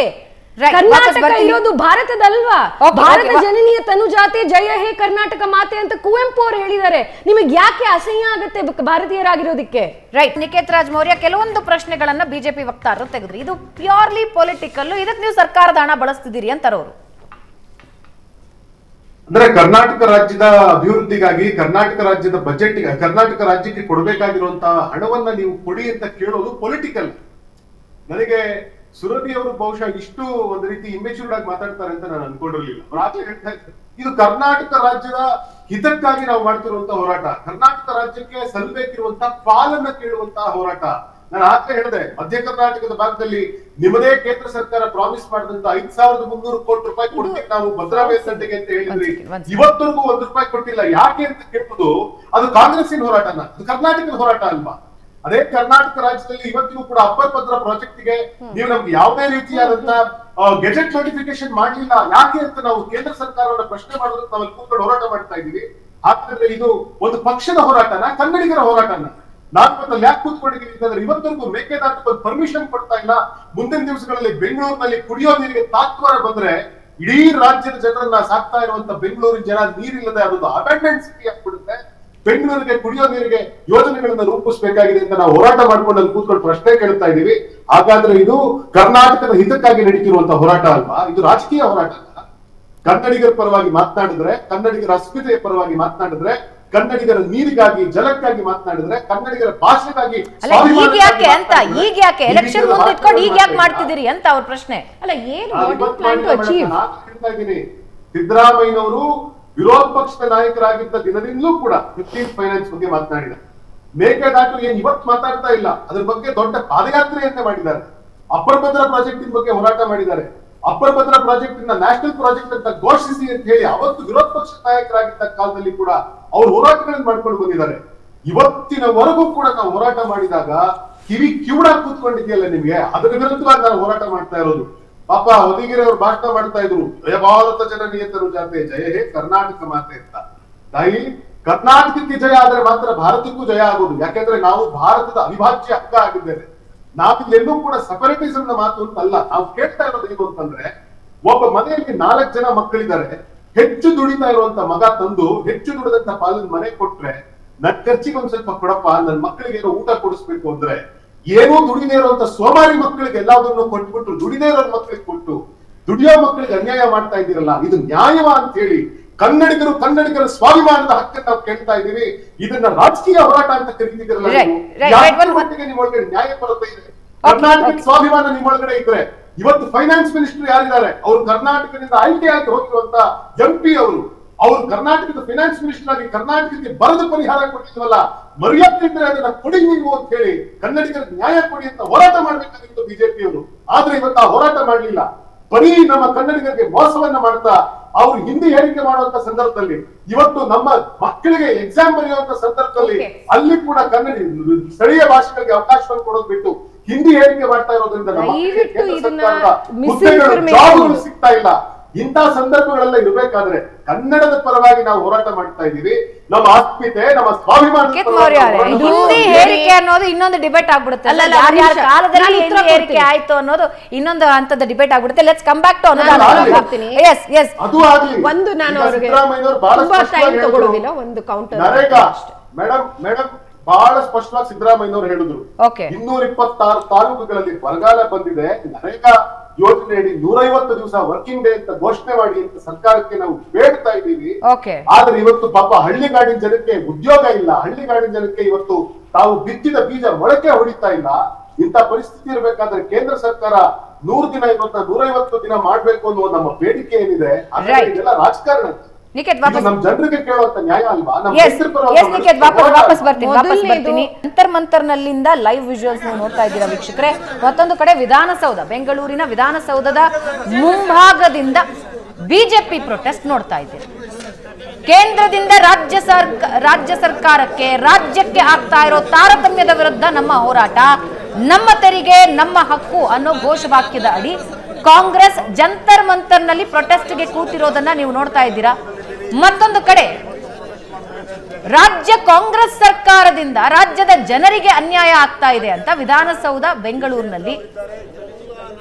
ಕರ್ನಾಟಕ ಇರೋದು ಭಾರತದಲ್ವಾ? ಭಾರತ ಜನನೀಯ ತನುಜಾತೆ ಜಯ ಹೇ ಕರ್ನಾಟಕ ಮಾತೆ ಅಂತ ಕುವೆಂಪು ಅವರು ಹೇಳಿದ್ದಾರೆ. ನಿಮಗೆ ಯಾಕೆ ಅಸಹ್ಯ ಆಗುತ್ತೆ ಭಾರತೀಯರಾಗಿರೋದಕ್ಕೆ? ರೈಟ್. ನಿಖೇತ್ ರಾಜ್ ಮೌರ್ಯ, ಕೆಲವೊಂದು ಪ್ರಶ್ನೆಗಳನ್ನ ಬಿಜೆಪಿ ವಕ್ತಾರರು ತೆಗೆದ್ರು, ಇದು ಪ್ಯೂರ್ಲಿ ಪೊಲಿಟಿಕಲ್, ಇದಕ್ಕೆ ನೀವು ಸರ್ಕಾರದ ಹಣ ಬಳಸ್ತಿದ್ದೀರಿ ಅಂತಾರವರು. ಅಂದ್ರೆ ಕರ್ನಾಟಕ ರಾಜ್ಯದ ಅಭಿವೃದ್ಧಿಗಾಗಿ, ಕರ್ನಾಟಕ ರಾಜ್ಯದ ಬಜೆಟ್, ಕರ್ನಾಟಕ ರಾಜ್ಯಕ್ಕೆ ಕೊಡಬೇಕಾಗಿರುವಂತಹ ಹಣವನ್ನ ನೀವು ಕೊಡಿ ಅಂತ ಕೇಳೋದು ಪೊಲಿಟಿಕಲ್. ನನಗೆ ಸುರಭಿ ಅವರು ಬಹುಶಃ ಇಷ್ಟು ಒಂದು ರೀತಿ ಇಮ್ಮೆಚೂರ್ಡ್ ಆಗಿ ಮಾತಾಡ್ತಾರೆ ಅಂತ ನಾನು ಅನ್ಕೊಂಡಿರ್ಲಿಲ್ಲ. ಹೇಳ್ತಾ ಇದ್ದಾರೆ, ಇದು ಕರ್ನಾಟಕ ರಾಜ್ಯದ ಹಿತಕ್ಕಾಗಿ ನಾವು ಮಾಡ್ತಿರುವಂತಹ ಹೋರಾಟ, ಕರ್ನಾಟಕ ರಾಜ್ಯಕ್ಕೆ ಸಲ್ಲಬೇಕಿರುವಂತಹ ಪಾಲನ್ನ ಕೇಳುವಂತಹ ಹೋರಾಟ. ನಾನು ಆಗ್ಲೇ ಹೇಳಿದೆ, ಮಧ್ಯ ಕರ್ನಾಟಕದ ಭಾಗದಲ್ಲಿ ನಿಮ್ಮದೇ ಕೇಂದ್ರ ಸರ್ಕಾರ ಪ್ರಾಮಿಸ್ ಮಾಡಿದಂತ 5,300 ಕೋಟಿ ರೂಪಾಯಿ ಕೊಡ್ತೀವಿ ನಾವು ಭದ್ರಾ ಮೇಲ್ದಂಡೆಗೆ ಅಂತ ಹೇಳಿದ್ರಿ, ಇವತ್ತರೆಗೂ ₹1 ಕೊಟ್ಟಿಲ್ಲ. ಯಾಕೆ ಅಂತ ಕೇಳ್ಬೋದು, ಅದು ಕಾಂಗ್ರೆಸ್ಸಿನ ಹೋರಾಟನ, ಅದು ಕರ್ನಾಟಕದ ಹೋರಾಟ ಅಲ್ವಾ? ಅದೇ ಕರ್ನಾಟಕ ರಾಜ್ಯದಲ್ಲಿ ಇವತ್ತಿಗೂ ಕೂಡ ಅಪ್ಪರ್ ಭದ್ರಾ ಪ್ರಾಜೆಕ್ಟ್ ಗೆ ನೀವು ನಮ್ಗೆ ಯಾವುದೇ ರೀತಿಯಾದಂತಹ ಗೆಜೆಟ್ ನೋಟಿಫಿಕೇಶನ್ ಮಾಡಲಿಲ್ಲ, ಯಾಕೆ ಅಂತ ನಾವು ಕೇಂದ್ರ ಸರ್ಕಾರವನ್ನ ಪ್ರಶ್ನೆ ಮಾಡೋದಕ್ಕೆ ನಾವು ಕೂತ್ಕೊಂಡು ಹೋರಾಟ ಮಾಡ್ತಾ ಇದೀವಿ. ಹಾಗಾದ್ರೆ ಇದು ಒಂದು ಪಕ್ಷದ ಹೋರಾಟನ, ಕನ್ನಡಿಗರ ಹೋರಾಟನ? ನಾವು ಯಾಕೆ ಕೂತ್ಕೊಂಡಿದೀವಿ ಅಂತಂದ್ರೆ ಇವತ್ತರೆಗೂ ಮೇಕೆದಾಟು ಪರ್ಮಿಷನ್ ಕೊಡ್ತಾ ಇಲ್ಲ. ಮುಂದಿನ ದಿವಸಗಳಲ್ಲಿ ಬೆಂಗಳೂರಿನಲ್ಲಿ ಕುಡಿಯೋ ನೀರಿಗೆ ತಾತ್ವಾರ ಬಂದ್ರೆ ಇಡೀ ರಾಜ್ಯದ ಜನರನ್ನ ಸಾಕ್ತಾ ಇರುವಂತ ಬೆಂಗಳೂರಿನ ಜನ ನೀರಿಲ್ಲದೆ ಅದೊಂದು ಅಬಂಡೆಂಟ್ ಸಿಟಿ ಆಗ್ಬಿಡುತ್ತೆ. ಬೆಂಗಳೂರಿಗೆ ಕುಡಿಯೋ ನೀರಿಗೆ ಯೋಜನೆಗಳನ್ನ ರೂಪಿಸಬೇಕಾಗಿದೆ ಅಂತ ನಾವು ಹೋರಾಟ ಮಾಡ್ಕೊಂಡು ಅಲ್ಲಿ ಕೂತ್ಕೊಂಡು ಪ್ರಶ್ನೆ ಕೇಳ್ತಾ ಇದೀವಿ. ಹಾಗಾದ್ರೆ ಇದು ಕರ್ನಾಟಕದ ಹಿತಕ್ಕಾಗಿ ನಡೀತಿರುವಂತಹ ಹೋರಾಟ ಅಲ್ವಾ? ಇದು ರಾಜಕೀಯ ಹೋರಾಟ ಅಲ್ಲ. ಕನ್ನಡಿಗರ ಪರವಾಗಿ ಮಾತನಾಡಿದ್ರೆ, ಕನ್ನಡಿಗರ ಅಸ್ಮಿತೆಯ ಪರವಾಗಿ ಮಾತನಾಡಿದ್ರೆ, ಕನ್ನಡಿಗರ ನೀರಿಗಾಗಿ ಜಲಕ್ಕಾಗಿ ಮಾತನಾಡಿದ್ರೆ, ಕನ್ನಡಿಗರ ಭಾಷೆಗಾಗಿ ಈಗ ಯಾಕೆ ಎಲೆಕ್ಷನ್ ಮುಂದೆ ಇಟ್ಕೊಂಡು ಈಗ ಯಾಕೆ ಮಾಡ್ತಿದ್ದೀರಿ ಅಂತ ಅವ್ರ ಪ್ರಶ್ನೆ. ಅಲ್ಲ, ಏನು ಹೇಳ್ತಾ ಇದ್ದೀನಿ, ಸಿದ್ದರಾಮಯ್ಯನವರು ವಿರೋಧ ಪಕ್ಷದ ನಾಯಕರಾಗಿದ್ದ ದಿನದಿಂದಲೂ ಕೂಡ 15th ಫೈನಾನ್ಸ್ ಬಗ್ಗೆ ಮಾತನಾಡಿದ್ದಾರೆ. ಮೇಕೆದಾಟು ಏನ್ ಇವತ್ತು ಮಾತಾಡ್ತಾ ಇಲ್ಲ, ಅದ್ರ ಬಗ್ಗೆ ದೊಡ್ಡ ಪಾದಯಾತ್ರೆಯನ್ನೇ ಮಾಡಿದ್ದಾರೆ. ಅಪ್ಪರ್ ಭದ್ರಾ ಪ್ರಾಜೆಕ್ಟ್ ಬಗ್ಗೆ ಹೋರಾಟ ಮಾಡಿದ್ದಾರೆ. Upper Bhadra project national project ಅಂತ ಘೋಷಿಸಿ ಅಂತ ಹೇಳಿ ಅವತ್ತು ವಿರೋಧ ಪಕ್ಷದ ನಾಯಕರಾಗಿದ್ದ ಕಾಲದಲ್ಲಿ ಕೂಡ ಅವ್ರು ಹೋರಾಟಗಳನ್ನು ಮಾಡ್ಕೊಂಡು ಬಂದಿದ್ದಾರೆ. ಇವತ್ತಿನವರೆಗೂ ಕೂಡ ನಾವು ಹೋರಾಟ ಮಾಡಿದಾಗ ಕಿವಿ ಕಿವುಡಾಗಿ ಕೂತ್ಕೊಂಡಿದೆಯಲ್ಲ ನಿಮ್ಗೆ, ಅದರ ವಿರುದ್ಧವಾಗಿ ನಾವು ಹೋರಾಟ ಮಾಡ್ತಾ ಇರೋದು. ಪಾಪ ಹೊದಿಗೆರೆ ಅವರು ಭಾಷಣ ಮಾಡ್ತಾ ಇದ್ರು, ಜಯ ಭಾರತ ಜನನೀಯ ತನುಜಾತೆ ಜಯ ಹೇ ಕರ್ನಾಟಕ ಮಾತೆ ಅಂತ. ತಾಯಿ, ಕರ್ನಾಟಕಕ್ಕೆ ಜಯ ಆದ್ರೆ ಮಾತ್ರ ಭಾರತಕ್ಕೂ ಜಯ ಆಗೋದು. ಯಾಕೆಂದ್ರೆ ನಾವು ಭಾರತದ ಅವಿಭಾಜ್ಯ ಹಕ್ಕ ಆಗಿದ್ದೇವೆ. ನಾವಿಲ್ಲೆಲ್ಲೂ ಕೂಡ ಸಪರೇಟಿಸಮ್ ನ ಮಾತು ಅಂತಲ್ಲ. ನಾವು ಕೇಳ್ತಾ ಇರೋದು ಏನು ಅಂತಂದ್ರೆ, ಒಬ್ಬ ಮನೆಯಲ್ಲಿ 4 ಜನ ಮಕ್ಕಳಿದ್ದಾರೆ, ಹೆಚ್ಚು ದುಡಿತಾ ಇರುವಂತ ಮಗ ತಂದು ಹೆಚ್ಚು ದುಡಿದಂತ ಪಾಲಿನ ಮನೆ ಕೊಟ್ರೆ, ನನ್ ಖರ್ಚಿಗೆ ಒಂದ್ ಸ್ವಲ್ಪ ಕೊಡಪ್ಪ, ನನ್ ಮಕ್ಕಳಿಗೆ ಏನೋ ಊಟ ಕೊಡಿಸ್ಬೇಕು ಅಂದ್ರೆ, ಏನೋ ದುಡಿದೇ ಇರುವಂತ ಸೋಮಾರಿ ಮಕ್ಕಳಿಗೆ ಎಲ್ಲದನ್ನು ಕೊಟ್ಬಿಟ್ಟು ದುಡಿದೇ ಇರೋ ಮಕ್ಕಳಿಗೆ ಕೊಟ್ಟು ದುಡಿಯೋ ಮಕ್ಕಳಿಗೆ ಅನ್ಯಾಯ ಮಾಡ್ತಾ ಇದ್ದೀರಲ್ಲ, ಇದು ನ್ಯಾಯವ ಅಂತ ಹೇಳಿ ಕನ್ನಡಿಗರ ಸ್ವಾಭಿಮಾನದ ಹಕ್ಕನ್ನು ನಾವು ಕೇಳ್ತಾ ಇದೀವಿ. ಇದನ್ನ ರಾಜಕೀಯ ಹೋರಾಟ ಅಂತ ಕರೀತಿದ್ದೀರಲ್ಲ, ನಿಮ್ಮೊಳಗಡೆ ನ್ಯಾಯ ಬರುತ್ತೆ ಇದೆ. ಕರ್ನಾಟಕದ ಸ್ವಾಭಿಮಾನ ನಿಮ್ಮೊಳಗಡೆ ಇದ್ರೆ ಇವತ್ತು ಫೈನಾನ್ಸ್ ಮಿನಿಸ್ಟರ್ ಯಾರಿದ್ದಾರೆ, ಅವರು ಕರ್ನಾಟಕದಿಂದ ಆಯ್ಕೆಯಾಗಿ ಹೋಗಿರುವಂತ MP ಅವರು ಕರ್ನಾಟಕದ ಫೈನಾನ್ಸ್ ಮಿನಿಸ್ಟರ್ ಆಗಿ ಕರ್ನಾಟಕಕ್ಕೆ ಬರದ ಪರಿಹಾರ ಕೊಟ್ಟಿದ್ವಲ್ಲ, ಮರ್ಯಾದೆ ಇದ್ರೆ ಅದನ್ನ ಕೊಡಿ ನೀವು ಅಂತ ಹೇಳಿ ಕನ್ನಡಿಗರಿಗೆ ನ್ಯಾಯ ಕೊಡಿ ಅಂತ ಹೋರಾಟ ಮಾಡ್ಬೇಕಾಗಿತ್ತು ಬಿಜೆಪಿಯವರು. ಆದ್ರೆ ಇವತ್ತು ಆ ಹೋರಾಟ ಮಾಡ್ಲಿಲ್ಲ. ಬರೀ ನಮ್ಮ ಕನ್ನಡಿಗರಿಗೆ ಮೋಸವನ್ನ ಮಾಡ್ತಾ ಅವ್ರು ಹಿಂದಿ ಹೇಳಿಕೆ ಮಾಡುವಂತ ಸಂದರ್ಭದಲ್ಲಿ, ಇವತ್ತು ನಮ್ಮ ಮಕ್ಕಳಿಗೆ ಎಕ್ಸಾಮ್ ಬರೆಯುವಂತ ಸಂದರ್ಭದಲ್ಲಿ ಅಲ್ಲಿ ಕೂಡ ಕನ್ನಡ ಸ್ಥಳೀಯ ಭಾಷೆಗಳಿಗೆ ಅವಕಾಶವನ್ನು ಕೊಡೋದು ಬಿಟ್ಟು ಹಿಂದಿ ಹೇಳಿಕೆ ಮಾಡ್ತಾ ಇರೋದ್ರಿಂದ ನಮ್ಮ ಮಕ್ಕಳಿಗೆ ಕೇಂದ್ರ ಸರ್ಕಾರದ ಹುದ್ದೆಗಳು, ಜಾಬ್ಗಳು ಸಿಗ್ತಾ ಇಲ್ಲ. ಇಂತಹ ಸಂದರ್ಭಗಳೆಲ್ಲ ಇರಬೇಕಾದ್ರೆ ಕನ್ನಡದ ಪರವಾಗಿ ನಾವು ಹೋರಾಟ ಮಾಡ್ತಾ ಇದ್ದೀವಿ. ನಮ್ಮ ಆತ್ಮೀಯತೆ, ನಮ್ಮ ಸ್ವಾಭಿಮಾನ ಹಿಂದಿ ಹೇರಿಕೆ ಅನ್ನೋದು ಇನ್ನೊಂದು ಡಿಬೇಟ್ ಆಗ್ಬಿಡುತ್ತೆ. ಯಾರ್ಯಾರ ಕಾಲದಲ್ಲಿ ಹಿಂದಿ ಹೇರಿಕೆ ಆಯ್ತು ಅನ್ನೋದು ಇನ್ನೊಂದು ಹಂತದ ಡಿಬೇಟ್ ಆಗ್ಬಿಡುತ್ತೆ. ಲೆಟ್ಸ್ ಕಮ್ ಬ್ಯಾಕ್ ಟು ಅದು ಆಗ್ಲಿ. ಒಂದು ನಾನು ಸಿದ್ದರಾಮಯ್ಯನವರು ಬಹಳ ಸ್ಪಷ್ಟವಾಗಿ ತಗೊಳ್ಳೋದಿಲ್ಲ, ಒಂದು ಕೌಂಟರ್ ನರೇಗಾ ಮೇಡಮ್ ಬಹಳ ಸ್ಪಷ್ಟವಾಗಿ ಸಿದ್ದರಾಮಯ್ಯನವರು ಹೇಳಿದ್ರು, 226 ತಾಲೂಕುಗಳಲ್ಲಿ ಬರಗಾಲ ಬಂದಿದೆ, ನರೇಗಾ ಯೋಜನೆಯಡಿ 150 ದಿವಸ ವರ್ಕಿಂಗ್ ಡೇ ಅಂತ ಘೋಷಣೆ ಮಾಡಿ ಅಂತ ಸರ್ಕಾರಕ್ಕೆ ನಾವು ಬೇಡ್ತಾ ಇದ್ದೀವಿ. ಆದ್ರೆ ಇವತ್ತು ಪಾಪ ಹಳ್ಳಿಗಾಡಿನ ಜನಕ್ಕೆ ಉದ್ಯೋಗ ಇಲ್ಲ, ಹಳ್ಳಿಗಾಡಿನ ಜನಕ್ಕೆ ಇವತ್ತು ತಾವು ಬಿತ್ತಿದ ಬೀಜ ಮೊಳಕೆ ಹೊಡಿತಾ ಇಲ್ಲ. ಇಂಥ ಪರಿಸ್ಥಿತಿ ಇರಬೇಕಾದ್ರೆ ಕೇಂದ್ರ ಸರ್ಕಾರ 100 ದಿನ ಇವತ್ತ 150 ದಿನ ಮಾಡ್ಬೇಕು ಅನ್ನುವ ನಮ್ಮ ಬೇಡಿಕೆ ಏನಿದೆ, ಅದೆಲ್ಲ ರಾಜಕಾರಣ. ನಮ್ಮ ಜನರಿಗೆ ಕೇಳುವಂತ ನ್ಯಾಯ ಅಲ್ವಾ? ವಾಪಸ್ ಬರ್ತೀನಿ. ಮಂತರ್ನಲ್ಲಿಂದ ಲೈವ್ ವಿಜುವಲ್ಸ್ ನೀವು ನೋಡ್ತಾ ಇದ್ದೀರಾ ವೀಕ್ಷಕರೇ. ಮತ್ತೊಂದು ಕಡೆ ವಿಧಾನಸೌಧ, ಬೆಂಗಳೂರಿನ ವಿಧಾನಸೌಧದ ಮುಂಭಾಗದಿಂದ ಬಿಜೆಪಿ ಪ್ರೊಟೆಸ್ಟ್ ನೋಡ್ತಾ ಇದ್ದೀರಿ. ಕೇಂದ್ರದಿಂದ ರಾಜ್ಯ ಸರ್ಕಾರಕ್ಕೆ, ರಾಜ್ಯಕ್ಕೆ ಆಗ್ತಾ ಇರೋ ತಾರತಮ್ಯದ ವಿರುದ್ಧ ನಮ್ಮ ಹೋರಾಟ, ನಮ್ಮ ತೆರಿಗೆ ನಮ್ಮ ಹಕ್ಕು ಅನ್ನೋ ಘೋಷವಾಕ್ಯದ ಅಡಿ ಕಾಂಗ್ರೆಸ್ ಜಂತರ್ ಮಂತರ್ನಲ್ಲಿ ಪ್ರೊಟೆಸ್ಟ್ಗೆ ಕೂತಿರೋದನ್ನ ನೀವು ನೋಡ್ತಾ ಇದ್ದೀರಾ. ಮತ್ತೊಂದು ಕಡೆ ರಾಜ್ಯ ಕಾಂಗ್ರೆಸ್ ಸರ್ಕಾರದಿಂದ ರಾಜ್ಯದ ಜನರಿಗೆ ಅನ್ಯಾಯ ಆಗ್ತಾ ಇದೆ ಅಂತ ವಿಧಾನಸೌಧ ಬೆಂಗಳೂರಿನಲ್ಲಿ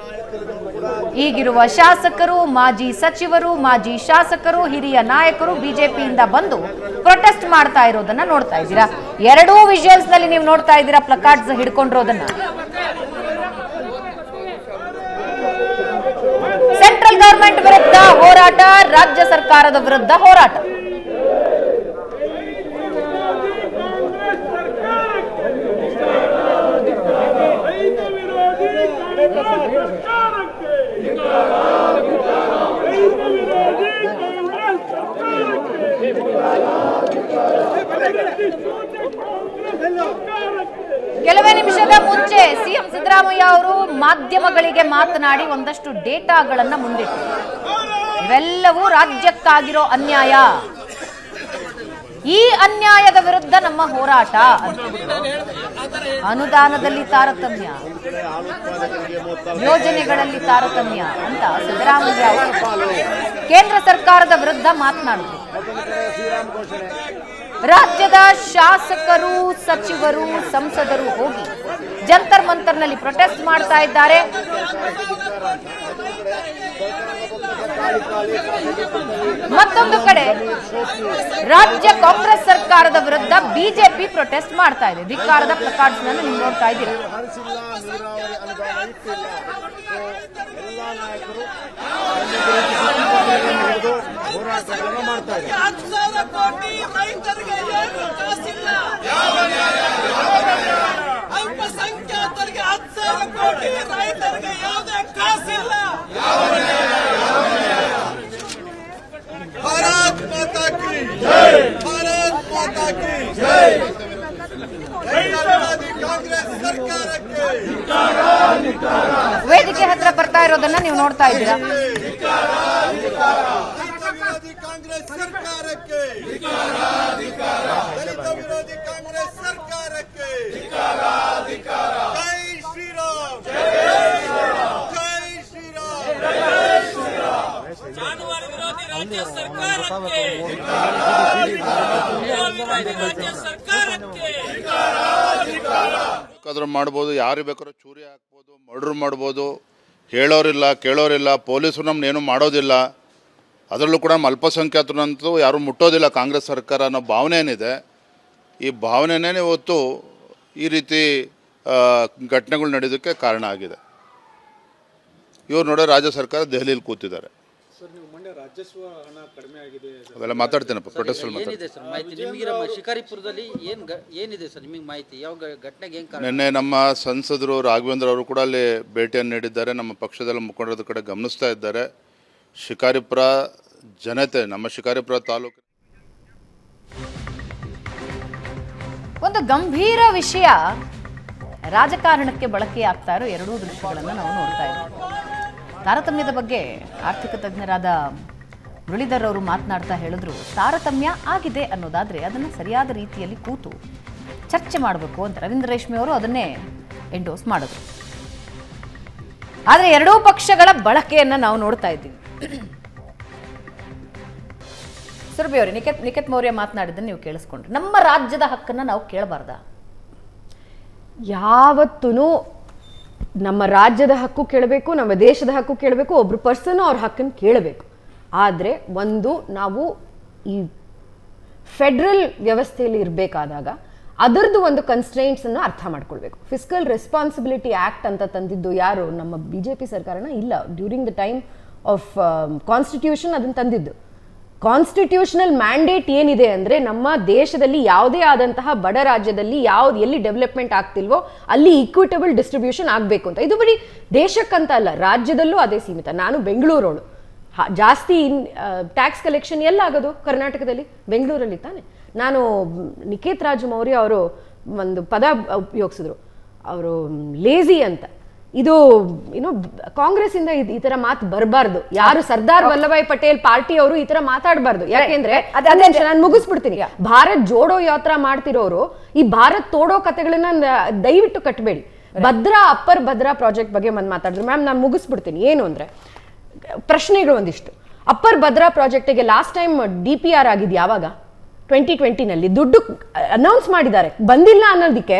ಈಗಿರುವ ಶಾಸಕರು, ಮಾಜಿ ಸಚಿವರು, ಮಾಜಿ ಶಾಸಕರು, ಹಿರಿಯ ನಾಯಕರು ಬಿಜೆಪಿಯಿಂದ ಬಂದು ಪ್ರೊಟೆಸ್ಟ್ ಮಾಡ್ತಾ ಇರೋದನ್ನ ನೋಡ್ತಾ ಇದ್ದೀರಾ. ಎರಡೂ ವಿಜುವಲ್ಸ್ ನಲ್ಲಿ ನೀವು ನೋಡ್ತಾ ಇದ್ದೀರಾ ಪ್ಲಕಾರ್ಡ್ಸ್ ಹಿಡ್ಕೊಂಡಿರೋದನ್ನ. ಸೆಂಟ್ರಲ್ ಗವರ್ಮೆಂಟ್ ವಿರುದ್ಧ ಹೋರಾಟ, ರಾಜ್ಯ ಸರ್ಕಾರದ ವಿರುದ್ಧ ಹೋರಾಟ. ಕೆಲವೇ ನಿಮಿಷದ ಮುಂಚೆ ಸಿಎಂ ಸಿದ್ದರಾಮಯ್ಯ ಅವರು ಮಾಧ್ಯಮಗಳಿಗೆ ಮಾತನಾಡಿ ಒಂದಷ್ಟು ಡೇಟಾಗಳನ್ನ ಮುಂದಿಟ್ಟರು. ಇವೆಲ್ಲವೂ ರಾಜ್ಯಕ್ಕಾಗಿರೋ ಅನ್ಯಾಯ, ಈ ಅನ್ಯಾಯದ ವಿರುದ್ಧ ನಮ್ಮ ಹೋರಾಟ. ಅನುದಾನದಲ್ಲಿ ತಾರತಮ್ಯ, ಯೋಜನೆಗಳಲ್ಲಿ ತಾರತಮ್ಯ ಅಂತ ಸಿದ್ದರಾಮಯ್ಯ ಅವರು ಕೇಂದ್ರ ಸರ್ಕಾರದ ವಿರುದ್ಧ ಮಾತನಾಡಿದರು. ರಾಜ್ಯದ ಶಾಸಕರು, ಸಚಿವರು, ಸಂಸದರು ಹೋಗಿ ಜಂತರ್ ಮಂತರ್ನಲ್ಲಿ ಪ್ರೊಟೆಸ್ಟ್ ಮಾಡ್ತಾ ಇದ್ದಾರೆ. ಮತ್ತೊಂದು ಕಡೆ ರಾಜ್ಯ ಕಾಂಗ್ರೆಸ್ ಸರ್ಕಾರದ ವಿರುದ್ಧ ಬಿಜೆಪಿ ಪ್ರೊಟೆಸ್ಟ್ ಮಾಡ್ತಾ ಇದೆ. ಧಿಕ್ಕಾರದ ಪ್ಲಕಾರ್ಡ್ಸ್ ನೀವು ನೋಡ್ತಾ ಇದ್ದೀರಿ. ಅಲ್ಪಸಂಖ್ಯಾತರಿಗೆ 10,000 ಕೋಟಿ, ರೈತರಿಗೆ ಯಾವುದೇ ಕಾಸಿಲ್ಲ. ಭಾರತ್ ಮಾತಾ ಕಿ ಜೈ, ಭಾರತ್ ಮಾತಾ ಕಿ ಜೈ. ಕಾಂಗ್ರೆಸ್ ಸರ್ಕಾರಕ್ಕೆ ವೇದಿಕೆ ಹತ್ರ ಬರ್ತಾ ಇರೋದನ್ನ ನೀವು ನೋಡ್ತಾ ಇದ್ದೀರಾ. ಕಾಂಗ್ರೆಸ್ ಸರ್ಕಾರಕ್ಕೆ, ದಲಿತ ವಿರೋಧಿ ಕಾಂಗ್ರೆಸ್ ಸರ್ಕಾರಕ್ಕೆ ಜೈ ಶ್ರೀರಾಮ್, ಜೈ ಶ್ರೀರಾಮ್. ಜಾನುವಾರು ವಿರೋಧಿ ರಾಜ್ಯ ಸರ್ಕಾರಕ್ಕೆ, ರಾಜ್ಯ ಸರ್ಕಾರಕ್ಕೆ ಬೇಕಾದ್ರೂ ಮಾಡ್ಬೋದು, ಯಾರು ಬೇಕಾದ್ರೂ ಚೂರಿ ಹಾಕ್ಬೋದು, ಮರ್ಡರ್ ಮಾಡ್ಬೋದು. ಹೇಳೋರಿಲ್ಲ ಕೇಳೋರಿಲ್ಲ, ಪೊಲೀಸರು ನಮ್ಮನ್ನೇನು ಮಾಡೋದಿಲ್ಲ. ಅದರಲ್ಲೂ ಕೂಡ ನಮ್ಮ ಅಲ್ಪಸಂಖ್ಯಾತರಂತೂ ಯಾರೂ ಮುಟ್ಟೋದಿಲ್ಲ ಕಾಂಗ್ರೆಸ್ ಸರ್ಕಾರ ಅನ್ನೋ ಭಾವನೆ ಏನಿದೆ, ಈ ಭಾವನೆನೇ ಇವತ್ತು ಈ ರೀತಿ ಘಟನೆಗಳು ನಡೆಯೋದಕ್ಕೆ ಕಾರಣ ಆಗಿದೆ. ಇವ್ರು ನೋಡೋ ರಾಜ್ಯ ಸರ್ಕಾರ ದೆಹಲಿಯಲ್ಲಿ ಕೂತಿದ್ದಾರೆ. ರಾಜಸ್ವ ಹಣ ಕಡಿಮೆ ಆಗಿದೆ ಅವೆಲ್ಲ ಮಾತಾಡ್ತೇನಪ್ಪ, ಪ್ರೊಟೆಸ್ಟ್ ಏನಿದೆ ಸರ್ ಮಾಹಿತಿ ನಿಮಗಿರೋ ಶಿಕಾರಿಪುರದಲ್ಲಿ ಏನಿದೆ ಸರ್ ನಿಮಗೆ ಮಾಹಿತಿ, ಯಾವ ಘಟನೆಗೆ ಏನು ಕಾರಣ? ನಿನ್ನೆ ನಮ್ಮ ಸಂಸದರು ರಾಘವೇಂದ್ರ ಅವರು ಕೂಡ ಅಲ್ಲಿ ಭೇಟಿಯನ್ನು ನೀಡಿದ್ದಾರೆ, ನಮ್ಮ ಪಕ್ಷದ ಮುಖಂಡರ ಕಡೆ ಗಮನಿಸ್ತಾ ಇದ್ದಾರೆ. ಶಿಕಾರಿಪುರ ಜನತೆ, ನಮ್ಮ ಶಿಕಾರಿಪುರ ತಾಲೂಕು ಒಂದು ಗಂಭೀರ ವಿಷಯ, ರಾಜಕಾರಣಕ್ಕೆ ಬಳಕೆಯಾಗ್ತಾ ಇರೋ ಎರಡೂ ದೃಶ್ಯಗಳನ್ನು ನಾವು ನೋಡ್ತಾ ಇದ್ದೀವಿ. ತಾರತಮ್ಯದ ಬಗ್ಗೆ ಆರ್ಥಿಕ ತಜ್ಞರಾದ ಮುರಳೀಧರ್ ಅವರು ಮಾತನಾಡ್ತಾ ಹೇಳಿದ್ರು, ತಾರತಮ್ಯ ಆಗಿದೆ ಅನ್ನೋದಾದ್ರೆ ಅದನ್ನು ಸರಿಯಾದ ರೀತಿಯಲ್ಲಿ ಕೂತು ಚರ್ಚೆ ಮಾಡಬೇಕು ಅಂತ ರವೀಂದ್ರ ರೇಷ್ಮೆ ಅವರು ಅದನ್ನೇ ಎಂಡೋಸ್ ಮಾಡಿದ್ರು. ಆದರೆ ಎರಡೂ ಪಕ್ಷಗಳ ಬಳಕೆಯನ್ನು ನಾವು ನೋಡ್ತಾ ಇದ್ದೀವಿ. ಸುರಭಿ ಅವರೇ, ನಿಖಿತ್ ಮೌರ್ಯ ಮಾತನಾಡಿದ್ದನ್ನು ನೀವು ಕೇಳಿಸ್ಕೊಂಡ್ರಿ. ನಮ್ಮ ರಾಜ್ಯದ ಹಕ್ಕನ್ನು ನಾವು ಕೇಳಬಾರ್ದಾ? ಯಾವತ್ತೂ ನಮ್ಮ ರಾಜ್ಯದ ಹಕ್ಕು ಕೇಳಬೇಕು, ನಮ್ಮ ದೇಶದ ಹಕ್ಕು ಕೇಳಬೇಕು, ಒಬ್ರು ಪರ್ಸನ್ ಅವ್ರ ಹಕ್ಕನ್ನು ಕೇಳಬೇಕು. ಆದರೆ ನಾವು ಈ ಫೆಡರಲ್ ವ್ಯವಸ್ಥೆಯಲ್ಲಿ ಇರಬೇಕಾದಾಗ ಅದರದ್ದು ಒಂದು ಕನ್ಸ್ಟ್ರೈಂಟ್ಸನ್ನು ಅರ್ಥ ಮಾಡ್ಕೊಳ್ಬೇಕು. ಫಿಸ್ಕಲ್ ರೆಸ್ಪಾನ್ಸಿಬಿಲಿಟಿ ಆ್ಯಕ್ಟ್ ಅಂತ ತಂದಿದ್ದು ಯಾರು? ನಮ್ಮ BJP ಸರ್ಕಾರನ ಇಲ್ಲ. During the time of constitution ಅದನ್ನು ತಂದಿದ್ದು. ಕಾನ್ಸ್ಟಿಟ್ಯೂಷನಲ್ ಮ್ಯಾಂಡೇಟ್ ಏನಿದೆ ಅಂದರೆ, ನಮ್ಮ ದೇಶದಲ್ಲಿ ಯಾವುದೇ ಆದಂತಹ ಬಡ ರಾಜ್ಯದಲ್ಲಿ ಎಲ್ಲಿ ಡೆವಲಪ್ಮೆಂಟ್ ಆಗ್ತಿಲ್ವೋ ಅಲ್ಲಿ ಈಕ್ವಿಟಬಲ್ ಡಿಸ್ಟ್ರಿಬ್ಯೂಷನ್ ಆಗಬೇಕು ಅಂತ. ಇದು ಬರೀ ದೇಶಕ್ಕಂತ ಅಲ್ಲ, ರಾಜ್ಯದಲ್ಲೂ ಅದೇ ಸೀಮಿತ. ನಾನು ಬೆಂಗಳೂರೋಳು, ಜಾಸ್ತಿ ಟ್ಯಾಕ್ಸ್ ಕಲೆಕ್ಷನ್ ಎಲ್ಲಾಗೋದು ಕರ್ನಾಟಕದಲ್ಲಿ, ಬೆಂಗಳೂರಲ್ಲಿ ತಾನೆ. ನಾನು ನಿಖಿತ್ ರಾಜ್ ಮೌರ್ಯ ಅವರು ಒಂದು ಪದ ಉಪಯೋಗಿಸಿದ್ರು, ಅವರು ಲೇಜಿ ಅಂತ. ಇದು ಕಾಂಗ್ರೆಸ್ ಇಂದ ಈ ತರ ಮಾತು ಬರಬಾರ್ದು. ಯಾರು ಸರ್ದಾರ್ ವಲ್ಲಭಾಯ್ ಪಟೇಲ್ ಪಾರ್ಟಿ ಅವರು ಈ ತರ ಮಾತಾಡಬಾರ್ದು. ಯಾಕೆಂದ್ರೆ ನಾನು ಮುಗಿಸ್ಬಿಡ್ತೀನಿ. ಭಾರತ್ ಜೋಡೋ ಯಾತ್ರಾ ಮಾಡ್ತಿರೋರು ಈ ಭಾರತ್ ತೋಡೋ ಕಥೆಗಳನ್ನ ದಯವಿಟ್ಟು ಕಟ್ಟಬೇಡಿ. ಭದ್ರಾ, ಅಪ್ಪರ್ ಭದ್ರಾ ಪ್ರಾಜೆಕ್ಟ್ ಬಗ್ಗೆ ಮಾತಾಡಿದ್ರು ಮ್ಯಾಮ್. ನಾನು ಮುಗಿಸ್ಬಿಡ್ತೀನಿ. ಏನು ಅಂದ್ರೆ ಪ್ರಶ್ನೆಗಳು ಒಂದಿಷ್ಟು. ಅಪ್ಪರ್ ಭದ್ರಾ ಪ್ರಾಜೆಕ್ಟಿಗೆ ಲಾಸ್ಟ್ ಟೈಮ್ DPR ಆಗಿದ್ದು ಯಾವಾಗ? 2020ನಲ್ಲಿ ದುಡ್ಡು ಅನೌನ್ಸ್ ಮಾಡಿದ್ದಾರೆ, ಬಂದಿಲ್ಲ ಅನ್ನೋದಕ್ಕೆ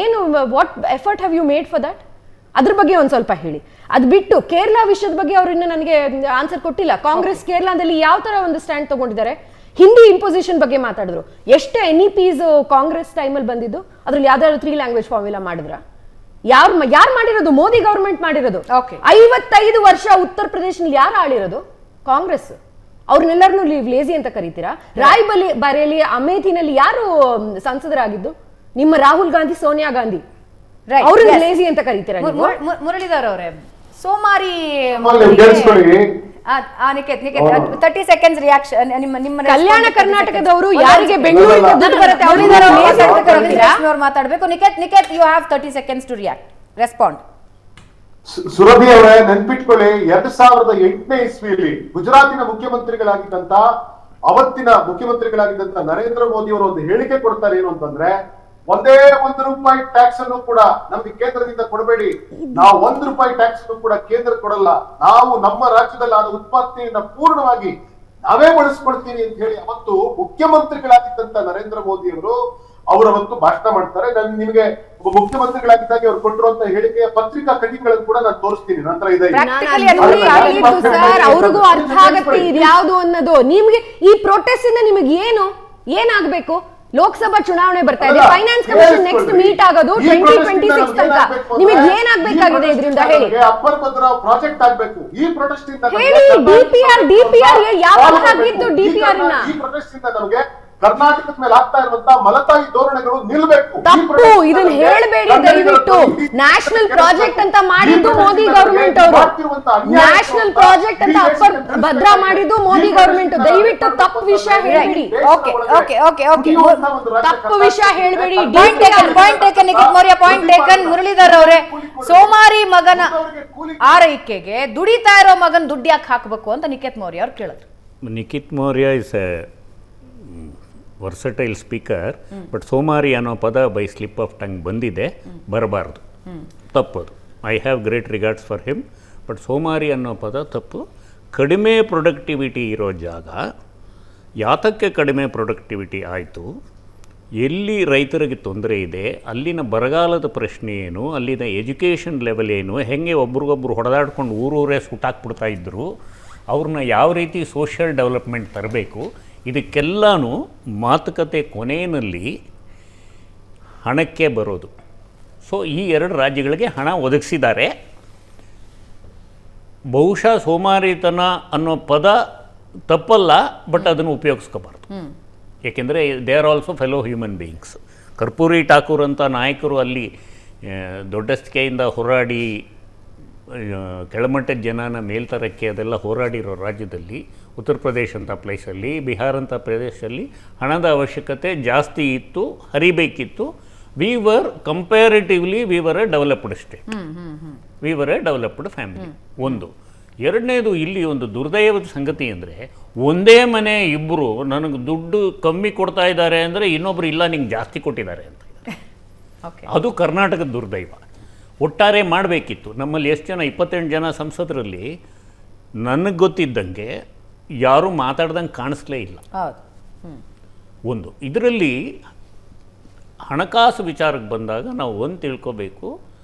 ಏನು what effort have you made for that? ಅದ್ರ ಬಗ್ಗೆ ಒಂದು ಸ್ವಲ್ಪ ಹೇಳಿ. ಅದು ಬಿಟ್ಟು ಕೇರಳ ವಿಷಯದ ಬಗ್ಗೆ ಅವರು ಇನ್ನೂ ನನಗೆ ಆನ್ಸರ್ ಕೊಟ್ಟಿಲ್ಲ. ಕಾಂಗ್ರೆಸ್ ಕೇರಳದಲ್ಲಿ ಯಾವ ತರ ಒಂದು ಸ್ಟ್ಯಾಂಡ್ ತಗೊಂಡಿದ್ದಾರೆ? ಹಿಂದಿ ಇಂಪೋಸಿಷನ್ ಬಗ್ಗೆ ಮಾತಾಡಿದ್ರು. ಎಷ್ಟು NEPs ಕಾಂಗ್ರೆಸ್ ಟೈಮಲ್ಲಿ ಬಂದಿದ್ದು? ಅದ್ರಲ್ಲಿ ಯಾವ್ದಾದ್ರು 3 ಲ್ಯಾಂಗ್ವೇಜ್ ಫಾರ್ಮುಲಾ ಮಾಡಿದ್ರ? ಯಾರು ಮಾಡಿರೋದು? ಮೋದಿ ಗವರ್ಮೆಂಟ್ ಮಾಡಿರೋದು. 55 ವರ್ಷ ಉತ್ತರ ಪ್ರದೇಶನಲ್ಲಿ ಯಾರು ಆಳಿರೋದು? ಕಾಂಗ್ರೆಸ್. ಅವ್ರನ್ನೆಲ್ಲರನ್ನೂ ಲೇಜಿ ಅಂತ ಕರೀತೀರಾ? ಬರೇಲಿ ಅಮೇಥಿನಲ್ಲಿ ಯಾರು ಸಂಸದರಾಗಿದ್ದು? ನಿಮ್ಮ ರಾಹುಲ್ ಗಾಂಧಿ, ಸೋನಿಯಾ ಗಾಂಧಿ. ಅವ್ರನ್ನ ಲೇಜಿ ಅಂತ ಕರೀತೀರಾ? ಮುರಳೀಧರ್ ಅವರೇ, ಸೋಮಾರಿ ನಿಖಿತ್ 30 ಸೆಕೆಂಡ್ಸ್ ರಿಯಾಕ್ಷನ್. ನಿಮ್ಮ ಕಲ್ಯಾಣ ಕರ್ನಾಟಕದವರು ಯಾರಿಗೆ ಬೆಂಗಳೂರಿಂದ ದುಡ್ಡು ಬರುತ್ತೆ ಅವ್ರು ಮಾತಾಡಬೇಕು. Nikhit you have 30 seconds to react, respond. Surabhi ಅವರೇ, ನೆನ್ಪಿಟ್ಕೊಳ್ಳಿ, 2008ನೇ ಇಸ್ವಿಯಲ್ಲಿ ಗುಜರಾತಿನ ಮುಖ್ಯಮಂತ್ರಿಗಳಾಗಿದ್ದಂತ ಅವತ್ತಿನ ಮುಖ್ಯಮಂತ್ರಿಗಳಾಗಿದ್ದಂತ ನರೇಂದ್ರ ಮೋದಿ ಅವರು ಒಂದು ಹೇಳಿಕೆ ಕೊಡ್ತಾರೆ. ಏನು ಅಂತಂದ್ರೆ, ಒಂದೇ ₹1 ಟ್ಯಾಕ್ಸ್ ಅನ್ನು ಕೂಡ ನಮ್ಗೆ ಕೇಂದ್ರದಿಂದ ಕೊಡಬೇಡಿ, ನಾವು ₹1 ಟ್ಯಾಕ್ಸ್ ಅನ್ನು ಕೂಡ ಕೇಂದ್ರ ಕೊಡಲ್ಲ, ನಾವು ನಮ್ಮ ರಾಜ್ಯದಲ್ಲಿ ಆದ ಉತ್ಪಾದನೆಯನ್ನ ಪೂರ್ಣವಾಗಿ ನಾವೇ ಬಳಸ್ಕೊಳ್ತೀವಿ ಅಂತ ಹೇಳಿ ಅವತ್ತು ಮುಖ್ಯಮಂತ್ರಿಗಳಾಗಿದ್ದಂತ ನರೇಂದ್ರ ಮೋದಿ ಅವರವತ್ತು ಭಾಷಣ ಮಾಡ್ತಾರೆ. ನಾನು ನಿಮಗೆ ಮುಖ್ಯಮಂತ್ರಿಗಳಾಗಿದ್ದಾಗ ಅವ್ರು ಕೊಟ್ಟಿರುವಂತ ಹೇಳಿಕೆಯ ಪತ್ರಿಕಾ ಕಟಿಂಗ್ಗಳನ್ನು ಕೂಡ ನಾನು ತೋರಿಸ್ತೀನಿ, ನಂತರ ಇದೆ. ಅವ್ರಿಗೂ ಅರ್ಥ ಆಗತ್ತೆ ಇದು ಯಾವುದು ಅನ್ನೋದು. ನಿಮ್ಗೆ ಈ ಪ್ರೊಟೆಸ್ಟ್ ಇಂದ ನಿಮಗೆ ಏನಾಗಬೇಕು? ಲೋಕಸಭಾ ಚುನಾವಣೆ ಬರ್ತಾ ಇದೆ, ಫೈನಾನ್ಸ್ ಕಮಿಷನ್ ನೆಕ್ಸ್ಟ್ ಮೀಟ್ ಆಗೋದು 2026 ತನಕ. ನಿಮಗೆ ಏನಾಗಬೇಕಾಗಿದೆ ಇದರಿಂದ ಹೇಳಿ? ಅಪ್ಪರ್ ಭದ್ರಾ ಪ್ರಾಜೆಕ್ಟ್ ಆಗಬೇಕು. ಈ ಪ್ರೊಟೆಸ್ಟ್ ಇಂದ ಹೇಳಿ. DPR ಯಾವಾಗ ಆಗಿತ್ತು? DPR ಈ ಪ್ರೊಟೆಸ್ಟ್ ಇಂದ ನಮಗೆ ಕರ್ನಾಟಕದ ಮೇಲೆ ಆಗ್ತಾ ಇರುವಂತ ಮಲತಾಯಿ ಧೋರಣೆಗಳು ನಿಲ್ಬೇಕು. ತಪ್ಪು. ಇದನ್ನ ಹೇಳಬೇಡಿ ದಯವಿಟ್ಟು. ನ್ಯಾಷನಲ್ ಪ್ರಾಜೆಕ್ಟ್ ಅಂತ ಮಾಡಿದ್ದು ಮೋದಿ ಗವರ್ಮೆಂಟ್ ಅವರು. ನ್ಯಾಷನಲ್ ಪ್ರಾಜೆಕ್ಟ್ ಅಂತ ಅಪ್ಪರ್ ಭದ್ರಾ ಮಾಡಿದ್ದು ಮೋದಿ ಗವರ್ಮೆಂಟ್. ದಯವಿಟ್ಟು ತಪ್ಪು ವಿಷಯ ಹೇಳಬೇಡಿ. ತಪ್ಪು ವಿಷಯ ಹೇಳಬೇಡಿ. Point taken Nikhit Maurya, point taken. Muralidhar ಅವರೇ, ಸೋಮಾರಿ ಮಗನ ಆರೈಕೆಗೆ ದುಡಿತಾ ಇರೋ ಮಗನ್ ದುಡ್ಡು ಯಾಕೆ ಹಾಕಬೇಕು ಅಂತ ನಿಖಿತ್ ಮೌರ್ಯ ಅವ್ರು ಕೇಳಿದ್ರು. Nikhit Maurya is a versatile speaker, but ಸೋಮಾರಿ ಅನ್ನೋ ಪದ ಬೈ ಸ್ಲಿಪ್ ಆಫ್ ಟಂಗ್ ಬಂದಿದೆ, ಬರಬಾರ್ದು, ತಪ್ಪದು. I have great regards for him, but ಸೋಮಾರಿ ಅನ್ನೋ ಪದ ತಪ್ಪು. ಕಡಿಮೆ ಪ್ರೊಡಕ್ಟಿವಿಟಿ ಇರೋ ಜಾಗ, ಯಾತಕ್ಕೆ ಕಡಿಮೆ ಪ್ರೊಡಕ್ಟಿವಿಟಿ ಆಯಿತು, ಎಲ್ಲಿ ರೈತರಿಗೆ ತೊಂದರೆ ಇದೆ, ಅಲ್ಲಿನ ಬರಗಾಲದ ಪ್ರಶ್ನೆ ಏನು, ಅಲ್ಲಿನ ಎಜುಕೇಷನ್ ಲೆವೆಲ್ ಏನು, ಹೆಂಗೆ ಒಬ್ರಿಗೊಬ್ರು ಹೊಡೆದಾಡ್ಕೊಂಡು ಊರೂರೇ ಸುಟ್ಟಾಕ್ಬಿಡ್ತಾ ಇದ್ದರು, ಅವ್ರನ್ನ ಯಾವ ರೀತಿ ಸೋಷಿಯಲ್ ಡೆವಲಪ್ಮೆಂಟ್ ತರಬೇಕು, ಇದಕ್ಕೆಲ್ಲನೂ ಮಾತುಕತೆ ಕೊನೆಯಲ್ಲಿ ಹಣಕ್ಕೆ ಬರೋದು. ಸೊ ಈ 2 ರಾಜ್ಯಗಳಿಗೆ ಹಣ ಒದಗಿಸಿದ್ದಾರೆ. ಬಹುಶಃ ಸೋಮಾರಿತನ ಅನ್ನೋ ಪದ ತಪ್ಪಲ್ಲ, ಬಟ್ ಅದನ್ನು ಉಪಯೋಗಿಸ್ಕೋಬಾರ್ದು. ಏಕೆಂದರೆ they are also fellow human beings. Karpoori Thakur ಅಂತ ನಾಯಕರು ಅಲ್ಲಿ ದೊಡ್ಡಸ್ತಿಕೆಯಿಂದ ಹೋರಾಡಿ ಕೆಳಮಟ್ಟದ ಜನನ ಮೇಲ್ತರಕ್ಕೆ ಅದೆಲ್ಲ ಹೋರಾಡಿರೋ ರಾಜ್ಯದಲ್ಲಿ, ಉತ್ತರ ಪ್ರದೇಶ ಅಂತ ಪ್ಲೇಸಲ್ಲಿ, ಬಿಹಾರ್ ಅಂತ ಪ್ರದೇಶದಲ್ಲಿ ಹಣದ ಅವಶ್ಯಕತೆ ಜಾಸ್ತಿ ಇತ್ತು, ಹರಿಬೇಕಿತ್ತು. We were comparatively we were a developed state, we were a developed family. ಒಂದು. ಎರಡನೇದು, ಇಲ್ಲಿ ಒಂದು ದುರ್ದೈವದ ಸಂಗತಿ ಅಂದರೆ, ಒಂದೇ ಮನೆ ಇಬ್ಬರು ನನಗೆ ದುಡ್ಡು ಕಮ್ಮಿ ಕೊಡ್ತಾ ಇದ್ದಾರೆ ಅಂದರೆ ಇನ್ನೊಬ್ರು ಇಲ್ಲ ನಿಂಗೆ ಜಾಸ್ತಿ ಕೊಟ್ಟಿದ್ದಾರೆ ಅಂತ. ಅದು ಕರ್ನಾಟಕದ ದುರ್ದೈವ. ಒಟ್ಟಾರೆ ಮಾಡಬೇಕಿತ್ತು. ನಮ್ಮಲ್ಲಿ ಎಷ್ಟು ಜನ, 28 ಜನ ಸಂಸದರಲ್ಲಿ ನನಗೆ ಗೊತ್ತಿದ್ದಂಗೆ ಯಾರೂ ಮಾತಾಡ್ದಂಗೆ ಕಾಣಿಸ್ಲೇ ಇಲ್ಲ. ಒಂದು. ಇದರಲ್ಲಿ ಹಣಕಾಸು ವಿಚಾರಕ್ಕೆ ಬಂದಾಗ ನಾವು ಒಂದು ತಿಳ್ಕೋಬೇಕು,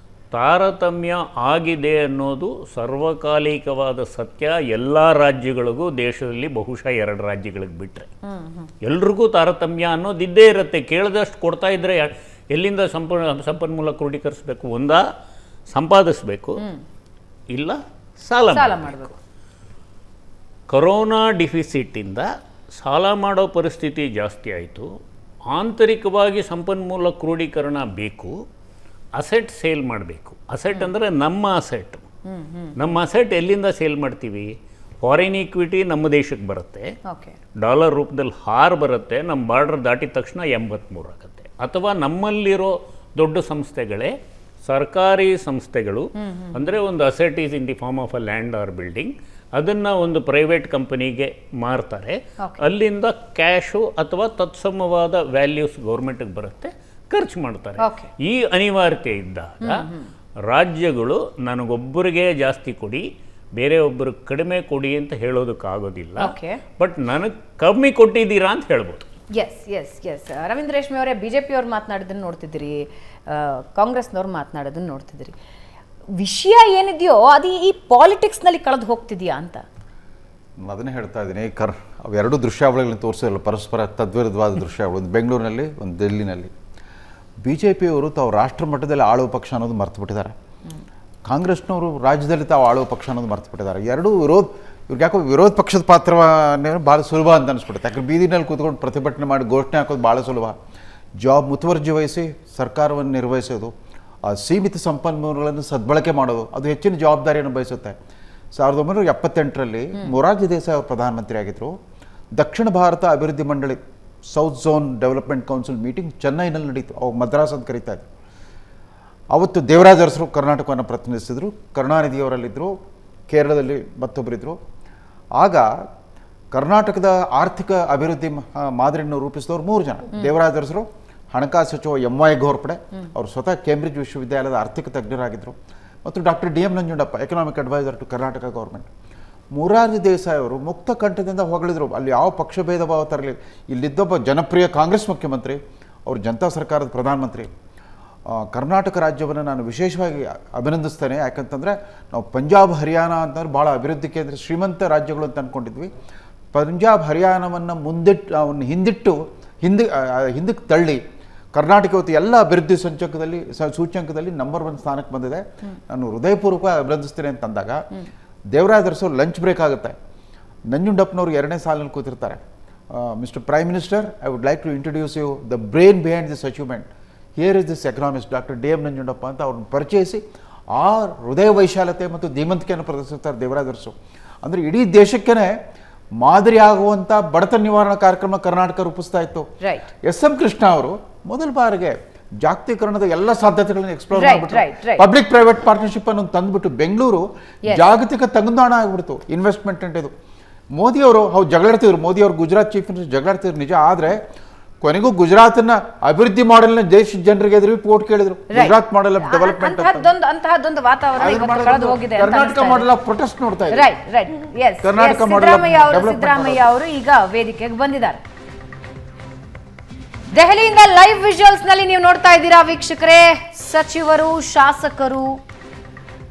ತಾರತಮ್ಯ ಆಗಿದೆ ಅನ್ನೋದು ಸರ್ವಕಾಲಿಕವಾದ ಸತ್ಯ. ಎಲ್ಲ ರಾಜ್ಯಗಳಿಗೂ, ದೇಶದಲ್ಲಿ ಬಹುಶಃ 2 ರಾಜ್ಯಗಳಿಗೆ ಬಿಟ್ಟರೆ ಎಲ್ರಿಗೂ ತಾರತಮ್ಯ ಅನ್ನೋದಿದ್ದೇ ಇರುತ್ತೆ. ಕೇಳಿದಷ್ಟು ಕೊಡ್ತಾ ಇದ್ದರೆ ಎಲ್ಲಿಂದ ಸಂಪನ್ಮೂಲ ಕ್ರೋಢೀಕರಿಸಬೇಕು? ಒಂದಾ ಸಂಪಾದಿಸಬೇಕು, ಇಲ್ಲ ಸಾಲ ಮಾಡಬೇಕು. ಕೊರೋನಾ ಡಿಫಿಸಿಟಿಂದ ಸಾಲ ಮಾಡೋ ಪರಿಸ್ಥಿತಿ ಜಾಸ್ತಿ ಆಯಿತು. ಆಂತರಿಕವಾಗಿ ಸಂಪನ್ಮೂಲ ಕ್ರೋಢೀಕರಣ ಬೇಕು. ಅಸೆಟ್ ಸೇಲ್ ಮಾಡಬೇಕು. ಅಸೆಟ್ ಅಂದರೆ ನಮ್ಮ ಅಸೆಟ್. ನಮ್ಮ ಅಸೆಟ್ ಎಲ್ಲಿಂದ ಸೇಲ್ ಮಾಡ್ತೀವಿ? ಫಾರಿನ್ ಈಕ್ವಿಟಿ ನಮ್ಮ ದೇಶಕ್ಕೆ ಬರುತ್ತೆ, ಡಾಲರ್ ರೂಪದಲ್ಲಿ ಹಾರ್ ಬರುತ್ತೆ, ನಮ್ಮ ಬಾರ್ಡರ್ ದಾಟಿದ ತಕ್ಷಣ 83 ಆಗುತ್ತೆ. ಅಥವಾ ನಮ್ಮಲ್ಲಿರೋ ದೊಡ್ಡ ಸಂಸ್ಥೆಗಳೇ ಸರ್ಕಾರಿ ಸಂಸ್ಥೆಗಳು, ಅಂದರೆ ಒಂದು asset is in the form of a land or building, ಅದನ್ನು ಒಂದು ಪ್ರೈವೇಟ್ ಕಂಪನಿಗೆ ಮಾರ್ತಾರೆ. ಅಲ್ಲಿಂದ ಕ್ಯಾಶು ಅಥವಾ ತತ್ಸಮವಾದ ವ್ಯಾಲ್ಯೂಸ್ ಗೌರ್ಮೆಂಟ್ಗೆ ಬರುತ್ತೆ, ಖರ್ಚು ಮಾಡ್ತಾರೆ. ಈ ಅನಿವಾರ್ಯತೆ ಇದ್ದಾಗ ರಾಜ್ಯಗಳು ನನಗೊಬ್ಬರಿಗೆ ಜಾಸ್ತಿ ಕೊಡಿ, ಬೇರೆ ಒಬ್ಬರಿಗೆ ಕಡಿಮೆ ಕೊಡಿ ಅಂತ ಹೇಳೋದಕ್ಕಾಗೋದಿಲ್ಲ. ಬಟ್ ನನಗೆ ಕಮ್ಮಿ ಕೊಟ್ಟಿದ್ದೀರಾ ಅಂತ ಹೇಳ್ಬೋದು. ಎಸ್ ರವೀಂದ್ರ ರೇಷ್ಮೆ ಅವರೇ, BJP ಅವ್ರು ಮಾತನಾಡೋದನ್ನು ನೋಡ್ತಿದ್ದೀರಿ, ಕಾಂಗ್ರೆಸ್ನವ್ರು ಮಾತನಾಡೋದನ್ನು ನೋಡ್ತಿದ್ದೀರಿ. ವಿಷಯ ಏನಿದೆಯೋ ಅದು ಈ ಪಾಲಿಟಿಕ್ಸ್ನಲ್ಲಿ ಕಳೆದು ಹೋಗ್ತಿದೆಯಾ ಅಂತ ಅದನ್ನೇ ಹೇಳ್ತಾ ಇದ್ದೀನಿ. ಅವೆರಡು ದೃಶ್ಯಾವಳಿಗಳನ್ನ ತೋರಿಸಿರಲ್ಲ, ಪರಸ್ಪರ ತದ್ವಿರುದ್ಧವಾದ ದೃಶ್ಯಾವಳಿ. ಒಂದು ಬೆಂಗಳೂರಿನಲ್ಲಿ, ಒಂದು ದಿಲ್ಲಿನಲ್ಲಿ. BJPಯವರು ತಾವು ರಾಷ್ಟ್ರ ಮಟ್ಟದಲ್ಲಿ ಆಳುವ ಪಕ್ಷ ಅನ್ನೋದು ಮರ್ತು ಬಿಟ್ಟಿದ್ದಾರೆ. ಕಾಂಗ್ರೆಸ್ನವರು ರಾಜ್ಯದಲ್ಲಿ ತಾವು ಆಳುವ ಪಕ್ಷ ಅನ್ನೋದು ಮರ್ತು ಬಿಟ್ಟಿದ್ದಾರೆ. ಎರಡೂ ಇವ್ರಿಗೆ ಯಾಕೋ ವಿರೋಧ ಪಕ್ಷದ ಪಾತ್ರವನ್ನೇ ಭಾಳ ಸುಲಭ ಅಂತ ಅನಿಸ್ಬಿಡುತ್ತೆ. ಯಾಕಂದ್ರೆ ಬೀದಿನಲ್ಲಿ ಕೂತ್ಕೊಂಡು ಪ್ರತಿಭಟನೆ ಮಾಡಿ ಘೋಷಣೆ ಹಾಕೋದು ಭಾಳ ಸುಲಭ. ಜಾಬ್ ಮುತುವರ್ಜಿ ವಹಿಸಿ ಸರ್ಕಾರವನ್ನು ನಿರ್ವಹಿಸೋದು, ಆ ಸೀಮಿತ ಸಂಪನ್ಮೂಲಗಳನ್ನು ಸದ್ಬಳಕೆ ಮಾಡೋದು, ಅದು ಹೆಚ್ಚಿನ ಜವಾಬ್ದಾರಿಯನ್ನು ಬಯಸುತ್ತೆ. 1978ರಲ್ಲಿ ಮೊರಾರ್ಜಿ ದೇಸಾಯಿ ಅವರು ಪ್ರಧಾನಮಂತ್ರಿ ಆಗಿದ್ದರು. ದಕ್ಷಿಣ ಭಾರತ ಅಭಿವೃದ್ಧಿ ಮಂಡಳಿ, South Zone Development Council meeting ಚೆನ್ನೈನಲ್ಲಿ ನಡೀತು. ಅವಾಗ ಮದ್ರಾಸ್ ಅಂತ ಕರೀತಾ ಇದ್ರು. ಅವತ್ತು ದೇವರಾಜ ಅರಸರು ಕರ್ನಾಟಕವನ್ನು ಪ್ರತಿನಿಧಿಸಿದ್ರು, ಕರುಣಾನಿಧಿಯವರಲ್ಲಿದ್ದರು, ಕೇರಳದಲ್ಲಿ ಮತ್ತೊಬ್ಬರಿದ್ದರು. ಆಗ ಕರ್ನಾಟಕದ ಆರ್ಥಿಕ ಅಭಿವೃದ್ಧಿ ಮಾದರಿಯನ್ನು ರೂಪಿಸಿದವರು 3 ಜನ. ದೇವರಾಜ ಅರಸರು, ಹಣಕಾಸು ಸಚಿವ MY ಘೋರ್ಪಡೆ, ಅವರು ಸ್ವತಃ ಕೇಂಬ್ರಿಡ್ಜ್ ವಿಶ್ವವಿದ್ಯಾಲಯದ ಆರ್ಥಿಕ ತಜ್ಞರಾಗಿದ್ದರು, ಮತ್ತು doctor DM Nanjundappa, economic advisor to Karnataka government. Morarji Desai ಅವರು ಮುಕ್ತ ಕಂಠದಿಂದ ಹೊಗಳಿದ್ರು. ಅಲ್ಲಿ ಯಾವ ಪಕ್ಷ ಭೇದ ಭಾವ ತರಲಿ. ಇಲ್ಲಿದ್ದೊಬ್ಬ ಜನಪ್ರಿಯ ಕಾಂಗ್ರೆಸ್ ಮುಖ್ಯಮಂತ್ರಿ, ಅವರು ಜನತಾ ಸರ್ಕಾರದ ಪ್ರಧಾನಮಂತ್ರಿ. ಕರ್ನಾಟಕ ರಾಜ್ಯವನ್ನು ನಾನು ವಿಶೇಷವಾಗಿ ಅಭಿನಂದಿಸ್ತೇನೆ. ಯಾಕಂತಂದರೆ ನಾವು ಪಂಜಾಬ್ ಹರಿಯಾಣ ಅಂತಂದ್ರೆ ಭಾಳ ಅಭಿವೃದ್ಧಿ ಕೇಂದ್ರ, ಶ್ರೀಮಂತ ರಾಜ್ಯಗಳು ಅಂತ ಅಂದ್ಕೊಂಡಿದ್ವಿ. ಪಂಜಾಬ್ ಹರಿಯಾಣವನ್ನು ಹಿಂದಕ್ಕೆ ತಳ್ಳಿ ಕರ್ನಾಟಕ ಇವತ್ತು ಎಲ್ಲ ಅಭಿವೃದ್ಧಿ ಸೂಚ್ಯಂಕದಲ್ಲಿ ನಂಬರ್ 1 ಸ್ಥಾನಕ್ಕೆ ಬಂದಿದೆ. ನಾನು ಹೃದಯಪೂರ್ವಕ ಅಭಿನಂದಿಸ್ತೇನೆ ಅಂತಂದಾಗ ದೇವರಾಜ ಅರಸು ಲಂಚ್ ಬ್ರೇಕ್ ಆಗುತ್ತೆ. ನಂಜುಂಡಪ್ಪನವ್ರು 2ನೇ ಸಾಲಿನಲ್ಲಿ ಕೂತಿರ್ತಾರೆ. Mister Prime Minister, I would like to introduce you the brain behind this achievement. Here is this economist doctor DM Nanjundappa ಅಂತ ಅವ್ರನ್ನ ಪರಿಚಯಿಸಿ ಆ ಹೃದಯ ವೈಶಾಲತೆ ಮತ್ತು ಧೀಮಂತಿಕೆಯನ್ನು ಪ್ರದರ್ಶಿಸ್ತಾರೆ ದೇವರಾಜ ಅರಸು. ಅಂದರೆ ಇಡೀ ದೇಶಕ್ಕೇ ಮಾದರಿ ಆಗುವಂಥ ಬಡತನ ನಿವಾರಣಾ ಕಾರ್ಯಕ್ರಮ ಕರ್ನಾಟಕ ರೂಪಿಸ್ತಾ ಇತ್ತು. SM ಕೃಷ್ಣ ಅವರು ಮೊದಲ ಬಾರಿಗೆ ಜಾಗತೀಕರಣದ ಎಲ್ಲ ಸಾಧ್ಯತೆಗಳನ್ನು ಎಕ್ಸ್ಪ್ಲೋರ್ ಮಾಡಿಬಿಟ್ರು. ಪಬ್ಲಿಕ್ ಪ್ರೈವೇಟ್ ಪಾರ್ಟ್ನರ್ಶಿಪ್ ಅನ್ನು ತಂದುಬಿಟ್ಟು ಬೆಂಗಳೂರು ಜಾಗತಿಕ ತಂಗುದಾಣ ಆಗಿಬಿಡ್ತು ಇನ್ವೆಸ್ಟ್ಮೆಂಟ್ ಅಂತ. ಇದು ಮೋದಿಯವರು ಜಗಳಾಡ್ತಿದ್ರು, ಮೋದಿಯವರು ಗುಜರಾತ್ ಚೀಫ್ ಮಿನಿಸ್ಟರ್ ಜಗಳಾಡ್ತಿದ್ರು ನಿಜ. ಆದರೆ ಕೊನೆಗೂ ಗುಜರಾತನ್ನ ಅಭಿವೃದ್ಧಿ ಮಾಡೆಲ್ನ ದೇಶದ ಜನರಿಗೆ ಎದುರು ವೋಟ್ ಕೇಳಿದ್ರು. ಗುಜರಾತ್ ಮಾಡೆಲ್ ಆಫ್ ಡೆವಲಪ್ಮೆಂಟ್, ಅಂತಹದ್ದೊಂದು ವಾತಾವರಣ ಕಳೆದು ಹೋಗಿದೆ. ಕರ್ನಾಟಕ ಮಾಡೆಲ್ ಆಫ್ ಪ್ರೊಟೆಸ್ಟ್ ನೋಡ್ತಾ ಇದ್ದಾರೆ. ಕರ್ನಾಟಕ ಸಿದ್ದರಾಮಯ್ಯ ಅವರು ಈಗ ವೇದಿಕೆಗೆ ಬಂದಿದ್ದಾರೆ. ದೆಹಲಿಯಿಂದ ಲೈವ್ ವಿಜುವಲ್ಸ್ ನಲ್ಲಿ ನೀವು ನೋಡ್ತಾ ಇದ್ದೀರಾ ವೀಕ್ಷಕರೇ. ಸಚಿವರು, ಶಾಸಕರು,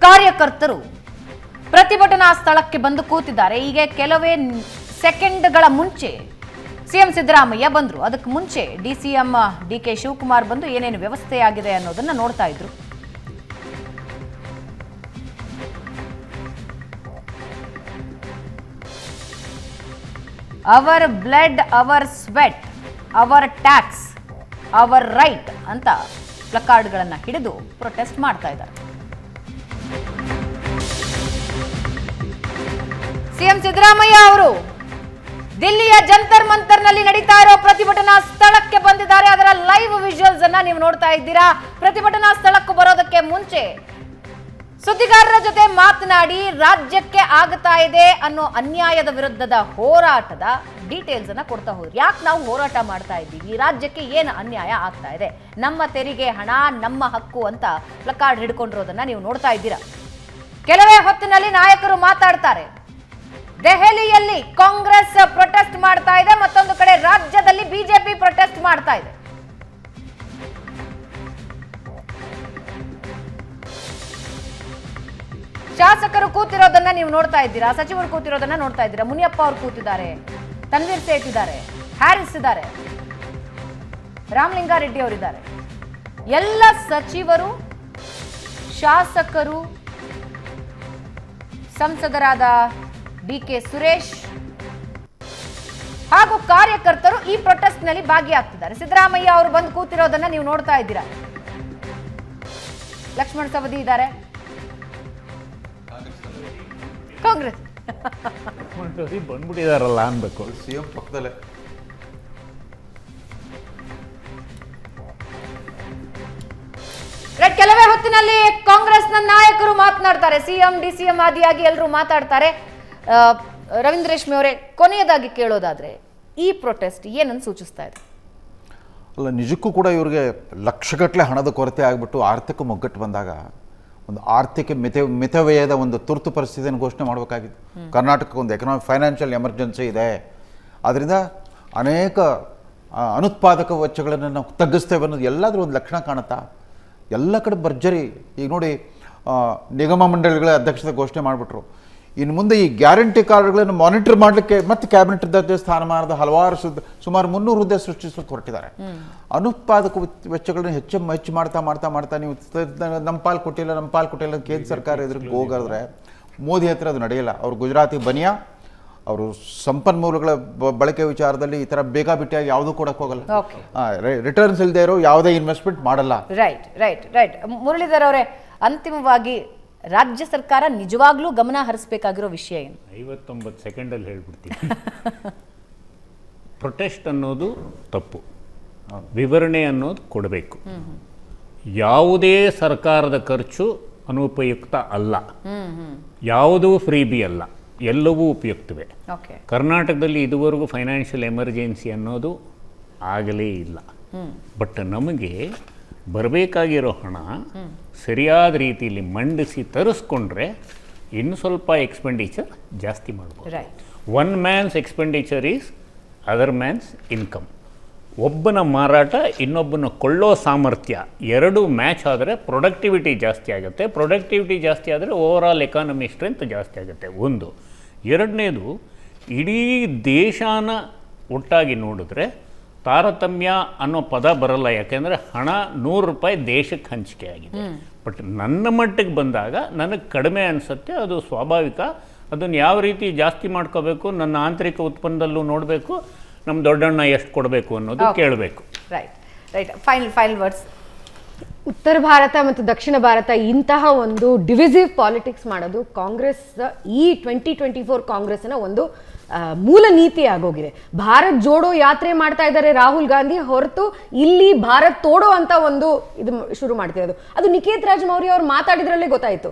ಕಾರ್ಯಕರ್ತರು ಪ್ರತಿಭಟನಾ ಸ್ಥಳಕ್ಕೆ ಬಂದು ಕೂತಿದ್ದಾರೆ. ಈಗ ಕೆಲವೇ ಸೆಕೆಂಡ್ಗಳ ಮುಂಚೆ ಸಿಎಂ ಸಿದ್ದರಾಮಯ್ಯ ಬಂದ್ರು. ಅದಕ್ಕೆ ಮುಂಚೆ DCM DK ಶಿವಕುಮಾರ್ ಬಂದು ಏನೇನು ವ್ಯವಸ್ಥೆ ಆಗಿದೆ ಅನ್ನೋದನ್ನ ನೋಡ್ತಾ ಇದ್ರು. Our blood our sweat our tax our right ಅಂತ ಪ್ಲಕಾರ್ಡ್ಗಳನ್ನು ಹಿಡಿದು ಪ್ರೊಟೆಸ್ಟ್ ಮಾಡ್ತಾ ಇದ್ದಾರೆ. ಸಿಎಂ ಸಿದ್ದರಾಮಯ್ಯ ಅವರು ದಿಲ್ಲಿಯ ಜಂತರ್ ಮಂತರ್ನಲ್ಲಿ ನಡೀತಾ ಇರೋ ಪ್ರತಿಭಟನಾ ಸ್ಥಳಕ್ಕೆ ಬಂದಿದ್ದಾರೆ. ಅದರ ಲೈವ್ ವಿಜುವಲ್ಸ್ ಅನ್ನ ನೀವು ನೋಡ್ತಾ ಇದ್ದೀರಾ. ಪ್ರತಿಭಟನಾ ಸ್ಥಳಕ್ಕೆ ಬರೋದಕ್ಕೆ ಮುಂಚೆ ಸುದ್ದಿಗಾರರ ಜೊತೆ ಮಾತನಾಡಿ ರಾಜ್ಯಕ್ಕೆ ಆಗ್ತಾ ಇದೆ ಅನ್ನೋ ಅನ್ಯಾಯದ ವಿರುದ್ಧದ ಹೋರಾಟದ ಡೀಟೇಲ್ಸ್ ಅನ್ನ ಕೊಡ್ತಾ ಹೋದ್ರು. ಯಾಕೆ ನಾವು ಹೋರಾಟ ಮಾಡ್ತಾ ಇದ್ದೀವಿ, ರಾಜ್ಯಕ್ಕೆ ಏನು ಅನ್ಯಾಯ ಆಗ್ತಾ ಇದೆ, ನಮ್ಮ ತೆರಿಗೆ ಹಣ ನಮ್ಮ ಹಕ್ಕು ಅಂತ ಪ್ಲಕಾರ್ಡ್ ಹಿಡ್ಕೊಂಡಿರೋದನ್ನ ನೀವು ನೋಡ್ತಾ ಇದ್ದೀರಾ. ಕೆಲವೇ ಹೊತ್ತಿನಲ್ಲಿ ನಾಯಕರು ಮಾತಾಡ್ತಾರೆ. ದೆಹಲಿಯಲ್ಲಿ ಕಾಂಗ್ರೆಸ್ ಪ್ರೊಟೆಸ್ಟ್ ಮಾಡ್ತಾ ಇದೆ, ಮತ್ತೊಂದು ಕಡೆ ರಾಜ್ಯದಲ್ಲಿ ಬಿಜೆಪಿ ಪ್ರೊಟೆಸ್ಟ್ ಮಾಡ್ತಾ ಇದೆ. ಶಾಸಕರು ಕೂತಿರೋದನ್ನ ನೀವು ನೋಡ್ತಾ ಇದ್ದೀರಾ, ಸಚಿವರು ಕೂತಿರೋದನ್ನ ನೋಡ್ತಾ ಇದ್ದೀರಾ. ಮುನಿಯಪ್ಪ ಅವರು ಕೂತಿದ್ದಾರೆ, ತನ್ವೀರ್ ಸೇಠ್ ಇದ್ದಾರೆ, ಹ್ಯಾರಿಸ್ ಇದ್ದಾರೆ, ರಾಮಲಿಂಗಾರೆಡ್ಡಿ ಅವರಿದ್ದಾರೆ. ಎಲ್ಲ ಸಚಿವರು, ಶಾಸಕರು, ಸಂಸದರಾದ ಡಿ.ಕೆ. ಸುರೇಶ್ ಹಾಗೂ ಕಾರ್ಯಕರ್ತರು ಈ ಪ್ರೊಟೆಸ್ಟ್ ನಲ್ಲಿ ಭಾಗಿಯಾಗ್ತಿದ್ದಾರೆ. ಸಿದ್ದರಾಮಯ್ಯ ಅವರು ಬಂದು ಕೂತಿರೋದನ್ನ ನೀವು ನೋಡ್ತಾ ಇದ್ದೀರಾ. ಲಕ್ಷ್ಮಣ ಸವದಿ ಇದ್ದಾರೆ, ಕಾಂಗ್ರೆಸ್ ಬಂದ್ಬಿಟ್ಟಿದಾರಲ್ಲ ಅನ್ಬೇಕು. ಸಿಎಂ ಪಕ್ಕದಲ್ಲೇ ಕೆಲವೇ ಹೊತ್ತಿನಲ್ಲಿ ಕಾಂಗ್ರೆಸ್ನ ನಾಯಕರು ಮಾತನಾಡ್ತಾರೆ. ಸಿಎಂ ಡಿಸಿಎಂ ಆದಿಯಾಗಿ ಎಲ್ಲರೂ ಮಾತಾಡ್ತಾರೆ. ರವೀಂದ್ರ ರೇಷ್ಮೆ ಅವರೇ, ಕೊನೆಯದಾಗಿ ಕೇಳೋದಾದ್ರೆ ಈ ಪ್ರೊಟೆಸ್ಟ್ ಏನನ್ನು ಸೂಚಿಸ್ತಾ ಇದೆ? ಅಲ್ಲ, ನಿಜಕ್ಕೂ ಕೂಡ ಇವ್ರಿಗೆ ಲಕ್ಷಗಟ್ಟಲೆ ಹಣದ ಕೊರತೆ ಆಗಿಬಿಟ್ಟು ಆರ್ಥಿಕ ಮುಗ್ಗಟ್ಟು ಬಂದಾಗ ಒಂದು ಆರ್ಥಿಕ ಮಿತವ್ಯಯದ ಒಂದು ತುರ್ತು ಪರಿಸ್ಥಿತಿಯನ್ನು ಘೋಷಣೆ ಮಾಡಬೇಕಾಗಿತ್ತು. ಕರ್ನಾಟಕಕ್ಕೆ ಒಂದು ಎಕನಾಮಿಕ್ ಫೈನಾನ್ಷಿಯಲ್ ಎಮರ್ಜೆನ್ಸಿ ಇದೆ. ಅದರಿಂದ ಅನೇಕ ಅನುತ್ಪಾದಕ ವೆಚ್ಚಗಳನ್ನು ನಾವು ತಗ್ಗಿಸ್ತೇವೆ ಅನ್ನೋದು ಎಲ್ಲಾದರೂ ಒಂದು ಲಕ್ಷಣ ಕಾಣುತ್ತಾ? ಎಲ್ಲ ಕಡೆ ಭರ್ಜರಿ. ಈಗ ನೋಡಿ, ನಿಗಮ ಮಂಡಳಿಗಳ ಅಧ್ಯಕ್ಷತೆ ಘೋಷಣೆ ಮಾಡಿಬಿಟ್ರು. ಇನ್ನು ಮುಂದೆ ಈ ಗ್ಯಾರಂಟಿ ಕಾರ್ಡ್ಗಳನ್ನು ಮಾನಿಟರ್ ಮಾಡಲಿಕ್ಕೆ ಮತ್ತೆ ಕ್ಯಾಬಿನೆಟ್ ದರ್ಜೆ ಸ್ಥಾನಮಾನದ ಹಲವಾರು ಸುಮಾರು 300 ಹುದ್ದೆ ಸೃಷ್ಟಿಸಲಿಕ್ಕೆ ಹೊರಟಿದ್ದಾರೆ. ಅನುತ್ಪಾದಕ ವೆಚ್ಚಗಳನ್ನು ಹೆಚ್ಚು ಮಾಡ್ತಾ ನೀವು ನಮ್ಮ ಪಾಲು ಕೊಟ್ಟಿಲ್ಲ ಕೇಂದ್ರ ಸರ್ಕಾರ ಎದುರಿಗೆ ಹೋಗಿದ್ರೆ ಮೋದಿ ಹತ್ರ ಅದು ನಡೆಯಲ್ಲ. ಅವರು ಗುಜರಾತಿ ಬನಿಯಾ, ಅವರು ಸಂಪನ್ಮೂಲಗಳ ಬಳಕೆ ವಿಚಾರದಲ್ಲಿ ಈ ಥರ ಬೇಕಾಬಿಟ್ಟಿಯಾಗಿ ಯಾವುದೂ ಕೊಡಕ್ಕೆ ಹೋಗಲ್ಲ. ರಿಟರ್ನ್ಸ್ ಇಲ್ಲದೆ ಇರೋ ಯಾವುದೇ ಇನ್ವೆಸ್ಟ್ಮೆಂಟ್ ಮಾಡಲ್ಲ. ರೈಟ್. ಮುರಳೀಧರ್ ಅವರೇ, ಅಂತಿಮವಾಗಿ ರಾಜ್ಯ ಸರ್ಕಾರ ನಿಜವಾಗ್ಲೂ ಗಮನ ಹರಿಸಬೇಕಾಗಿರೋ ವಿಷಯ ಏನು? 59 ಸೆಕೆಂಡಲ್ಲಿ ಹೇಳ್ಬಿಡ್ತೀನಿ. ಪ್ರೊಟೆಸ್ಟ್ ಅನ್ನೋದು ತಪ್ಪು, ವಿವರಣೆ ಅನ್ನೋದು ಕೊಡಬೇಕು. ಯಾವುದೇ ಸರ್ಕಾರದ ಖರ್ಚು ಅನುಪಯುಕ್ತ ಅಲ್ಲ, ಯಾವುದೂ ಫ್ರೀಬಿ ಅಲ್ಲ, ಎಲ್ಲವೂ ಉಪಯುಕ್ತವೇ. ಕರ್ನಾಟಕದಲ್ಲಿ ಇದುವರೆಗೂ ಫೈನಾನ್ಷಿಯಲ್ ಎಮರ್ಜೆನ್ಸಿ ಅನ್ನೋದು ಆಗಲೇ ಇಲ್ಲ. ಬಟ್ ನಮಗೆ ಬರಬೇಕಾಗಿರೋ ಹಣ ಸರಿಯಾದ ರೀತಿಯಲ್ಲಿ ಮಂಡಿಸಿ ತರಿಸ್ಕೊಂಡ್ರೆ ಇನ್ನು ಸ್ವಲ್ಪ ಎಕ್ಸ್ಪೆಂಡಿಚರ್ ಜಾಸ್ತಿ ಮಾಡ್ಬೋದು. One man's expenditure is other man's income. ಒಬ್ಬನ ಮಾರಾಟ ಇನ್ನೊಬ್ಬನ ಕೊಳ್ಳೋ ಸಾಮರ್ಥ್ಯ ಎರಡೂ ಮ್ಯಾಚ್ ಆದರೆ ಪ್ರೊಡಕ್ಟಿವಿಟಿ ಜಾಸ್ತಿ ಆಗುತ್ತೆ. ಪ್ರೊಡಕ್ಟಿವಿಟಿ ಜಾಸ್ತಿ ಆದರೆ ಓವರಾಲ್ ಎಕಾನಮಿ ಸ್ಟ್ರೆಂತ್ ಜಾಸ್ತಿ ಆಗುತ್ತೆ. ಒಂದು. ಎರಡನೇದು, ಇಡೀ ದೇಶನ ಒಟ್ಟಾಗಿ ನೋಡಿದ್ರೆ ತಾರತಮ್ಯ ಅನ್ನೋ ಪದ ಬರಲ್ಲ. ಯಾಕೆಂದರೆ ಹಣ 100 ರೂಪಾಯಿ ದೇಶಕ್ಕೆ ಹಂಚಿಕೆ ಆಗಿದೆ. ಬಟ್ ನನ್ನ ಮಟ್ಟಿಗೆ ಬಂದಾಗ ನನಗೆ ಕಡಿಮೆ ಅನಿಸುತ್ತೆ, ಅದು ಸ್ವಾಭಾವಿಕ. ಅದನ್ನು ಯಾವ ರೀತಿ ಜಾಸ್ತಿ ಮಾಡ್ಕೋಬೇಕು, ನನ್ನ ಆಂತರಿಕ ಉತ್ಪನ್ನದಲ್ಲೂ ನೋಡಬೇಕು, ನಮ್ಮ ದೊಡ್ಡಣ್ಣ ಎಷ್ಟು ಕೊಡಬೇಕು ಅನ್ನೋದು ಕೇಳಬೇಕು. ರೈಟ್. Final words. ಉತ್ತರ ಭಾರತ ಮತ್ತು ದಕ್ಷಿಣ ಭಾರತ ಇಂತಹ ಒಂದು ಡಿವಿಸಿವ್ ಪಾಲಿಟಿಕ್ಸ್ ಮಾಡೋದು ಕಾಂಗ್ರೆಸ್, ಈ 2024 ಕಾಂಗ್ರೆಸ್ನ ಒಂದು ಮೂಲ ನೀತಿ ಆಗೋಗಿದೆ. ಭಾರತ್ ಜೋಡೋ ಯಾತ್ರೆ ಮಾಡ್ತಾ ಇದ್ದಾರೆ ರಾಹುಲ್ ಗಾಂಧಿ ಹೊರತು ಇಲ್ಲಿ ಭಾರತ್ ತೋಡೋ ಅಂತ ಒಂದು ಇದು ಶುರು ಮಾಡ್ತಿರೋದು. ಅದು ನಿಖೇತ್ ರಾಜ್ ಮೌರ್ಯ ಅವ್ರು ಮಾತಾಡಿದ್ರಲ್ಲೇ ಗೊತ್ತಾಯ್ತು.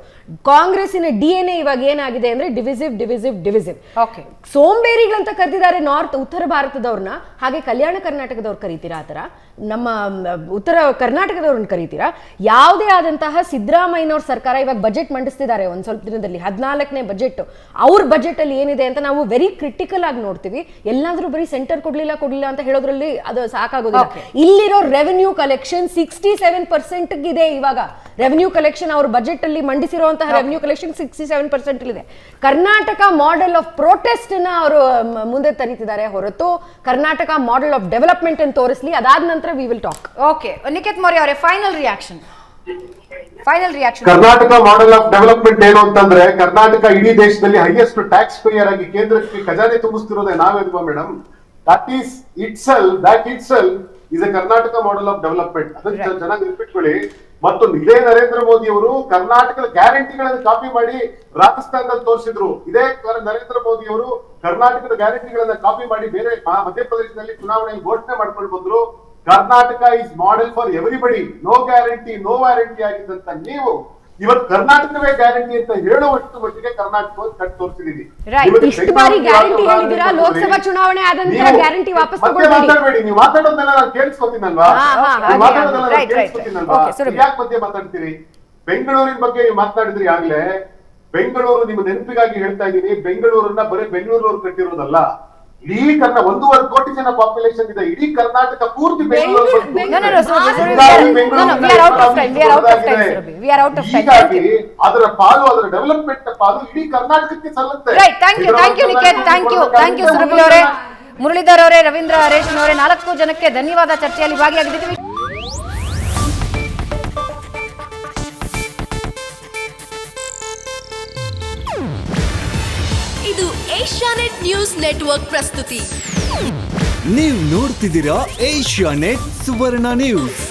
ಕಾಂಗ್ರೆಸ್ಸಿನ DNA ಇವಾಗ ಏನಾಗಿದೆ ಅಂದ್ರೆ ಡಿವಿಸಿವ್. ಸೋಂಬೇರಿಗಳಂತ ಕರೆದಿದ್ದಾರೆ ಉತ್ತರ ಭಾರತದವ್ರನ್ನ. ಹಾಗೆ ಕಲ್ಯಾಣ ಕರ್ನಾಟಕದವ್ರು ಕರೀತೀರಾ? ಆ ಥರ ನಮ್ಮ ಉತ್ತರ ಕರ್ನಾಟಕದವ್ರನ್ನ ಕರೀತೀರಾ? ಯಾವುದೇ ಆದಂತಹ ಸಿದ್ದರಾಮಯ್ಯನವ್ರ ಸರ್ಕಾರ ಇವಾಗ ಬಜೆಟ್ ಮಂಡಿಸ್ತಿದ್ದಾರೆ ಒಂದು ಸ್ವಲ್ಪ ದಿನದಲ್ಲಿ, 14ನೇ ಬಜೆಟ್. ಅವ್ರ ಬಜೆಟ್ ಅಲ್ಲಿ ಏನಿದೆ ಅಂತ ನಾವು ವೆರಿ ಕ್ರಿಟಿಕಲ್ ಆಗಿ ನೋಡ್ತೀವಿ. ಎಲ್ಲಾದ್ರೂ ಬರೀ ಸೆಂಟರ್ ಕೊಡ್ಲಿಲ್ಲ ಅಂತ ಹೇಳೋದ್ರಲ್ಲಿ ಅದು ಸಾಕಾಗೋದಿಲ್ಲ. ಇಲ್ಲಿರೋ ರೆವೆನ್ಯೂ ಕಲೆಕ್ಷನ್ 67% ಇದೆ. ಇವಾಗ ರೆವೆನ್ಯೂ ಕಲೆಕ್ಷನ್ ಅವ್ರ ಬಜೆಟ್ ಅಲ್ಲಿ ಮಂಡಿಸಿರುವಂತಹ ರೆವೆನ್ಯೂ ಕಲೆಕ್ಷನ್ 67% ಇದೆ. ಕರ್ನಾಟಕ ಮಾಡೆಲ್ ಆಫ್ ಪ್ರೊಟೆಸ್ಟ್ ನ ಅವರು ಮುಂದೆ ತರೀತಿದ್ದಾರೆ ಹೊರತು ಕರ್ನಾಟಕ ಮಾಡೆಲ್ ಆಫ್ ಡೆವಲಪ್ಮೆಂಟ್ ಅನ್ನು ತೋರಿಸಲಿ. ಅದಾದ ನಂತರ we will talk. Okay, Nikhet Maurya ಅವರೇ, final reaction. Final reaction. Karnataka model of development ಏನು ಅಂತಂದ್ರೆ, ಕರ್ನಾಟಕ ಇಡೀ ದೇಶದಲ್ಲಿ ಹೈಯೆಸ್ಟ್ ಟ್ಯಾಕ್ಸ್ ಪೇಯರ್ ಆಗಿ ಕೇಂದ್ರಕ್ಕೆ ಖಜಾನೆ ತುಂಬಿಸ್ತಿರೋದೇ ನಾವೇಲ್ವಾ madam? That itself is a Karnataka model of development. ಅದನ್ನ ಚೆನ್ನಾಗಿ ನೆನಪಿಟ್ಕೊಳ್ಳಿ. ಮತ್ತು ಇದೇ ನರೇಂದ್ರ ಮೋದಿ ಅವರು ಕರ್ನಾಟಕದ ಗ್ಯಾರಂಟಿಗಳನ್ನು ಕಾಪಿ ಮಾಡಿ ರಾಜಸ್ಥಾನದಲ್ಲಿ ತೋರಿಸಿದ್ರು. ಇದೇ ನರೇಂದ್ರ ಮೋದಿ ಅವರು ಕರ್ನಾಟಕದ ಗ್ಯಾರಂಟಿಗಳನ್ನ ಕಾಪಿ ಮಾಡಿ ಬೇರೆ ಮಧ್ಯಪ್ರದೇಶದಲ್ಲಿ ಚುನಾವಣೆಯಲ್ಲಿ ಘೋಷಣೆ ಮಾಡ್ಕೊಂಡು ಬಂದ್ರು. Karnataka is model for everybody, no guarantee no warranty ಆಗಿದ್ದಂತ ನೀವು ಇವತ್ತು ಕರ್ನಾಟಕವೇ ಗ್ಯಾರಂಟಿ ಅಂತ ಹೇಳುವಷ್ಟು ಮಟ್ಟಿಗೆ ಕರ್ನಾಟಕ ಕಟ್ ತೋರಿಸಿದೀನಿ. ಇಷ್ಟು ಬಾರಿ ಗ್ಯಾರಂಟಿ ಹೇಳಿದಿರಾ, ಲೋಕಸಭಾ ಚುನಾವಣೆ ಆದ ನಂತರ ಗ್ಯಾರಂಟಿ ವಾಪಸ್ ಮಾತಾಡಬೇಡಿ. ನೀವು ಮಾತಾಡೋದನ್ನೆಲ್ಲ ನಾನು ಕೇಳಿಸ್ಕೊತೀನಲ್ವಾ? ಮಾತಾಡೋದೆಲ್ಲ ನಾನು ಕೇಳಿಸ್ಕೊತೀನಲ್ವಾ? ಯಾಕೆ ಮಧ್ಯೆ ಮಾತಾಡ್ತೀರಿ? ಬೆಂಗಳೂರಿನ ಬಗ್ಗೆ ನೀವು ಮಾತನಾಡಿದ್ರಿ ಆಗ್ಲೇ. ಬೆಂಗಳೂರು ನಿಮ್ಮ ನೆನಪಿಗಾಗಿ ಹೇಳ್ತಾ ಇದ್ದೀನಿ, ಬೆಂಗಳೂರನ್ನ ಬರೀ ಬೆಂಗಳೂರು ಕಟ್ಟಿರೋದಲ್ಲ, ಇಡೀ 1.5 ಕೋಟಿ ಜನ ಪಾಪ್ಯುಲೇಷನ್ ಇದೆ. ಇಡೀ ಕರ್ನಾಟಕ ಪೂರ್ತಿ ಹೀಗಾಗಿ ಅದರ ಪಾಲು, ಅದರ ಡೆವಲಪ್ಮೆಂಟ್ ಪಾಲು ಇಡೀ ಕರ್ನಾಟಕಕ್ಕೆ ಸಲ್ಲುತ್ತೆ. ಥ್ಯಾಂಕ್ ಯು ಸುರಭಿ ಅವರೇ, ಮುರಳೀಧರ್ ಅವರೇ, ರವೀಂದ್ರ ರೇಷ್ಮೆ ಅವರೇ, 4 ಜನಕ್ಕೆ ಧನ್ಯವಾದ. ಚರ್ಚೆಯಲ್ಲಿ ಭಾಗಿಯಾಗಿದ್ದೀವಿ. ಇದು ಏಷ್ಯಾನೆಟ್ ನ್ಯೂಸ್ ನೆಟ್ವರ್ಕ್ ಪ್ರಸ್ತುತಿ. ನೀವು ನೋಡ್ತಿದ್ದೀರಾ ಏಷ್ಯಾನೆಟ್ ಸುವರ್ಣ ನ್ಯೂಸ್.